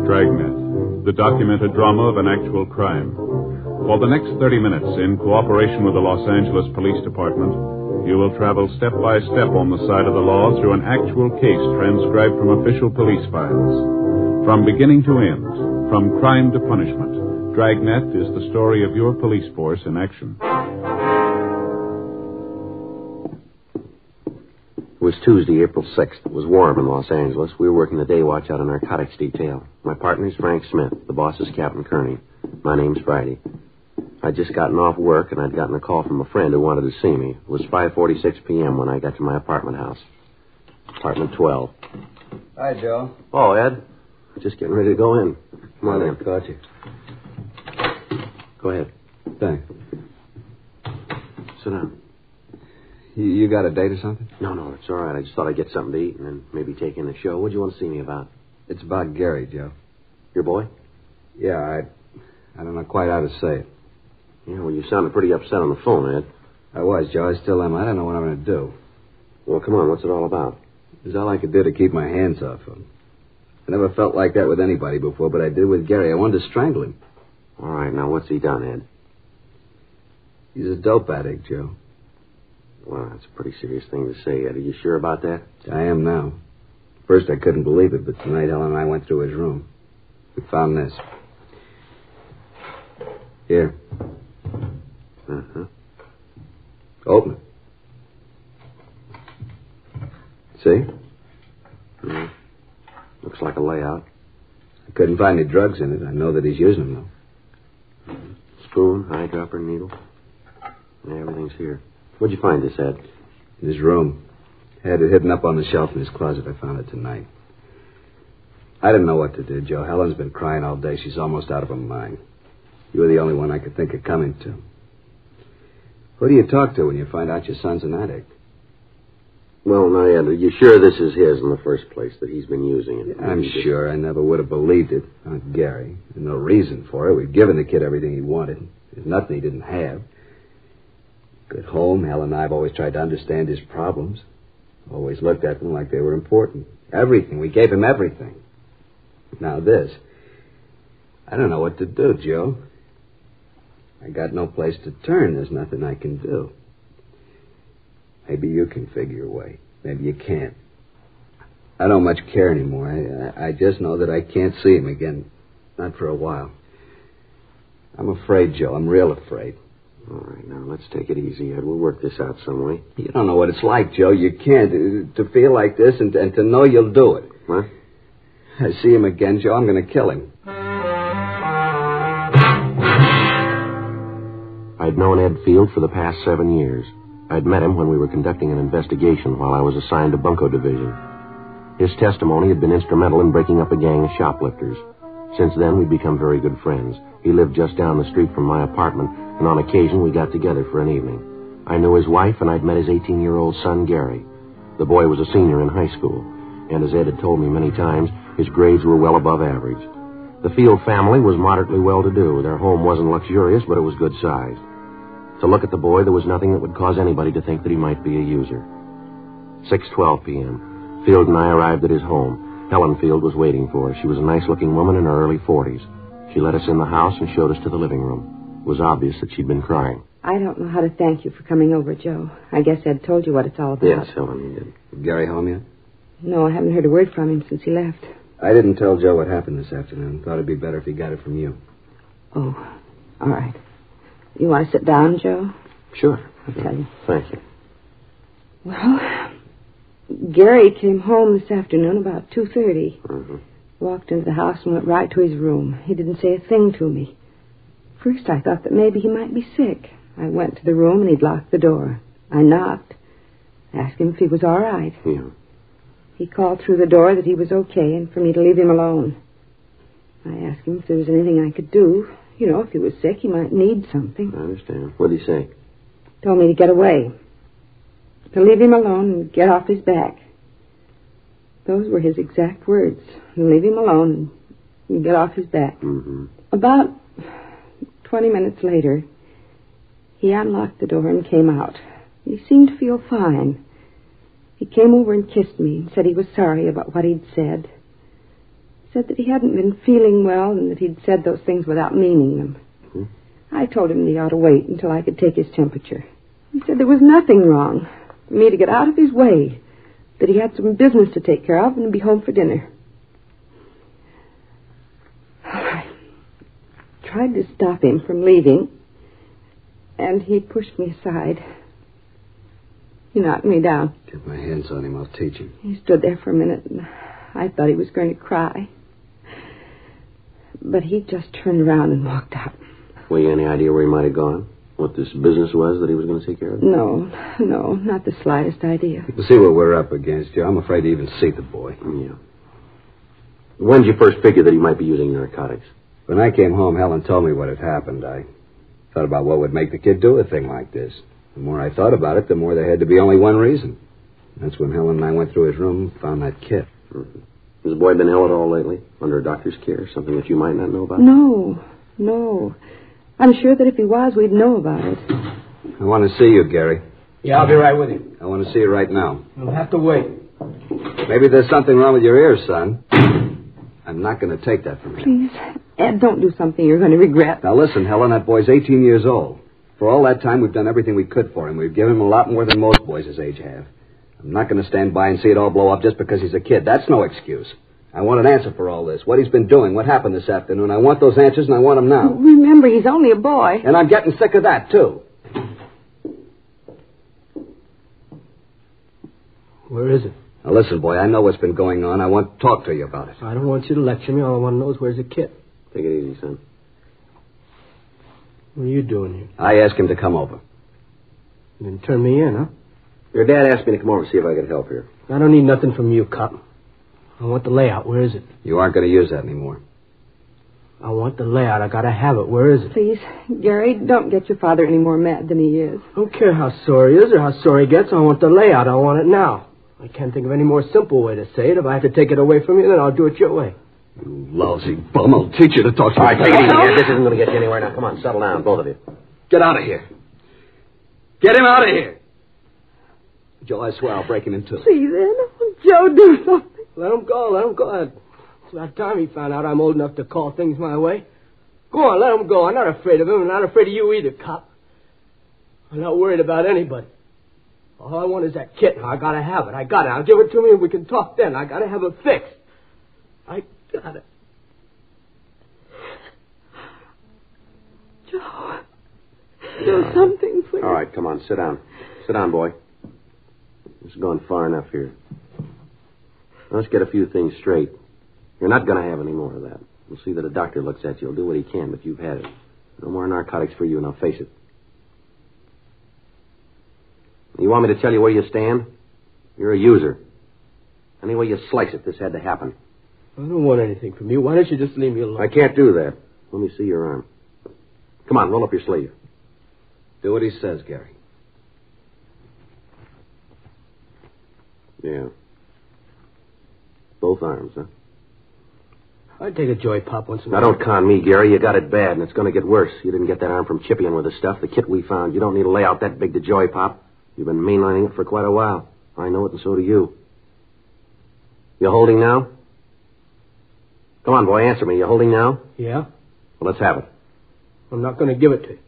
Dragnet, the documented drama of an actual crime. For the next 30 minutes, in cooperation with the Los Angeles Police Department, you will travel step by step on the side of the law through an actual case transcribed from official police files. From beginning to end, from crime to punishment, Dragnet is the story of your police force in action. It was Tuesday, April 6th. It was warm in Los Angeles. We were working the day watch out of narcotics detail. My partner's Frank Smith. The boss is Captain Kearney. My name's Friday. I'd just gotten off work, and I'd gotten a call from a friend who wanted to see me. It was 5:46 p.m. when I got to my apartment house. Apartment 12. Hi, Joe. Oh, Ed? Just getting ready to go in. Come on in. Caught you. Go ahead. Thanks. Sit down. You got a date or something? No, it's all right. I just thought I'd get something to eat and then maybe take in the show. What do you want to see me about? It's about Gary, Joe. Your boy? Yeah, I don't know quite how to say it. Yeah, well, you sounded pretty upset on the phone, Ed. I was, Joe. I still am. I don't know what I'm going to do. Well, come on. What's it all about? It's all I could do to keep my hands off him. I never felt like that with anybody before, but I did with Gary. I wanted to strangle him. All right, now what's he done, Ed? He's a dope addict, Joe. Well, that's a pretty serious thing to say, Ed. Are you sure about that? I am now. First, I couldn't believe it, but tonight Helen and I went through his room. We found this. Here. Uh-huh. Open it. See? Mm-hmm. Looks like a layout. I couldn't find any drugs in it. I know that he's using them, though. Spoon, eyedropper, needle. Yeah, everything's here. Where'd you find this, Ed? In his room. Had it hidden up on the shelf in his closet. I found it tonight. I didn't know what to do, Joe. Helen's been crying all day. She's almost out of her mind. You were the only one I could think of coming to. Who do you talk to when you find out your son's an addict? Well, now, Ed, are you sure this is his in the first place, that he's been using it? Yeah, I'm sure. I never would have believed it. Not Gary. There's no reason for it. We've given the kid everything he wanted. There's nothing he didn't have. Good home. Helen and I have always tried to understand his problems. Always looked at them like they were important. Everything. We gave him everything. Now this. I don't know what to do, Joe. I got no place to turn. There's nothing I can do. Maybe you can figure a way. Maybe you can't. I don't much care anymore. I just know that I can't see him again. Not for a while. I'm afraid, Joe. I'm real afraid. All right, now, let's take it easy, Ed. We'll work this out some way. You don't know what it's like, Joe. You can't. To feel like this and to know you'll do it. What? I see him again, Joe. I'm going to kill him. I'd known Ed Field for the past 7 years. I'd met him when we were conducting an investigation while I was assigned to Bunko Division. His testimony had been instrumental in breaking up a gang of shoplifters. Since then, we'd become very good friends. He lived just down the street from my apartment, and on occasion we got together for an evening. I knew his wife, and I'd met his 18-year-old son, Gary. The boy was a senior in high school, and as Ed had told me many times, his grades were well above average. The Field family was moderately well-to-do. Their home wasn't luxurious, but it was good-sized. To look at the boy, there was nothing that would cause anybody to think that he might be a user. 6:12 p.m. Field and I arrived at his home. Helen Field was waiting for us. She was a nice-looking woman in her early 40s. She led us in the house and showed us to the living room. It was obvious that she'd been crying. I don't know how to thank you for coming over, Joe. I guess Ed told you what it's all about. Yes, Helen, he did. Is Gary home yet? No, I haven't heard a word from him since he left. I didn't tell Joe what happened this afternoon. Thought it'd be better if he got it from you. Oh, all right. You want to sit down, Joe? Sure. I'll tell you. Thank you. Well, Gary came home this afternoon about 2:30. Mm-hmm. Walked into the house and went right to his room. He didn't say a thing to me. First, I thought that maybe he might be sick. I went to the room and he'd locked the door. I knocked. Asked him if he was all right. Yeah. He called through the door that he was okay and for me to leave him alone. I asked him if there was anything I could do. You know, if he was sick, he might need something. I understand. What did he say? Told me to get away. To leave him alone and get off his back. Those were his exact words. Leave him alone and get off his back. Mm-hmm. About 20 minutes later, he unlocked the door and came out. He seemed to feel fine. He came over and kissed me and said he was sorry about what he'd said. Said that he hadn't been feeling well and that he'd said those things without meaning them. Mm-hmm. I told him that he ought to wait until I could take his temperature. He said there was nothing wrong. For me to get out of his way. That he had some business to take care of and be home for dinner. I tried to stop him from leaving, and he pushed me aside. He knocked me down. Get my hands on him, I'll teach him. He stood there for a minute, and I thought he was going to cry. But he just turned around and walked out. Well, you any idea where he might have gone? What this business was that he was going to take care of? No, not the slightest idea. You see what we're up against, Joe. I'm afraid to even see the boy. Yeah. When did you first figure that he might be using narcotics? When I came home, Helen told me what had happened. I thought about what would make the kid do a thing like this. The more I thought about it, the more there had to be only one reason. That's when Helen and I went through his room and found that kit. Mm-hmm. Has the boy been ill at all lately? Under a doctor's care? Something that you might not know about? No. I'm sure that if he was, we'd know about it. I want to see you, Gary. Yeah, I'll be right with you. I want to see you right now. You'll have to wait. Maybe there's something wrong with your ears, son. I'm not going to take that from you. Please, Ed, don't do something you're going to regret. Now listen, Helen, that boy's 18 years old. For all that time, we've done everything we could for him. We've given him a lot more than most boys his age have. I'm not going to stand by and see it all blow up just because he's a kid. That's no excuse. I want an answer for all this. What he's been doing, what happened this afternoon. I want those answers, and I want them now. Remember, he's only a boy. And I'm getting sick of that, too. Where is it? Now, listen, boy, I know what's been going on. I want to talk to you about it. I don't want you to lecture me. All I want to know is where's the kid. Take it easy, son. What are you doing here? I asked him to come over. You didn't turn me in, huh? Your dad asked me to come over and see if I could help here. I don't need nothing from you, cop. I want the layout. Where is it? You aren't going to use that anymore. I want the layout. I got to have it. Where is it? Please, Gary, don't get your father any more mad than he is. I don't care how sore he is or how sore he gets. I want the layout. I want it now. I can't think of any more simple way to say it. If I have to take it away from you, then I'll do it your way. You lousy bum. I'll teach you to talk to me. All right, take it easy, man. This isn't going to get you anywhere. Now, come on, settle down, both of you. Get out of here. Get him out of here. Joe, I swear I'll break him in two. Please, Ed, Joe, do something. Let him go. It's about time he found out I'm old enough to call things my way. Go on, let him go. I'm not afraid of him. I'm not afraid of you either, cop. I'm not worried about anybody. All I want is that kit. I gotta have it. I got it. I'll give it to me and we can talk then. I gotta have it fixed. I got it. Joe, do something, please. All right, come on, sit down. Sit down, boy. This has gone far enough here. Let's get a few things straight. You're not going to have any more of that. We'll see that a doctor looks at you. He'll do what he can, but you've had it. No more narcotics for you, now face it. You want me to tell you where you stand? You're a user. Any way you slice it, this had to happen. I don't want anything from you. Why don't you just leave me alone? I can't do that. Let me see your arm. Come on, roll up your sleeve. Do what he says, Gary. Yeah. Both arms, huh? I'd take a joy pop once in a while. Now, don't con me, Gary. You got it bad, and it's going to get worse. You didn't get that arm from chipping with the stuff. The kit we found. You don't need a layout that big to joy pop. You've been mainlining it for quite a while. I know it, and so do you. You holding now? Come on, boy, answer me. You holding now? Yeah. Well, let's have it. I'm not going to give it to you.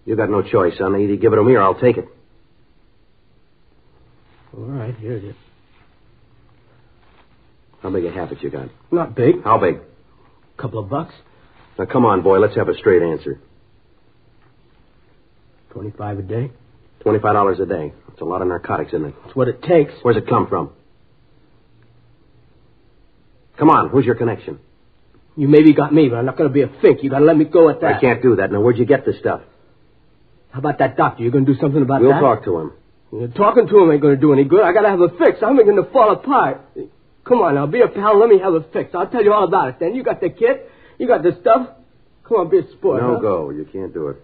You got no choice, son. Either give it to me or I'll take it. All right, here it is. How big a habit you got? Not big. How big? $2 bucks. Now, come on, boy. Let's have a straight answer. $25 a day. $25 a day. That's a lot of narcotics, isn't it? That's what it takes. Where's it come from? Come on, who's your connection? You maybe got me, but I'm not going to be a fink. You got to let me go at that. I can't do that. Now, where'd you get this stuff? How about that doctor? You going to do something about that? We'll talk to him. Talking to him ain't going to do any good. I got to have a fix. I'm going to fall apart. Come on now, be a pal. Let me have a fix. I'll tell you all about it then. You got the kit. You got the stuff. Come on, be a sport. No huh? go. You can't do it.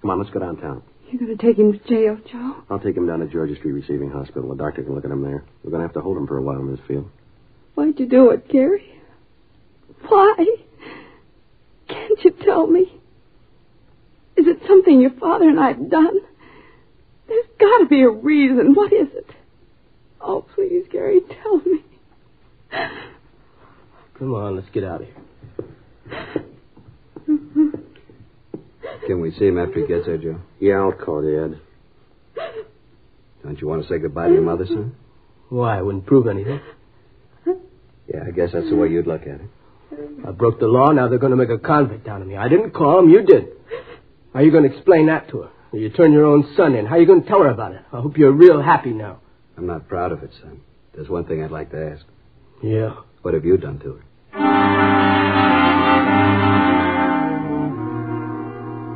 Come on, let's go downtown. You're going to take him to jail, Joe? I'll take him down to Georgia Street Receiving Hospital. The doctor can look at him there. We're going to have to hold him for a while in this field. Why'd you do it, Gary? Why? Can't you tell me? Is it something your father and I have done? There's got to be a reason. What is it? Oh, please, Gary, tell me. Come on, let's get out of here. Can we see him after he gets there, Joe? Yeah, I'll call you, Ed. Don't you want to say goodbye to your mother, son? Why? It wouldn't prove anything. Yeah, I guess that's the way you'd look at it. I broke the law. Now they're going to make a convict out of me. I didn't call him. You did. How are you going to explain that to her? You turn your own son in. How are you going to tell her about it? I hope you're real happy now. I'm not proud of it, son. There's one thing I'd like to ask. Yeah? What have you done to her?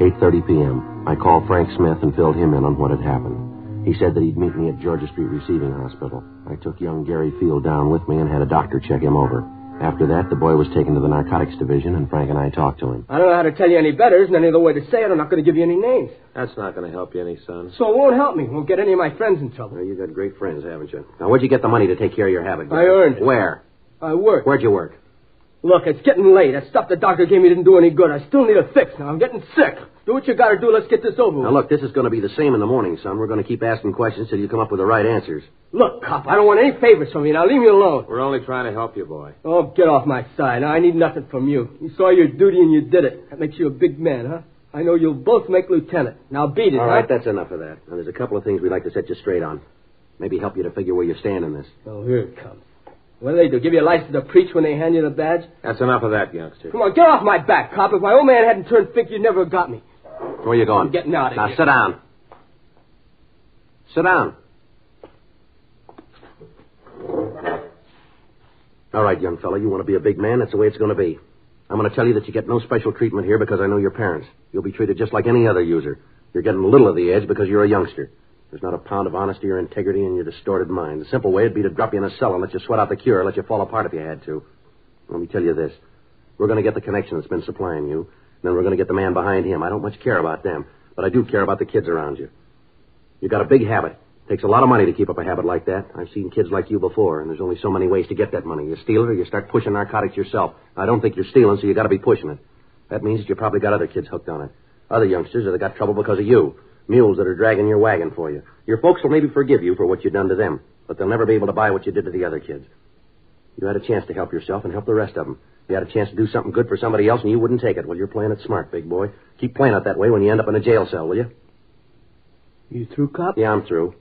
8:30 p.m. I called Frank Smith and filled him in on what had happened. He said that he'd meet me at Georgia Street Receiving Hospital. I took young Gary Field down with me and had a doctor check him over. After that, the boy was taken to the narcotics division, and Frank and I talked to him. I don't know how to tell you any better. Isn't any other way to say it. I'm not going to give you any names. That's not going to help you any, son. So it won't help me. Won't get any of my friends in trouble. Well, you got great friends, haven't you? Now, where'd you get the money to take care of your habit? I earned it. Where? I worked. Where'd you work? Look, it's getting late. That stuff the doctor gave me didn't do any good. I still need a fix now. I'm getting sick. Do what you got to do. Let's get this over with. Now, look, this is going to be the same in the morning, son. We're going to keep asking questions till you come up with the right answers. Look, cop, I don't want any favors from you. Now, leave me alone. We're only trying to help you, boy. Oh, get off my side. Now, I need nothing from you. You saw your duty and you did it. That makes you a big man, huh? I know you'll both make lieutenant. Now, beat it, All right, that's enough of that. Now, there's a couple of things we'd like to set you straight on. Maybe help you to figure where you stand in this. Oh, here it comes. What do they do? Give you a license to preach when they hand you the badge? That's enough of that, youngster. Come on, get off my back, cop. If my old man hadn't turned thick, you'd never have got me. Where are you going? I'm getting out of here. Now, sit down. Sit down. All right, young fella, you want to be a big man? That's the way it's going to be. I'm going to tell you that you get no special treatment here because I know your parents. You'll be treated just like any other user. You're getting a little of the edge because you're a youngster. There's not a pound of honesty or integrity in your distorted mind. The simple way would be to drop you in a cell and let you sweat out the cure, let you fall apart if you had to. Let me tell you this. We're going to get the connection that's been supplying you, and then we're going to get the man behind him. I don't much care about them, but I do care about the kids around you. You've got a big habit. It takes a lot of money to keep up a habit like that. I've seen kids like you before, and there's only so many ways to get that money. You steal it or you start pushing narcotics yourself. I don't think you're stealing, so you got to be pushing it. That means that you probably got other kids hooked on it. Other youngsters that have got trouble because of you. Mules that are dragging your wagon for you. Your folks will maybe forgive you for what you've done to them, but they'll never be able to buy what you did to the other kids. You had a chance to help yourself and help the rest of them. You had a chance to do something good for somebody else, and you wouldn't take it. Well, you're playing it smart, big boy. Keep playing it that way when you end up in a jail cell, will you? You through, cop? Yeah, I'm through.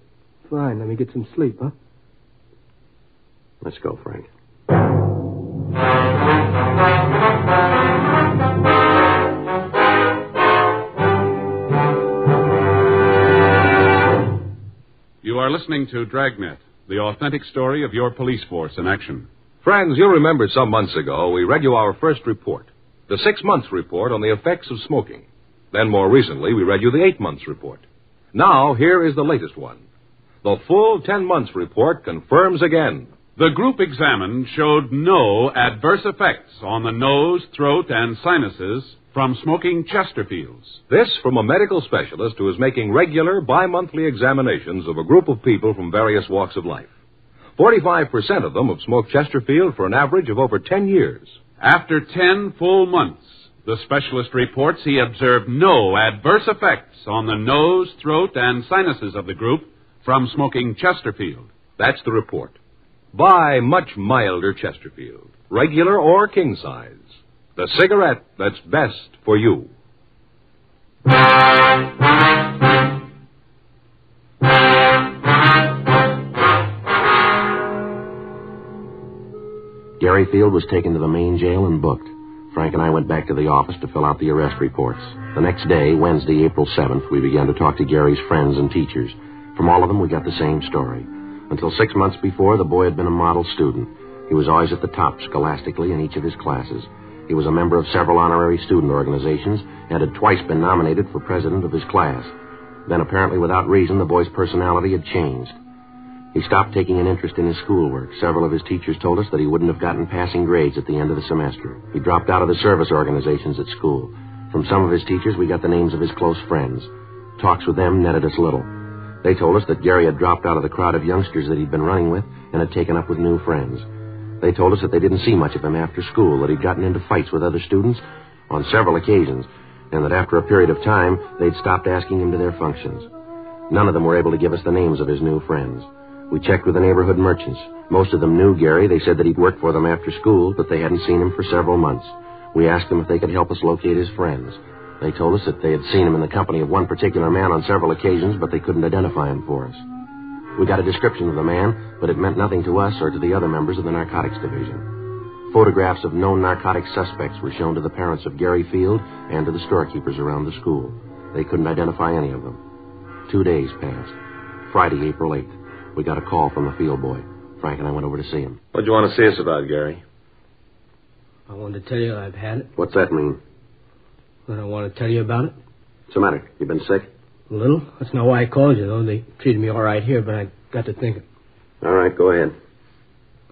Fine, let me get some sleep, huh? Let's go, Frank. You are listening to Dragnet, the authentic story of your police force in action. Friends, you'll remember some months ago we read you our first report, the 6 months report on the effects of smoking. Then more recently we read you the 8 months report. Now here is the latest one. The full 10 months report confirms again. The group examined showed no adverse effects on the nose, throat, and sinuses from smoking Chesterfields. This from a medical specialist who is making regular bi-monthly examinations of a group of people from various walks of life. 45% of them have smoked Chesterfield for an average of over 10 years. After 10 full months, the specialist reports he observed no adverse effects on the nose, throat, and sinuses of the group from smoking Chesterfield. That's the report. Buy much milder Chesterfield, regular or king size. The cigarette that's best for you. Gary Field was taken to the main jail and booked. Frank and I went back to the office to fill out the arrest reports. The next day, Wednesday, April 7th, we began to talk to Gary's friends and teachers. From all of them, we got the same story. Until 6 months before, the boy had been a model student. He was always at the top scholastically in each of his classes. He was a member of several honorary student organizations and had twice been nominated for president of his class. Then, apparently without reason, the boy's personality had changed. He stopped taking an interest in his schoolwork. Several of his teachers told us that he wouldn't have gotten passing grades at the end of the semester. He dropped out of the service organizations at school. From some of his teachers, we got the names of his close friends. Talks with them netted us little. They told us that Gary had dropped out of the crowd of youngsters that he'd been running with and had taken up with new friends. They told us that they didn't see much of him after school, that he'd gotten into fights with other students on several occasions, and that after a period of time, they'd stopped asking him to their functions. None of them were able to give us the names of his new friends. We checked with the neighborhood merchants. Most of them knew Gary. They said that he'd worked for them after school, but they hadn't seen him for several months. We asked them if they could help us locate his friends. They told us that they had seen him in the company of one particular man on several occasions, but they couldn't identify him for us. We got a description of the man, but it meant nothing to us or to the other members of the narcotics division. Photographs of known narcotic suspects were shown to the parents of Gary Field and to the storekeepers around the school. They couldn't identify any of them. 2 days passed. Friday, April 8th. We got a call from the field boy. Frank and I went over to see him. What'd you want to see us about, Gary? I wanted to tell you I've had it. What's that mean? But I want to tell you about it. What's the matter? You been sick? A little. That's not why I called you, though. They treated me all right here, but I got to thinking. All right, go ahead.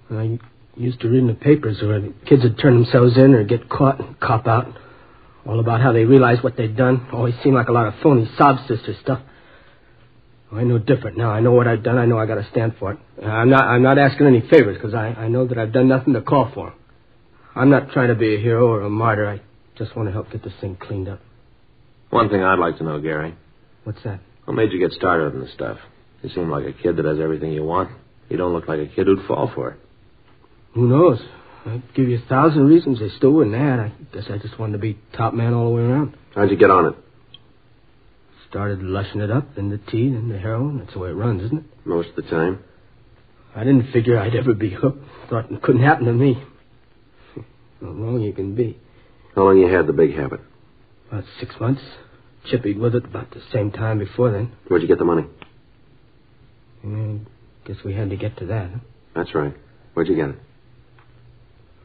I used to read in the papers where the kids would turn themselves in or get caught and cop out. All about how they realized what they'd done. Always seemed like a lot of phony sob sister stuff. I know different now. I know what I've done. I know I got to stand for it. I'm not asking any favors because I know that I've done nothing to call for. I'm not trying to be a hero or a martyr. I just want to help get this thing cleaned up. One thing I'd like to know, Gary. What's that? What made you get started on this stuff? You seem like a kid that has everything you want. You don't look like a kid who'd fall for it. Who knows? I'd give you 1,000 reasons. They still wouldn't add. I guess I just wanted to be top man all the way around. How'd you get on it? Started lushing it up, then the tea, then the heroin. That's the way it runs, isn't it? Most of the time. I didn't figure I'd ever be hooked. Thought it couldn't happen to me. How wrong you can be. How long you had the big habit? About 6 months. Chippied with it about the same time before then. Where'd you get the money? Guess we had to get to that, huh? That's right. Where'd you get it?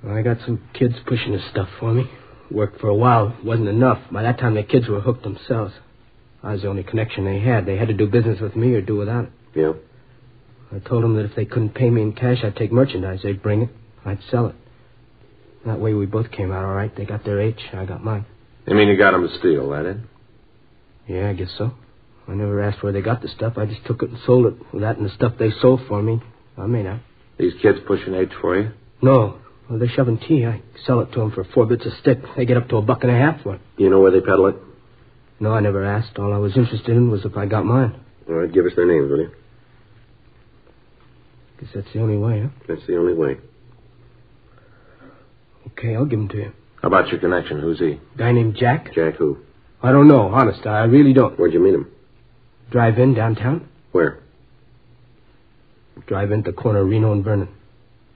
I got some kids pushing the stuff for me. Worked for a while. Wasn't enough. By that time, the kids were hooked themselves. I was the only connection they had. They had to do business with me or do without it. Yeah? I told them that if they couldn't pay me in cash, I'd take merchandise. They'd bring it. I'd sell it. That way we both came out all right. They got their H, I got mine. You mean you got them to steal, that it? Yeah, I guess so. I never asked where they got the stuff. I just took it and sold it. With that and the stuff they sold for me, I made out. These kids pushing H for you? No. Well, they're shoving tea. I sell it to them for 4 bits a stick. They get up to $1.50 for it. You know where they peddle it? No, I never asked. All I was interested in was if I got mine. All right, give us their names, will you? Guess that's the only way, huh? That's the only way. Okay, I'll give them to you. How about your connection? Who's he? Guy named Jack? Jack who? I don't know, honest. I really don't. Where'd you meet him? Drive-in downtown. Where? Drive-in at the corner of Reno and Vernon.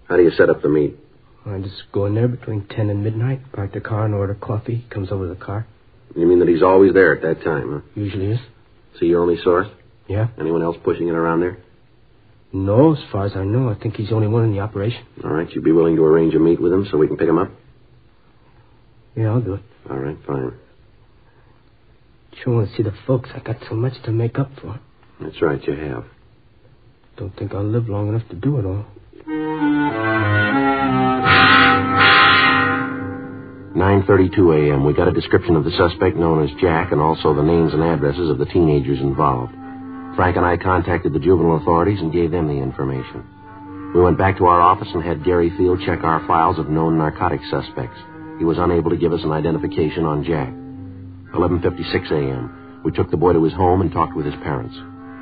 How do you set up the meet? I just go in there between 10 and midnight, park the car and order coffee. He comes over to the car. You mean that he's always there at that time, huh? Usually is. So your only source? Yeah. Anyone else pushing it around there? No, as far as I know. I think he's the only one in the operation. All right, you'd be willing to arrange a meet with him so we can pick him up? Yeah, I'll do it. All right, fine. Sure want to see the folks. I got so much to make up for. That's right, you have. Don't think I'll live long enough to do it all. 9:32 a.m. We got a description of the suspect known as Jack and also the names and addresses of the teenagers involved. Frank and I contacted the juvenile authorities and gave them the information. We went back to our office and had Gary Field check our files of known narcotic suspects. He was unable to give us an identification on Jack. 11:56 a.m. We took the boy to his home and talked with his parents.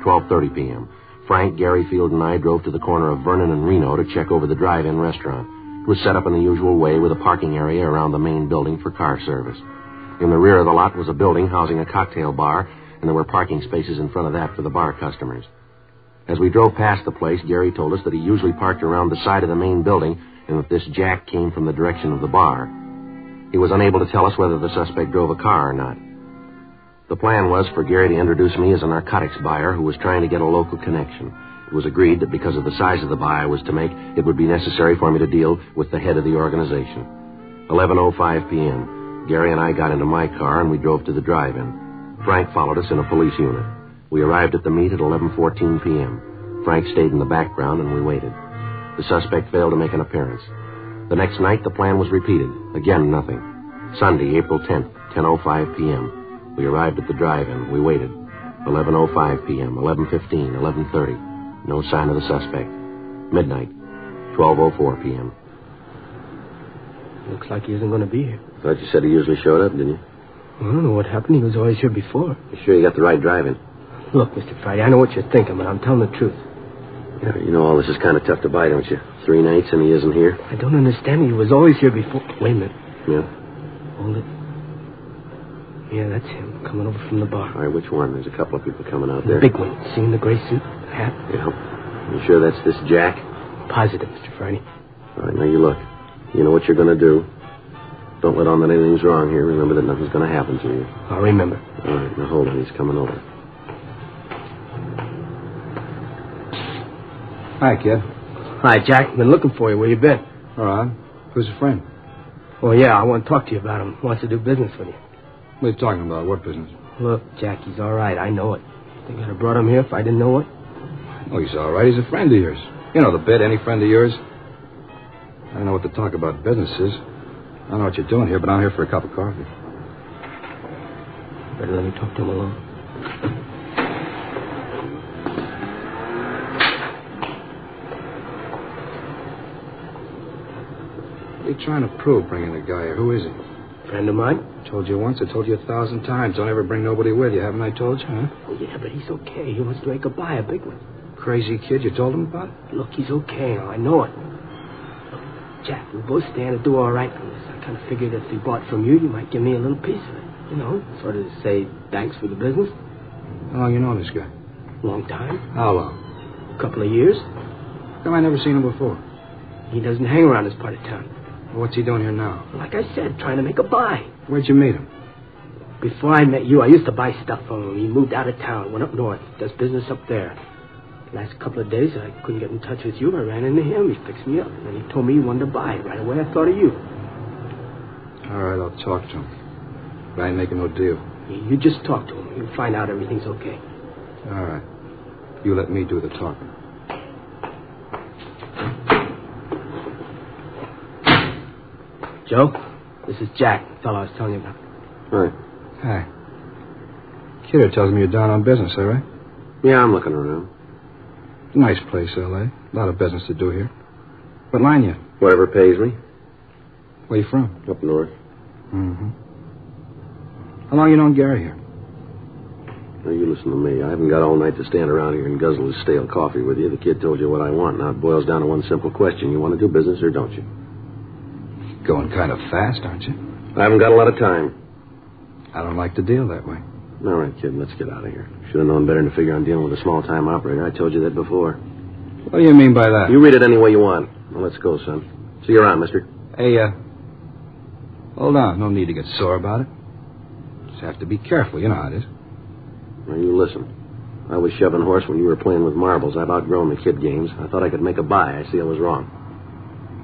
12:30 p.m. Frank, Gary Field, and I drove to the corner of Vernon and Reno to check over the drive-in restaurant. It was set up in the usual way with a parking area around the main building for car service. In the rear of the lot was a building housing a cocktail bar, and there were parking spaces in front of that for the bar customers. As we drove past the place, Gary told us that he usually parked around the side of the main building and that this Jack came from the direction of the bar. He was unable to tell us whether the suspect drove a car or not. The plan was for Gary to introduce me as a narcotics buyer who was trying to get a local connection. It was agreed that because of the size of the buy I was to make, it would be necessary for me to deal with the head of the organization. 11:05 p.m. Gary and I got into my car and we drove to the drive-in. Frank followed us in a police unit. We arrived at the meet at 11:14 p.m. Frank stayed in the background and we waited. The suspect failed to make an appearance. The next night, the plan was repeated. Again, nothing. Sunday, April 10th, 10:05 p.m. We arrived at the drive-in. We waited. 11:05 p.m., 11:15, 11:30. No sign of the suspect. Midnight, 12:04 p.m. Looks like he isn't going to be here. Thought you said he usually showed up, didn't you? I don't know what happened. He was always here before. You sure you got the right drive-in? Look, Mr. Friday, I know what you're thinking, but I'm telling the truth. Yeah, you know all this is kind of tough to buy, don't you? 3 nights and he isn't here. I don't understand. He was always here before. Wait a minute. Yeah? Hold it. Yeah, that's him, coming over from the bar. All right, which one? There's a couple of people coming out The there. big one. Seeing the gray suit, hat? Yeah. You sure that's this Jack? Positive, Mr. Friday. All right, now you look. You know what you're going to do. Don't let on that anything's wrong here. Remember that nothing's going to happen to you. I'll remember. All right, now hold on. He's coming over. Hi, kid. Hi, Jack. Been looking for you. Where you been? All right. Who's a friend? Oh, yeah, I want to talk to you about him. Wants to do business with you. What are you talking about? What business? Look, Jack, he's all right. I know it. Think I'd have brought him here if I didn't know it? Oh, he's all right. He's a friend of yours. You know the bit, any friend of yours. I don't know what to talk about businesses. I don't know what you're doing here, but I'm here for a cup of coffee. Better let me talk to him alone. What are you trying to prove, bringing the guy here? Who is he? Friend of mine. I told you once. I told you 1,000 times. Don't ever bring nobody with you. Haven't I told you, huh? Oh, yeah, but he's okay. He wants to make a buy, a big one. Crazy kid. You told him about it? Look, he's okay. I know it. Look, Jack, we both stand to do all right from this. I kind of figured if he bought from you, you might give me a little piece of it. You know, sort of to say thanks for the business. How long you known this guy? Long time. How long? A couple of years. How come I never seen him before? He doesn't hang around this part of town. Well, what's he doing here now? Like I said, trying to make a buy. Where'd you meet him? Before I met you, I used to buy stuff from him. He moved out of town, went up north, does business up there. Last couple of days, I couldn't get in touch with you. I ran into him. He fixed me up. And then he told me he wanted to buy. Right away, I thought of you. All right, I'll talk to him. But I ain't making no deal. You just talk to him. You'll find out everything's okay. All right. You let me do the talking. Joe, this is Jack, the fellow I was telling you about. Hi. Hi. Kidder tells me you're down on business, all right? Yeah, I'm looking around. Nice place, L.A. A lot of business to do here. What line you? Whatever pays me. Where you from? Up north. Mm-hmm. How long you known Gary here? Now, you listen to me. I haven't got all night to stand around here and guzzle his stale coffee with you. The kid told you what I want. Now, it boils down to one simple question. You want to do business or don't you? Going kind of fast, aren't you? I haven't got a lot of time. I don't like to deal that way. All right, kid, let's get out of here. Should have known better than to figure on dealing with a small-time operator. I told you that before. What do you mean by that? You read it any way you want. Well, let's go, son. See you around, mister. Hey, hold on. No need to get sore about it. Just have to be careful. You know how it is. Now, you listen. I was shoving horse when you were playing with marbles. I've outgrown the kid games. I thought I could make a buy. I see I was wrong.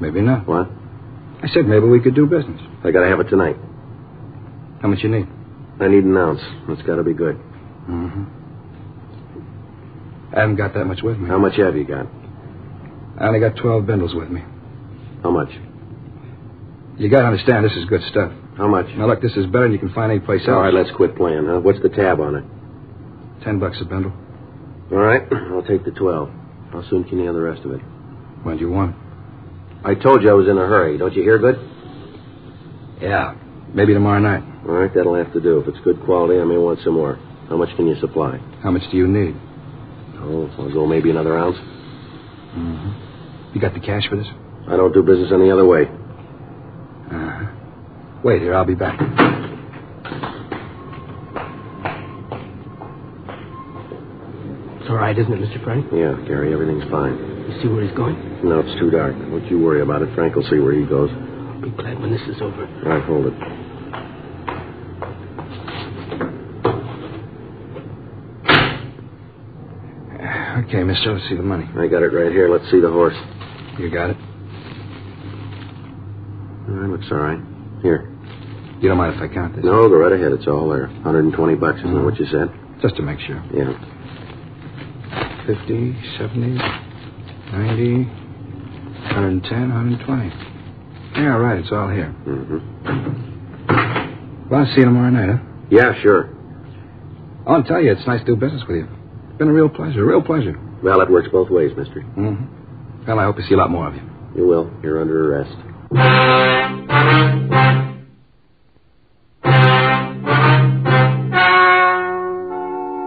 Maybe not. What? I said maybe we could do business. I gotta have it tonight. How much you need? I need an ounce. That's gotta be good. Mm-hmm. I haven't got that much with me. How much have you got? I only got 12 bindles with me. How much? You gotta understand, this is good stuff. How much? Now, look, this is better than you can find anyplace else. All right, let's quit playing, huh? What's the tab on it? $10 a bindle. All right, I'll take the 12. How soon can you have the rest of it? When do you want? I told you I was in a hurry. Don't you hear good? Yeah, maybe tomorrow night. All right, that'll have to do. If it's good quality, I may want some more. How much can you supply? How much do you need? Oh, I'll go maybe another ounce. Mm-hmm. You got the cash for this? I don't do business any other way. Uh-huh. Wait here, I'll be back. It's all right, isn't it, Mr. Frank? Yeah, Gary, everything's fine. You see where he's going? No, it's too dark. Don't you worry about it. Frank will see where he goes. I'll be glad when this is over. All right, hold it. Okay, mister, let's see the money. I got it right here. Let's see the horse. You got it? All right, looks all right. Here. You don't mind if I count this? No, go right ahead. It's all there. $120, isn't that what you said? Just to make sure. Yeah. 50, 70, 90, 110, 120. Yeah, right, it's all here. Mm-hmm. Well, I'll see you tomorrow night, huh? Yeah, sure. I want to tell you, it's nice to do business with you. It's been a real pleasure. Well, it works both ways, mister. Mm-hmm. Well, I hope to see a lot more of you. You will. You're under arrest.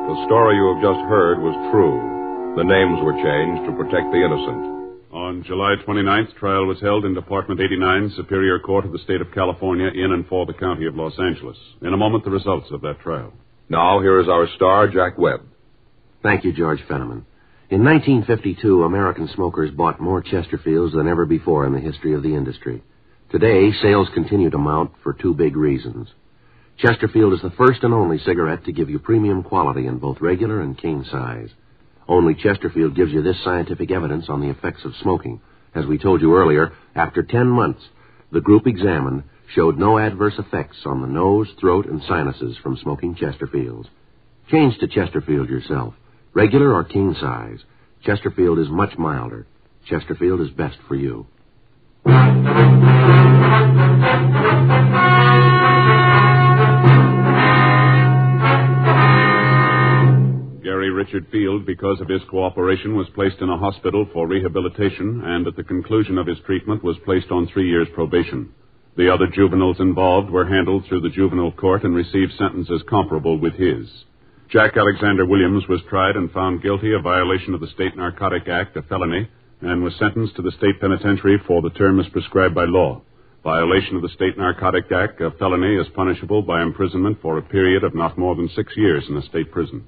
The story you have just heard was true. The names were changed to protect the innocent. On July 29th, trial was held in Department 89, Superior Court of the State of California, in and for the County of Los Angeles. In a moment, the results of that trial. Now, here is our star, Jack Webb. Thank you, George Fenneman. In 1952, American smokers bought more Chesterfields than ever before in the history of the industry. Today, sales continue to mount for two big reasons. Chesterfield is the first and only cigarette to give you premium quality in both regular and king size. Only Chesterfield gives you this scientific evidence on the effects of smoking. As we told you earlier, after 10 months, the group examined showed no adverse effects on the nose, throat, and sinuses from smoking Chesterfields. Change to Chesterfield yourself. Regular or king size, Chesterfield is much milder. Chesterfield is best for you. Gary Richard Field, because of his cooperation, was placed in a hospital for rehabilitation and at the conclusion of his treatment was placed on 3 years probation. The other juveniles involved were handled through the juvenile court and received sentences comparable with his. Jack Alexander Williams was tried and found guilty of violation of the State Narcotic Act, a felony, and was sentenced to the state penitentiary for the term as prescribed by law. Violation of the State Narcotic Act, a felony, is punishable by imprisonment for a period of not more than 6 years in a state prison.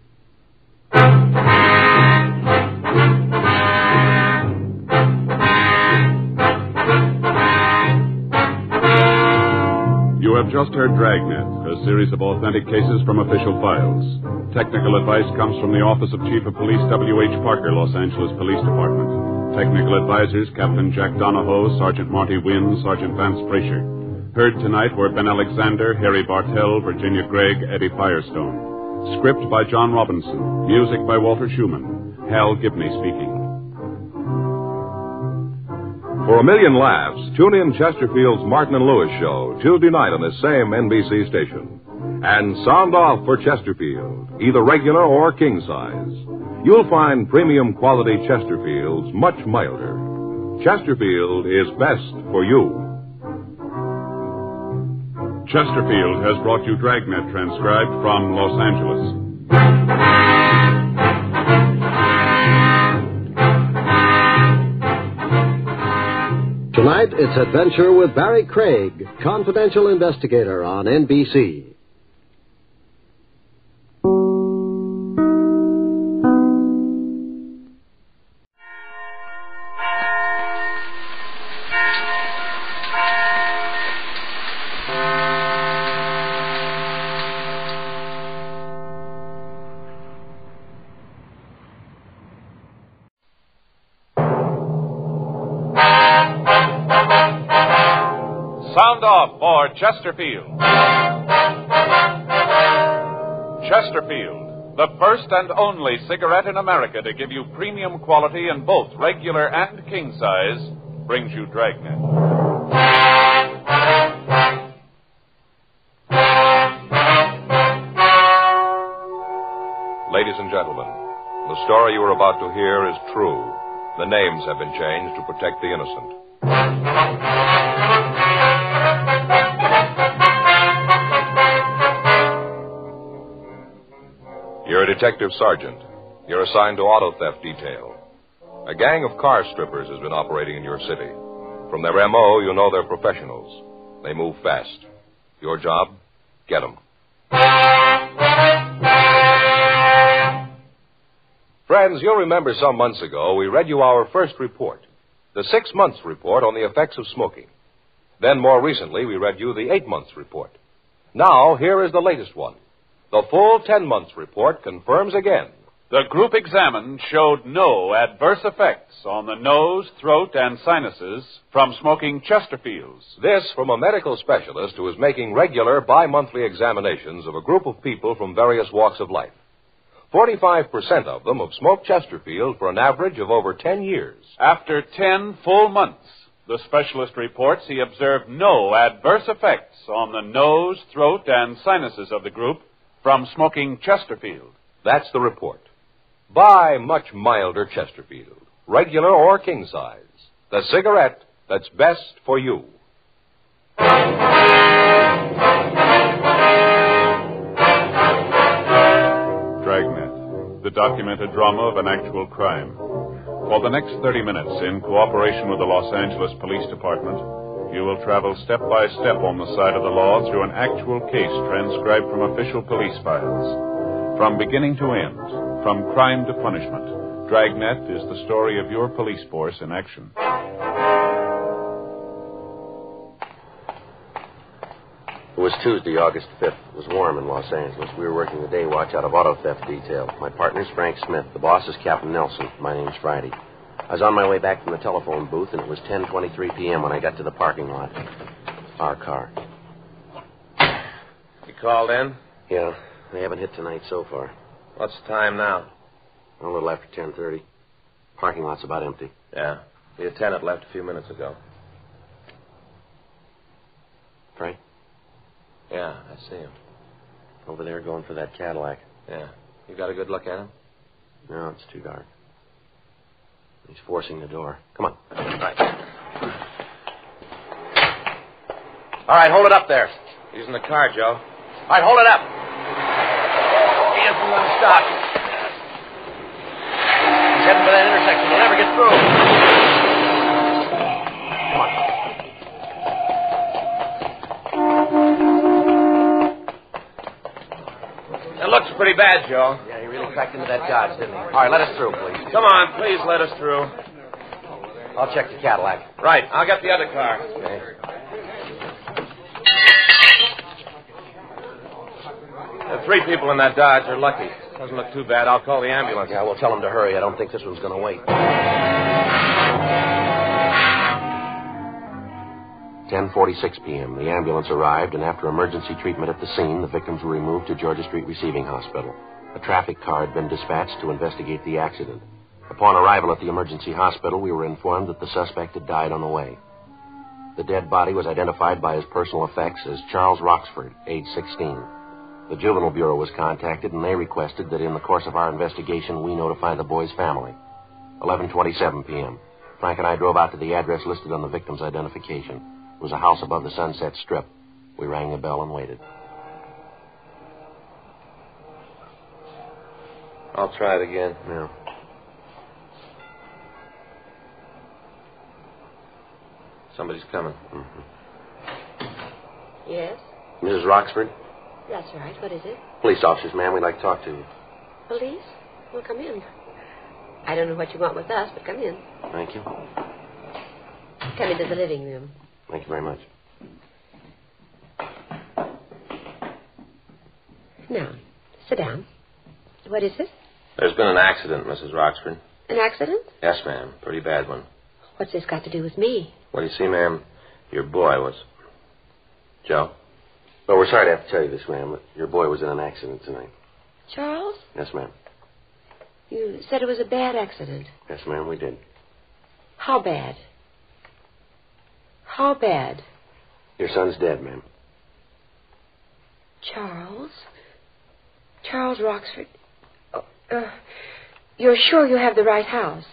You have just heard Dragnet, a series of authentic cases from official files. Technical advice comes from the Office of Chief of Police W.H. Parker, Los Angeles Police Department. Technical advisors Captain Jack Donahoe, Sergeant Marty Wynn, Sergeant Vance Frazier. Heard tonight were Ben Alexander, Harry Bartell, Virginia Gregg, Eddie Firestone. Script by John Robinson. Music by Walter Schumann. Hal Gibney speaking. For a million laughs, tune in Chesterfield's Martin and Lewis show Tuesday night on the same NBC station. And sound off for Chesterfield, either regular or king size. You'll find premium quality Chesterfields much milder. Chesterfield is best for you. Chesterfield has brought you Dragnet, transcribed from Los Angeles. Tonight, it's Adventure with Barry Craig, confidential investigator on NBC. Sound off for Chesterfield. Chesterfield, the first and only cigarette in America to give you premium quality in both regular and king size, brings you Dragnet. Ladies and gentlemen, the story you are about to hear is true. The names have been changed to protect the innocent. You're a detective sergeant. You're assigned to auto theft detail. A gang of car strippers has been operating in your city. From their M.O., you know they're professionals. They move fast. Your job? Get them. Friends, you'll remember some months ago we read you our first report, the 6 months report on the effects of smoking. Then, more recently, we read you the 8 months report. Now, here is the latest one. The full 10 months report confirms again. The group examined showed no adverse effects on the nose, throat, and sinuses from smoking Chesterfields. This from a medical specialist who is making regular bi-monthly examinations of a group of people from various walks of life. 45% of them have smoked Chesterfield for an average of over 10 years. After 10 full months, the specialist reports he observed no adverse effects on the nose, throat, and sinuses of the group from smoking Chesterfield. That's the report. Buy much milder Chesterfield, regular or king size. The cigarette that's best for you. Dragnet, the documented drama of an actual crime. For the next 30 minutes, in cooperation with the Los Angeles Police Department, you will travel step by step on the side of the law through an actual case transcribed from official police files. From beginning to end, from crime to punishment, Dragnet is the story of your police force in action. It was Tuesday, August 5th. It was warm in Los Angeles. We were working the day watch out of auto theft detail. My partner's Frank Smith. The boss is Captain Nelson. My name's Friday. I was on my way back from the telephone booth, and it was 10:23 p.m. when I got to the parking lot. Our car. You called in? Yeah, they haven't hit tonight so far. What's the time now? A little after 10:30. Parking lot's about empty. Yeah. The attendant left a few minutes ago. Frank? Yeah, I see him. Over there going for that Cadillac. Yeah. You got a good look at him? No, it's too dark. He's forcing the door. Come on. Right. All right, hold it up there. He's in the car, Joe. All right, hold it up. He isn't going to stop. He's heading for that intersection. He'll never get through. Come on. That looks pretty bad, Joe. Yeah, he really cracked into that Dodge, didn't he? All right, let us through, please. Come on, please let us through. I'll check the Cadillac. Right, I'll get the other car. Okay. The 3 people in that Dodge are lucky. Doesn't look too bad. I'll call the ambulance. Yeah, we'll tell them to hurry. I don't think this one's going to wait. 10:46 p.m. The ambulance arrived, and after emergency treatment at the scene, the victims were removed to Georgia Street Receiving Hospital. A traffic car had been dispatched to investigate the accident. Upon arrival at the emergency hospital, we were informed that the suspect had died on the way. The dead body was identified by his personal effects as Charles Roxford, age 16. The Juvenile Bureau was contacted, and they requested that in the course of our investigation, we notify the boy's family. 11:27 p.m. Frank and I drove out to the address listed on the victim's identification. It was a house above the Sunset Strip. We rang the bell and waited. I'll try it again. Yeah. Somebody's coming. Mm-hmm. Yes? Mrs. Roxford? That's right. What is it? Police officers, ma'am. We'd like to talk to you. Police? Well, come in. I don't know what you want with us, but come in. Thank you. Come into the living room. Thank you very much. Now, sit down. What is it? There's been an accident, Mrs. Roxford. An accident? Yes, ma'am. Pretty bad one. What's this got to do with me? Well, you see, ma'am, your boy was... Joe? Well, we're sorry to have to tell you this, ma'am, but your boy was in an accident tonight. Charles? Yes, ma'am. You said it was a bad accident. Yes, ma'am, we did. How bad? How bad? Your son's dead, ma'am. Charles? Charles Roxford? Oh, you're sure you have the right house?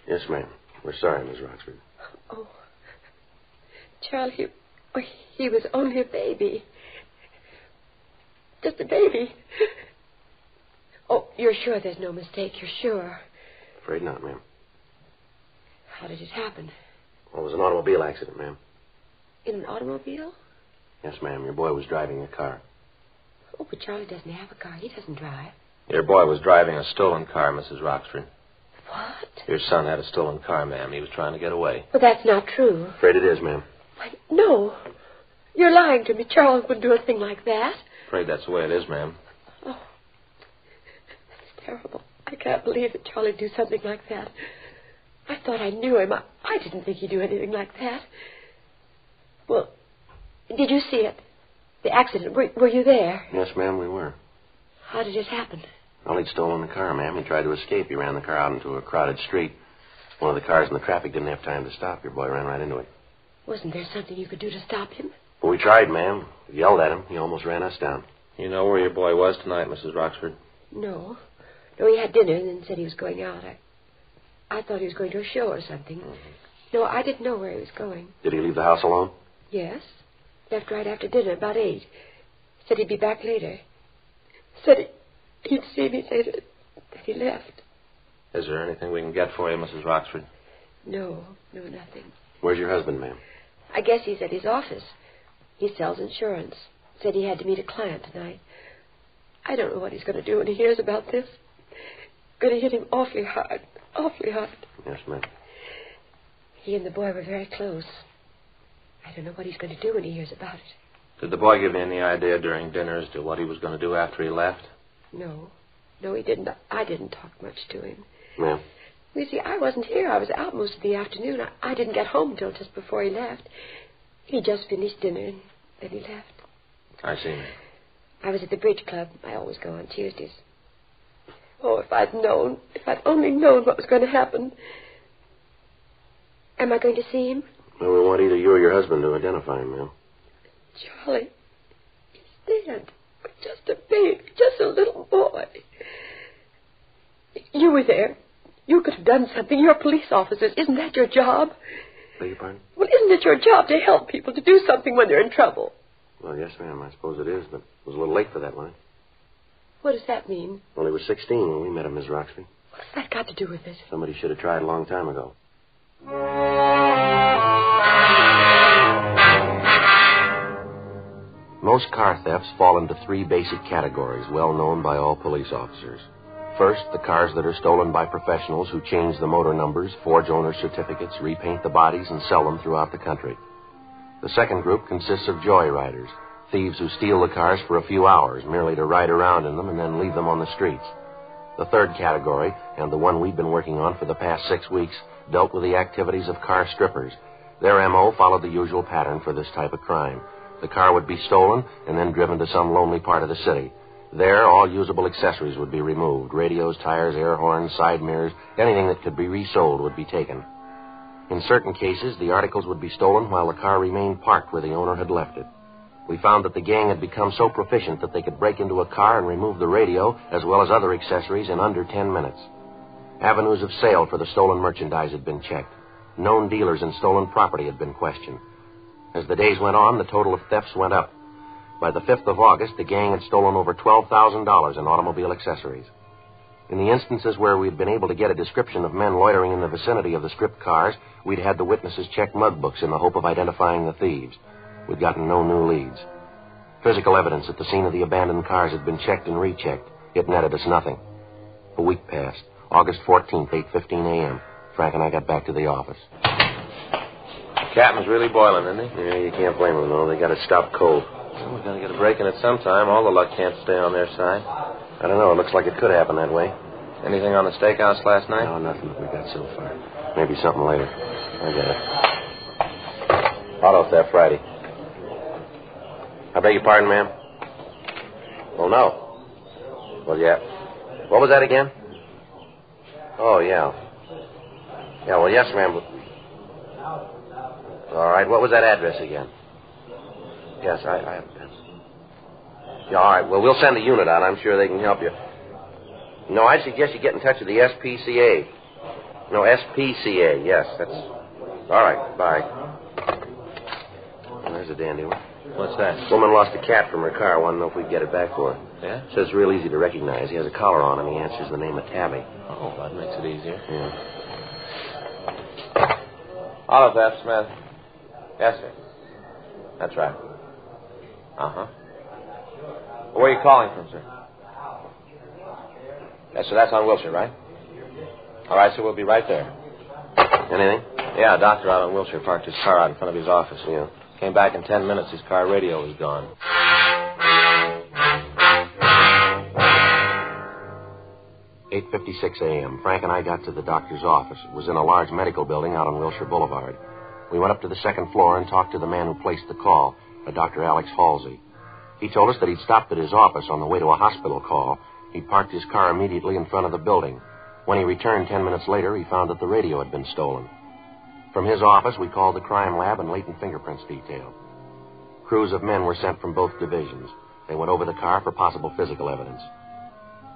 Yes, ma'am. We're sorry, Miss Roxford. Oh. Charles, he was only a baby. Just a baby. Oh, you're sure there's no mistake? You're sure? Afraid not, ma'am. How did it happen? Well, it was an automobile accident, ma'am. In an automobile? Yes, ma'am. Your boy was driving a car. Oh, but Charlie doesn't have a car. He doesn't drive. Your boy was driving a stolen car, Mrs. Roxford. What? Your son had a stolen car, ma'am. He was trying to get away. Well, that's not true. Afraid it is, ma'am. No. You're lying to me. Charles wouldn't do a thing like that. Afraid that's the way it is, ma'am. Oh, that's terrible. I can't believe that Charlie'd do something like that. I thought I knew him. I didn't think he'd do anything like that. Well, did you see it? The accident. Were you there? Yes, ma'am, we were. How did it happen? Well, he'd stolen the car, ma'am. He tried to escape. He ran the car out into a crowded street. One of the cars in the traffic didn't have time to stop. Your boy ran right into it. Wasn't there something you could do to stop him? Well, we tried, ma'am. We yelled at him. He almost ran us down. You know where your boy was tonight, Mrs. Roxford? No. No, he had dinner and then said he was going out. I thought he was going to a show or something. Mm-hmm. No, I didn't know where he was going. Did he leave the house alone? Yes. Left right after dinner, about 8. Said he'd be back later. Said he'd see me later. That he left. Is there anything we can get for you, Mrs. Roxford? No, nothing. Where's your husband, ma'am? I guess he's at his office. He sells insurance. Said he had to meet a client tonight. I don't know what he's going to do when he hears about this. Going to hit him awfully hard. Awfully hard. Yes, ma'am. He and the boy were very close. I don't know what he's going to do when he hears about it. Did the boy give you any idea during dinner as to what he was going to do after he left? No, he didn't. I didn't talk much to him. Ma'am? You see, I wasn't here. I was out most of the afternoon. I didn't get home until just before he left. He just finished dinner and then he left. I see, ma'am. I was at the bridge club. I always go on Tuesdays. Oh, if I'd only known what was going to happen. Am I going to see him? Well, we want either you or your husband to identify him, ma'am. Charlie, he's dead. Just a baby, just a little boy. You were there. You could have done something. You're police officers. Isn't that your job? Beg your pardon? Well, isn't it your job to help people, to do something when they're in trouble? Well, yes, ma'am, I suppose it is, but it was a little late for that, wasn't it? What does that mean? Well, he was 16 when we met him, Miss Roxby. What's that got to do with it? Somebody should have tried a long time ago. Most car thefts fall into 3 basic categories, well known by all police officers. First, the cars that are stolen by professionals who change the motor numbers, forge owner certificates, repaint the bodies, and sell them throughout the country. The second group consists of joyriders, thieves who steal the cars for a few hours, merely to ride around in them and then leave them on the streets. The third category, and the one we've been working on for the past 6 weeks, dealt with the activities of car strippers. Their M.O. followed the usual pattern for this type of crime. The car would be stolen and then driven to some lonely part of the city. There, all usable accessories would be removed. Radios, tires, air horns, side mirrors, anything that could be resold would be taken. In certain cases, the articles would be stolen while the car remained parked where the owner had left it. We found that the gang had become so proficient that they could break into a car and remove the radio as well as other accessories in under 10 minutes. Avenues of sale for the stolen merchandise had been checked. Known dealers in stolen property had been questioned. As the days went on, the total of thefts went up. By the 5th of August, the gang had stolen over $12,000 in automobile accessories. In the instances where we'd been able to get a description of men loitering in the vicinity of the stripped cars, we'd had the witnesses check mug books in the hope of identifying the thieves. We'd gotten no new leads. Physical evidence at the scene of the abandoned cars had been checked and rechecked. It netted us nothing. A week passed. August 14th, 8:15 a.m. Frank and I got back to the office. Captain's really boiling, isn't he? Yeah, you can't blame them, though. They got to stop cold. Well, we're going to get a break in it sometime. All the luck can't stay on their side. I don't know. It looks like it could happen that way. Anything on the steakhouse last night? No, nothing that we got so far. Maybe something later. I get it. Auto theft Friday. I beg your pardon, ma'am? Well, no. Well, yeah. What was that again? Oh, yeah. Yeah, well, yes, ma'am. All right, what was that address again? Yes, I yeah, all right, well, we'll send a unit out. I'm sure they can help you. No, I suggest you get in touch with the SPCA. No, SPCA, yes, that's... All right, bye. Well, there's a dandy one. What's that? Woman lost a cat from her car. Wanted to know if we could get it back for her. Yeah? Says it's real easy to recognize. He has a collar on and he answers the name of Tabby. Oh, that makes it easier. Yeah. Auto theft, Smith. Yes, sir. That's right. Uh-huh. Where are you calling from, sir? Yes, sir, that's on Wilshire, right? All right, sir, we'll be right there. Anything? Yeah, a doctor out on Wilshire parked his car out in front of his office. Yeah. Came back in 10 minutes. His car radio was gone. 8:56 a.m. Frank and I got to the doctor's office. It was in a large medical building out on Wilshire Boulevard. We went up to the second floor and talked to the man who placed the call, a Dr. Alex Halsey. He told us that he'd stopped at his office on the way to a hospital call. He parked his car immediately in front of the building. When he returned 10 minutes later, he found that the radio had been stolen. From his office, we called the crime lab and latent fingerprints detail. Crews of men were sent from both divisions. They went over the car for possible physical evidence.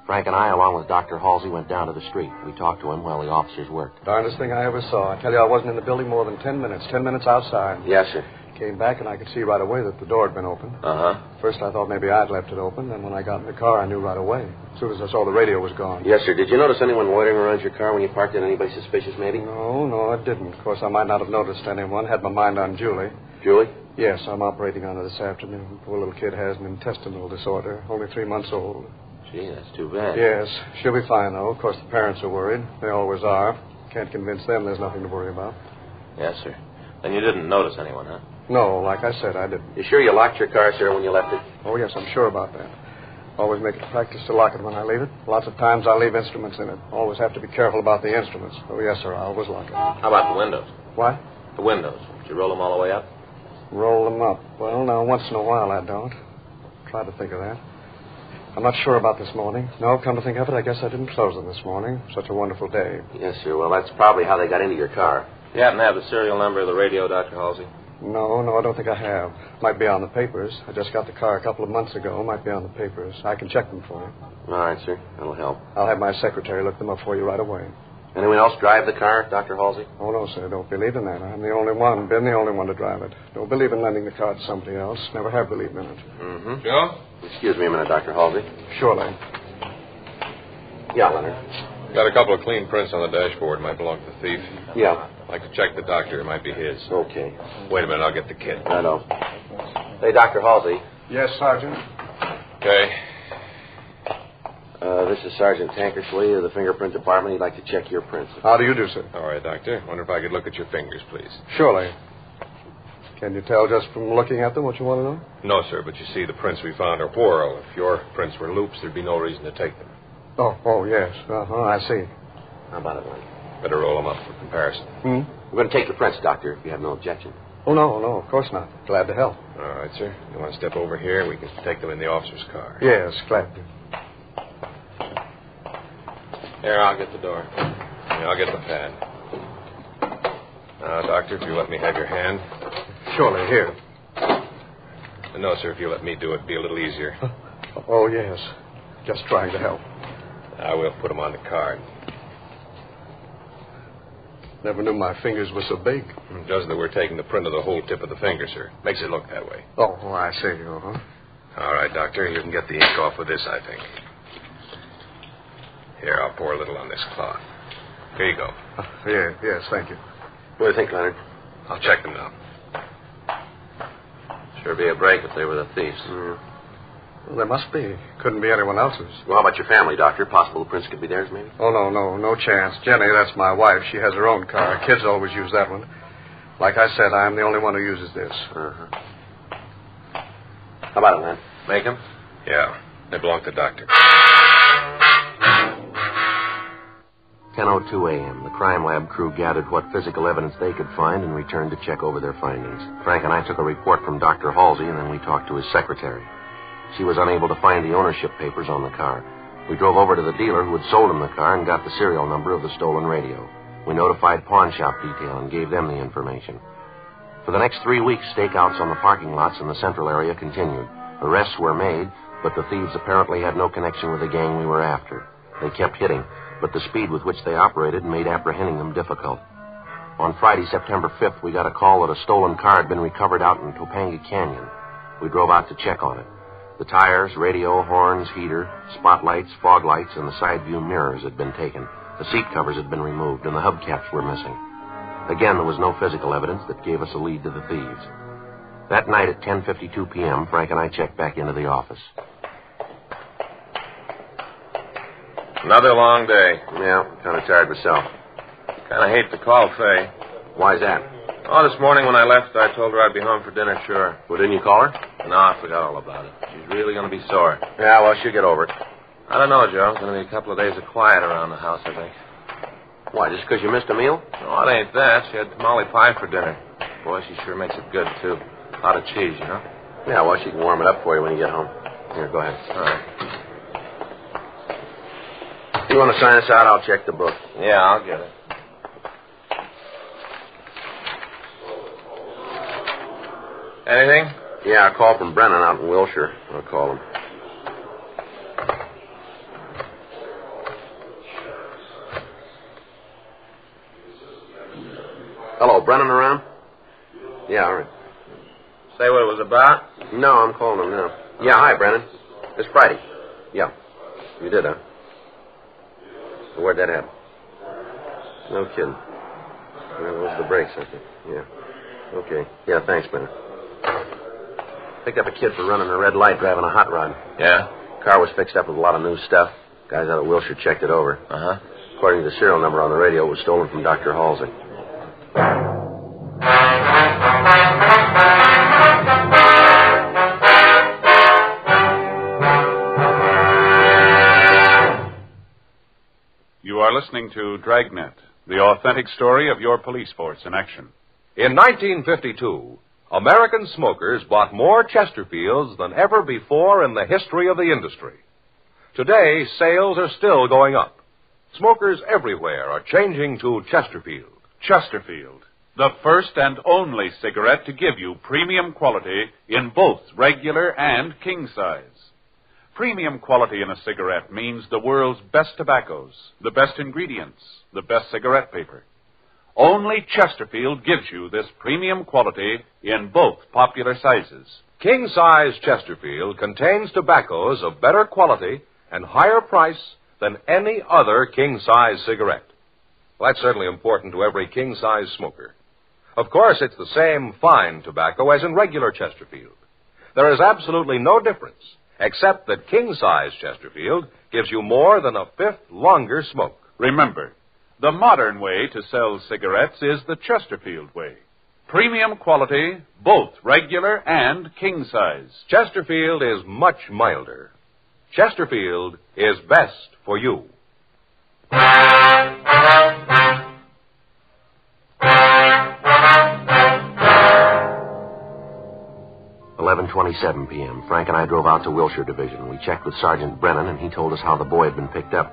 Frank and I, along with Dr. Halsey, went down to the street. We talked to him while the officers worked. Darndest thing I ever saw. I tell you, I wasn't in the building more than 10 minutes. 10 minutes outside. Yes, sir. Came back, and I could see right away that the door had been opened. Uh-huh. First, I thought maybe I'd left it open. Then when I got in the car, I knew right away. As soon as I saw the radio was gone. Yes, sir. Did you notice anyone loitering around your car when you parked it? Anybody suspicious, maybe? No, I didn't. Of course, I might not have noticed anyone. Had my mind on Julie. Julie? Yes, I'm operating on her this afternoon. Poor little kid has an intestinal disorder. Only 3 months old. Gee, that's too bad. Yes, she'll be fine, though. Of course, the parents are worried. They always are. Can't convince them there's nothing to worry about. Yes, sir. Then you didn't notice anyone, huh? No, like I said, I didn't. You sure you locked your car, sir, when you left it? Oh, yes, I'm sure about that. Always make it a practice to lock it when I leave it. Lots of times I leave instruments in it. Always have to be careful about the instruments. Oh, yes, sir, I always lock it. How about the windows? What? The windows. Did you roll them all the way up? Roll them up. Well, now, once in a while I don't. Try to think of that. I'm not sure about this morning. No, come to think of it, I guess I didn't close them this morning. Such a wonderful day. Yes, sir. Well, that's probably how they got into your car. You happen to have the serial number of the radio, Dr. Halsey? No, I don't think I have. Might be on the papers. I just got the car a couple of months ago. Might be on the papers. I can check them for you. All right, sir. That'll help. I'll have my secretary look them up for you right away. Anyone else drive the car, Dr. Halsey? Oh, no, sir. Don't believe in that. I'm the only one. Been the only one to drive it. Don't believe in lending the car to somebody else. Never have believed in it. Mm-hmm. Joe? Excuse me a minute, Dr. Halsey. Surely. Yeah, Leonard. Got a couple of clean prints on the dashboard. Might belong to the thief. Yeah. I'd like to check the doctor. It might be his. Okay. Wait a minute. I'll get the kit. I know. Hey, Dr. Halsey. Yes, Sergeant. Okay. This is Sergeant Tankersley of the fingerprint department. He'd like to check your prints. How do you do, sir? All right, Doctor. Wonder if I could look at your fingers, please. Surely. Can you tell just from looking at them what you want to know? No, sir, but you see, the prints we found are whorl. If your prints were loops, there'd be no reason to take them. Oh, yes. I see. How about it, Len? Better roll them up for comparison. We're going to take the prints, Doctor, if you have no objection. Oh, no, of course not. Glad to help. All right, sir. You want to step over here? We can take them in the officer's car. Yes, glad to. Here, I'll get the door. Here, I'll get the pad. Now, Doctor, if you let me have your hand. Surely, here. No, sir, if you let me do it, it'd be a little easier. Oh, yes. Just trying to help. I will put them on the card. Never knew my fingers were so big. It does that we're taking the print of the whole tip of the finger, sir. Makes it look that way. Oh, I see. Uh-huh. All right, Doctor, you can get the ink off with this, I think. Here, I'll pour a little on this cloth. Here you go. Yes, thank you. What do you think, Leonard? I'll check them now. Sure be a break if they were the thieves. Well, there must be. Couldn't be anyone else's. Well, how about your family, Doctor? Possible the prints could be theirs, maybe? Oh, no chance. Jenny, that's my wife. She has her own car. Kids always use that one. Like I said, I'm the only one who uses this. Uh-huh. How about it, man? Make them? Yeah. They belong to the doctor. 10:02 a.m. The crime lab crew gathered what physical evidence they could find and returned to check over their findings. Frank and I took a report from Dr. Halsey, and then we talked to his secretary. She was unable to find the ownership papers on the car. We drove over to the dealer who had sold him the car and got the serial number of the stolen radio. We notified pawn shop detail and gave them the information. For the next 3 weeks, stakeouts on the parking lots in the central area continued. Arrests were made, but the thieves apparently had no connection with the gang we were after. They kept hitting, but the speed with which they operated made apprehending them difficult. On Friday, September 5th, we got a call that a stolen car had been recovered out in Topanga Canyon. We drove out to check on it. The tires, radio, horns, heater, spotlights, fog lights, and the side view mirrors had been taken. The seat covers had been removed, and the hubcaps were missing. Again, there was no physical evidence that gave us a lead to the thieves. That night at 10:52 p.m., Frank and I checked back into the office. Another long day. Yeah, kind of tired myself. Kind of hate to call Fay. Why's that? Oh, this morning when I left, I told her I'd be home for dinner, sure. Well, didn't you call her? No, I forgot all about it. She's really going to be sore. Yeah, well, she'll get over it. I don't know, Joe. It's going to be a couple of days of quiet around the house, I think. Why, just because you missed a meal? No, it ain't that. She had tamale pie for dinner. Boy, she sure makes it good, too. A lot of cheese, you know? Yeah, well, she can warm it up for you when you get home. Here, go ahead. All right. You want to sign us out? I'll check the book. Yeah, I'll get it. Anything? Yeah, a call from Brennan out in Wilshire. I'll call him. Hello, Brennan around? Yeah, all right. Say what it was about? No, I'm calling him now. Yeah, hi, Brennan. It's Friday. Yeah. You did, huh? Where'd that happen? No kidding. Well, those are the brakes, I think. Yeah. Okay. Yeah, thanks, Brennan. Picked up a kid for running a red light driving a hot rod. Yeah? Car was fixed up with a lot of new stuff. Guys out of Wilshire checked it over. Uh-huh. According to the serial number on the radio, it was stolen from Dr. Halsey. You are listening to Dragnet, the authentic story of your police force in action. In 1952, American smokers bought more Chesterfields than ever before in the history of the industry. Today, sales are still going up. Smokers everywhere are changing to Chesterfield. Chesterfield, the first and only cigarette to give you premium quality in both regular and king size. Premium quality in a cigarette means the world's best tobaccos, the best ingredients, the best cigarette paper. Only Chesterfield gives you this premium quality in both popular sizes. King-size Chesterfield contains tobaccos of better quality and higher price than any other king-size cigarette. Well, that's certainly important to every king-size smoker. Of course, it's the same fine tobacco as in regular Chesterfield. There is absolutely no difference, except that king-size Chesterfield gives you more than a fifth longer smoke. Remember, the modern way to sell cigarettes is the Chesterfield way. Premium quality, both regular and king size. Chesterfield is much milder. Chesterfield is best for you. 11:27 p.m. Frank and I drove out to Wilshire Division. We checked with Sergeant Brennan, and he told us how the boy had been picked up.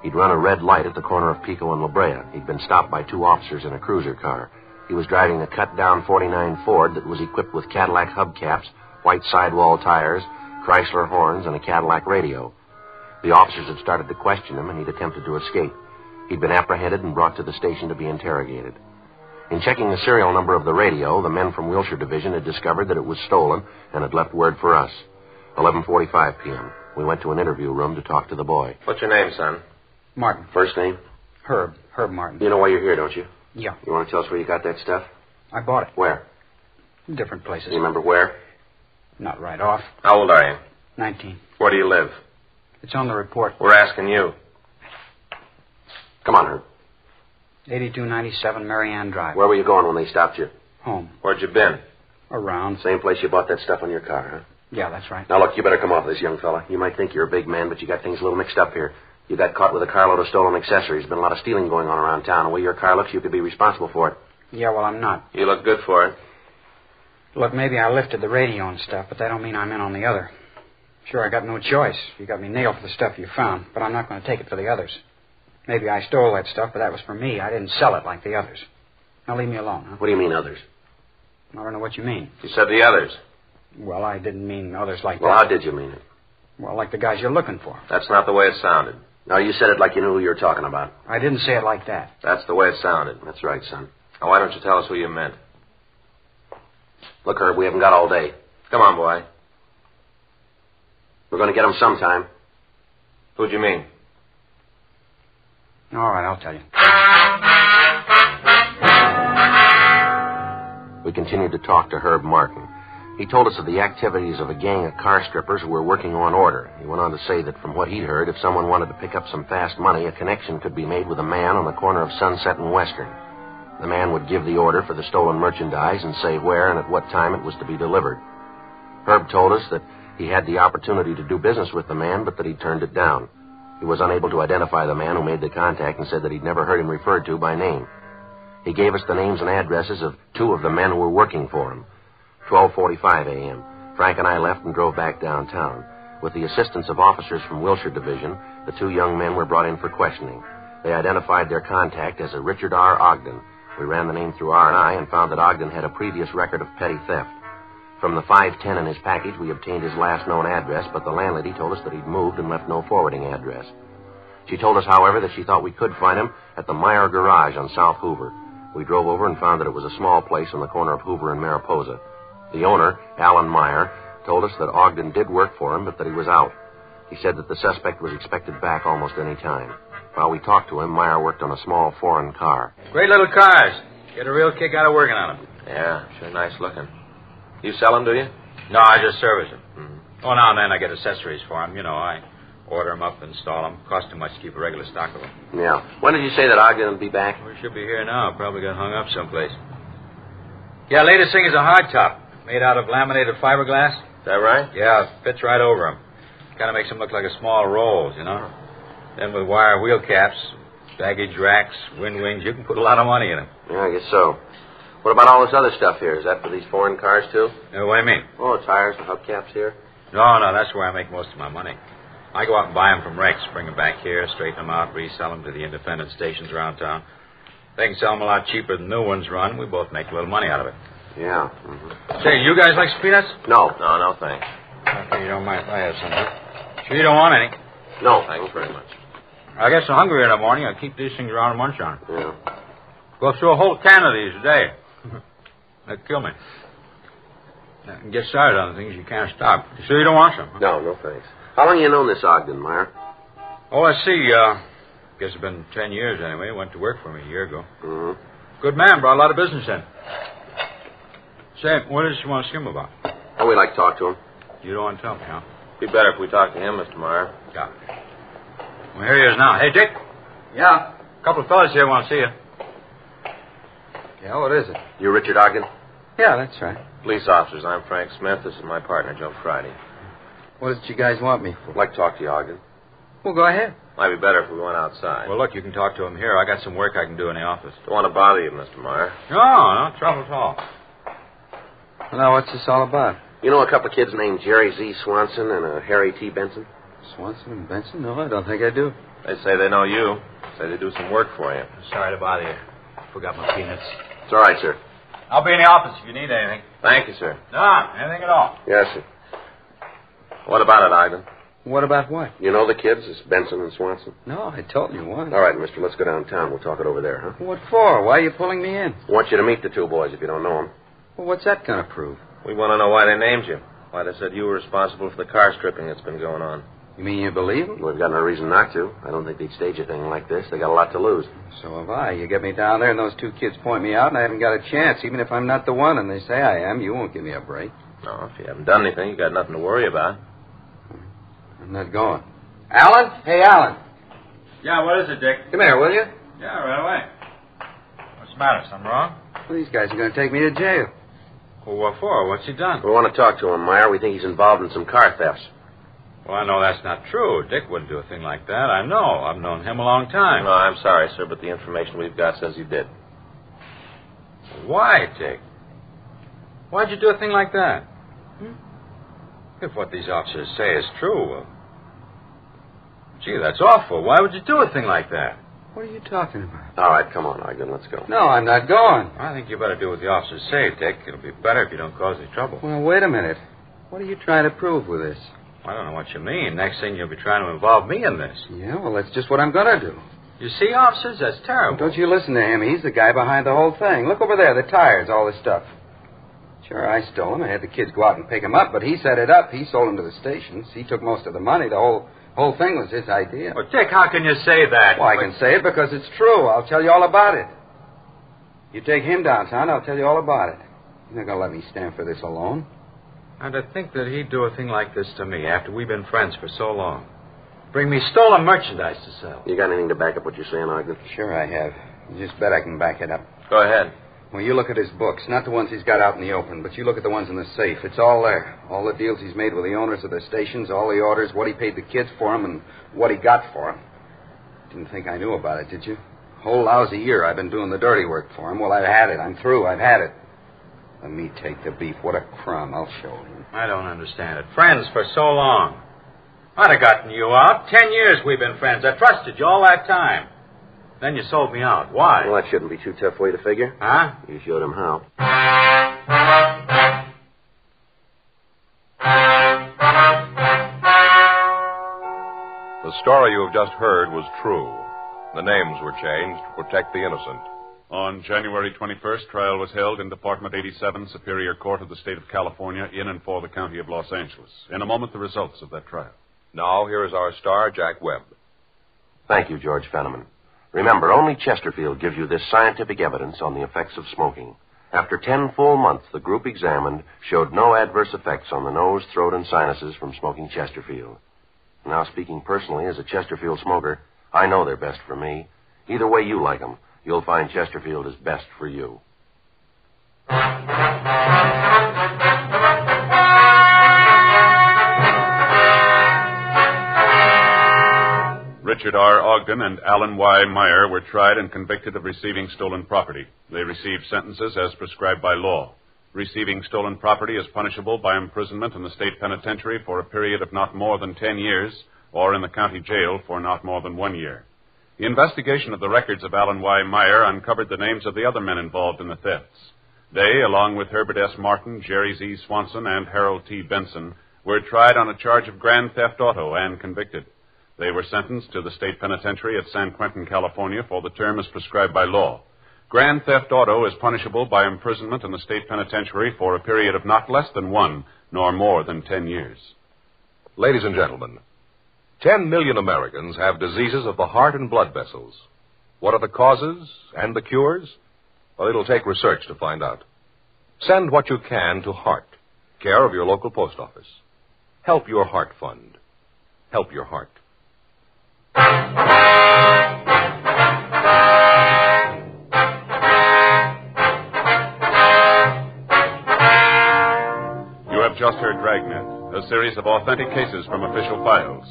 He'd run a red light at the corner of Pico and La Brea. He'd been stopped by two officers in a cruiser car. He was driving a cut-down 49 Ford that was equipped with Cadillac hubcaps, white sidewall tires, Chrysler horns, and a Cadillac radio. The officers had started to question him, and he'd attempted to escape. He'd been apprehended and brought to the station to be interrogated. In checking the serial number of the radio, the men from Wilshire Division had discovered that it was stolen and had left word for us. 11:45 p.m. We went to an interview room to talk to the boy. What's your name, son? Martin. First name? Herb Martin. You know why you're here, don't you? Yeah. You want to tell us where you got that stuff? I bought it. Where? Different places. You remember where? Not right off. How old are you? 19. Where do you live? It's on the report. We're asking you. Come on, Herb. 8297 Marianne Drive. Where were you going when they stopped you? Home. Where'd you been? Around. Same place you bought that stuff on your car, huh? Yeah, that's right. Now, look, you better come off this, young fella. You might think you're a big man, but you got things a little mixed up here. You got caught with a carload of stolen accessories. There's been a lot of stealing going on around town. The way your car looks, you could be responsible for it. Yeah, well, I'm not. You look good for it. Look, maybe I lifted the radio and stuff, but that don't mean I'm in on the other. Sure, I got no choice. You got me nailed for the stuff you found, but I'm not going to take it for the others. Maybe I stole that stuff, but that was for me. I didn't sell it like the others. Now leave me alone, huh? What do you mean, others? I don't know what you mean. You said the others. Well, I didn't mean others like Well, that. how did you mean it? Well, like the guys you're looking for. That's not the way it sounded. No, you said it like you knew who you were talking about. I didn't say it like that. That's the way it sounded. That's right, son. Now, why don't you tell us who you meant? Look, Herb, we haven't got all day. Come on, boy. We're going to get them sometime. Who'd you mean? All right, I'll tell you. We continued to talk to Herb Martin. He told us of the activities of a gang of car strippers who were working on order. He went on to say that from what he'd heard, if someone wanted to pick up some fast money, a connection could be made with a man on the corner of Sunset and Western. The man would give the order for the stolen merchandise and say where and at what time it was to be delivered. Herb told us that he had the opportunity to do business with the man, but that he turned it down. He was unable to identify the man who made the contact and said that he'd never heard him referred to by name. He gave us the names and addresses of 2 of the men who were working for him. 12:45 a.m., Frank and I left and drove back downtown. With the assistance of officers from Wilshire Division, the 2 young men were brought in for questioning. They identified their contact as a Richard R. Ogden. We ran the name through R&I and found that Ogden had a previous record of petty theft. From the 510 in his package, we obtained his last known address, but the landlady told us that he'd moved and left no forwarding address. She told us, however, that she thought we could find him at the Meyer Garage on South Hoover. We drove over and found that it was a small place on the corner of Hoover and Mariposa. The owner, Alan Meyer, told us that Ogden did work for him, but that he was out. He said that the suspect was expected back almost any time. While we talked to him, Meyer worked on a small foreign car. Great little cars. Get a real kick out of working on them. Yeah, sure nice looking. You sell them, do you? No, I just service them. Mm-hmm. Oh, now and then I get accessories for them. You know, I order them up, install them. Cost too much to keep a regular stock of them. Yeah. When did you say that Ogden would be back? We should be here now. Probably got hung up someplace. Yeah, latest thing is a hardtop. Made out of laminated fiberglass. Is that right? Yeah, fits right over them. Kind of makes them look like a small rolls, you know. Then with wire wheel caps, baggage racks, wind wings, you can put a lot of money in them. Yeah, I guess so. What about all this other stuff here? Is that for these foreign cars, too? What do you mean? Oh, the tires, the hubcaps here? No, that's where I make most of my money. I go out and buy them from wrecks, bring them back here, straighten them out, resell them to the independent stations around town. They can sell them a lot cheaper than new ones run. We both make a little money out of it. Yeah. Mm-hmm. Say, you guys like some peanuts? No, thanks. Okay, you don't mind if I have some, huh? Sure you don't want any? No. Thanks very much. I get so hungry in the morning, I keep these things around and munch on. Yeah. Go through a whole can of these a day. That'd kill me. I can get started on things you can't stop. You sure you don't want some? Huh? No, thanks. How long you known this Ogden, Meyer? Oh, I see. Guess it's been 10 years anyway. Went to work for me a year ago. Mm-hmm. Good man, brought a lot of business in. Say, what does she want to skim about? Oh, we'd like to talk to him. You don't want to tell me, huh? Be better if we talk to him, Mr. Meyer. Yeah. Well, here he is now. Hey, Dick. Yeah? A couple of fellas here want to see you. Yeah, what is it? You Richard Ogden? Yeah, that's right. Police officers. I'm Frank Smith. This is my partner, Joe Friday. What did you guys want me for? I'd like to talk to you, Ogden. Well, go ahead. Might be better if we went outside. Well, look, you can talk to him here. I got some work I can do in the office. Don't want to bother you, Mr. Meyer. No trouble at all. Well, now, what's this all about? You know a couple of kids named Jerry Z. Swanson and Harry T. Benson? Swanson and Benson? No, I don't think I do. They say they know you. Say they do some work for you. Sorry to bother you. Forgot my peanuts. It's all right, sir. I'll be in the office if you need anything. Thank you, sir. No, anything at all. Yes, sir. What about it, Ogden? What about what? You know the kids? It's Benson and Swanson. No, I told you once. All right, mister, let's go downtown. We'll talk it over there, huh? What for? Why are you pulling me in? I want you to meet the 2 boys if you don't know them. Well, what's that going to prove? We want to know why they named you. Why they said you were responsible for the car stripping that's been going on. You mean you believe them? We've got no reason not to. I don't think they'd stage a thing like this. They got a lot to lose. So have I. You get me down there and those 2 kids point me out and I haven't got a chance. Even if I'm not the one and they say I am, you won't give me a break. No, if you haven't done anything, you got nothing to worry about. I'm not going. Alan? Hey, Alan. Yeah, what is it, Dick? Come here, will you? Yeah, right away. What's the matter? Something wrong? Well, these guys are going to take me to jail. Well, what for? What's he done? We want to talk to him, Meyer. We think he's involved in some car thefts. Well, I know that's not true. Dick wouldn't do a thing like that. I know. I've known him a long time. No, I'm sorry, sir, but the information we've got says you did. Why, Dick? Why'd you do a thing like that? If what these officers say is true, well, gee, that's awful. Why would you do a thing like that? What are you talking about? All right, come on, Ogden. Let's go. No, I'm not going. I think you better do what the officers say, Dick. It'll be better if you don't cause any trouble. Well, wait a minute. What are you trying to prove with this? I don't know what you mean. Next thing you'll be trying to involve me in this. Yeah, well, that's just what I'm going to do. You see, officers, that's terrible. Well, don't you listen to him. He's the guy behind the whole thing. Look over there, the tires, all this stuff. Sure, I stole them. I had the kids go out and pick them up, but he set it up. He sold them to the stations. He took most of the money. The whole thing was his idea. Well, Dick, how can you say that? Well, I can say it because it's true. I'll tell you all about it. You take him downtown, I'll tell you all about it. You're not going to let me stand for this alone. And to think that he'd do a thing like this to me after we've been friends for so long. Bring me stolen merchandise to sell. You got anything to back up what you're saying, Ogden? Sure I have. You just bet I can back it up. Go ahead. Well, you look at his books, not the ones he's got out in the open, but you look at the ones in the safe. It's all there. All the deals he's made with the owners of the stations, all the orders, what he paid the kids for them, and what he got for them. Didn't think I knew about it, did you? Whole lousy year I've been doing the dirty work for him. Well, I've had it. I'm through. I've had it. Let me take the beef. What a crumb. I'll show him. I don't understand it. Friends for so long. I'd have gotten you out. 10 years we've been friends. I trusted you all that time. Then you sold me out. Why? Well, that shouldn't be too tough way to figure. Huh? You showed him how. The story you have just heard was true. The names were changed to protect the innocent. On January 21st, trial was held in Department 87, Superior Court of the State of California, in and for the County of Los Angeles. In a moment, the results of that trial. Now, here is our star, Jack Webb. Thank you, George Fenneman. Remember, only Chesterfield gives you this scientific evidence on the effects of smoking. After 10 full months, the group examined showed no adverse effects on the nose, throat, and sinuses from smoking Chesterfield. Now, speaking personally as a Chesterfield smoker, I know they're best for me. Either way you like them, you'll find Chesterfield is best for you. Richard R. Ogden and Alan Y. Meyer were tried and convicted of receiving stolen property. They received sentences as prescribed by law. Receiving stolen property is punishable by imprisonment in the state penitentiary for a period of not more than 10 years, or in the county jail for not more than 1 year. The investigation of the records of Alan Y. Meyer uncovered the names of the other men involved in the thefts. They, along with Herbert S. Martin, Jerry Z. Swanson, and Harold T. Benson, were tried on a charge of grand theft auto and convicted. They were sentenced to the state penitentiary at San Quentin, California, for the term as prescribed by law. Grand theft auto is punishable by imprisonment in the state penitentiary for a period of not less than 1, nor more than 10 years. Ladies and gentlemen, 10 million Americans have diseases of the heart and blood vessels. What are the causes and the cures? Well, it'll take research to find out. Send what you can to Heart, care of your local post office. Help your heart fund. Help your heart. You have just heard Dragnet, a series of authentic cases from official files.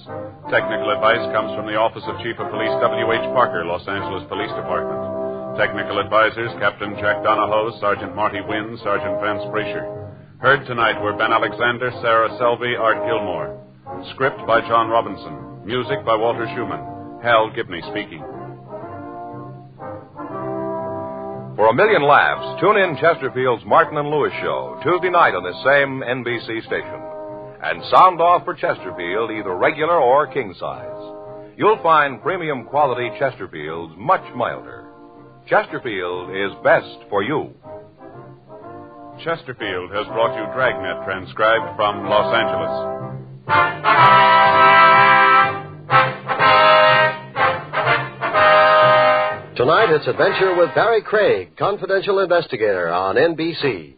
Technical advice comes from the Office of Chief of Police W.H. Parker, Los Angeles Police Department. Technical advisors, Captain Jack Donahoe, Sergeant Marty Wynn, Sergeant Vance Brasher. Heard tonight were Ben Alexander, Sarah Selby, Art Gilmore. Script by John Robinson. Music by Walter Schumann. Hal Gibney speaking. For a million laughs, tune in Chesterfield's Martin and Lewis show Tuesday night on this same NBC station. And sound off for Chesterfield, either regular or king size. You'll find premium quality Chesterfields much milder. Chesterfield is best for you. Chesterfield has brought you Dragnet, transcribed from Los Angeles. Tonight, it's Adventure with Barry Craig, confidential investigator on NBC.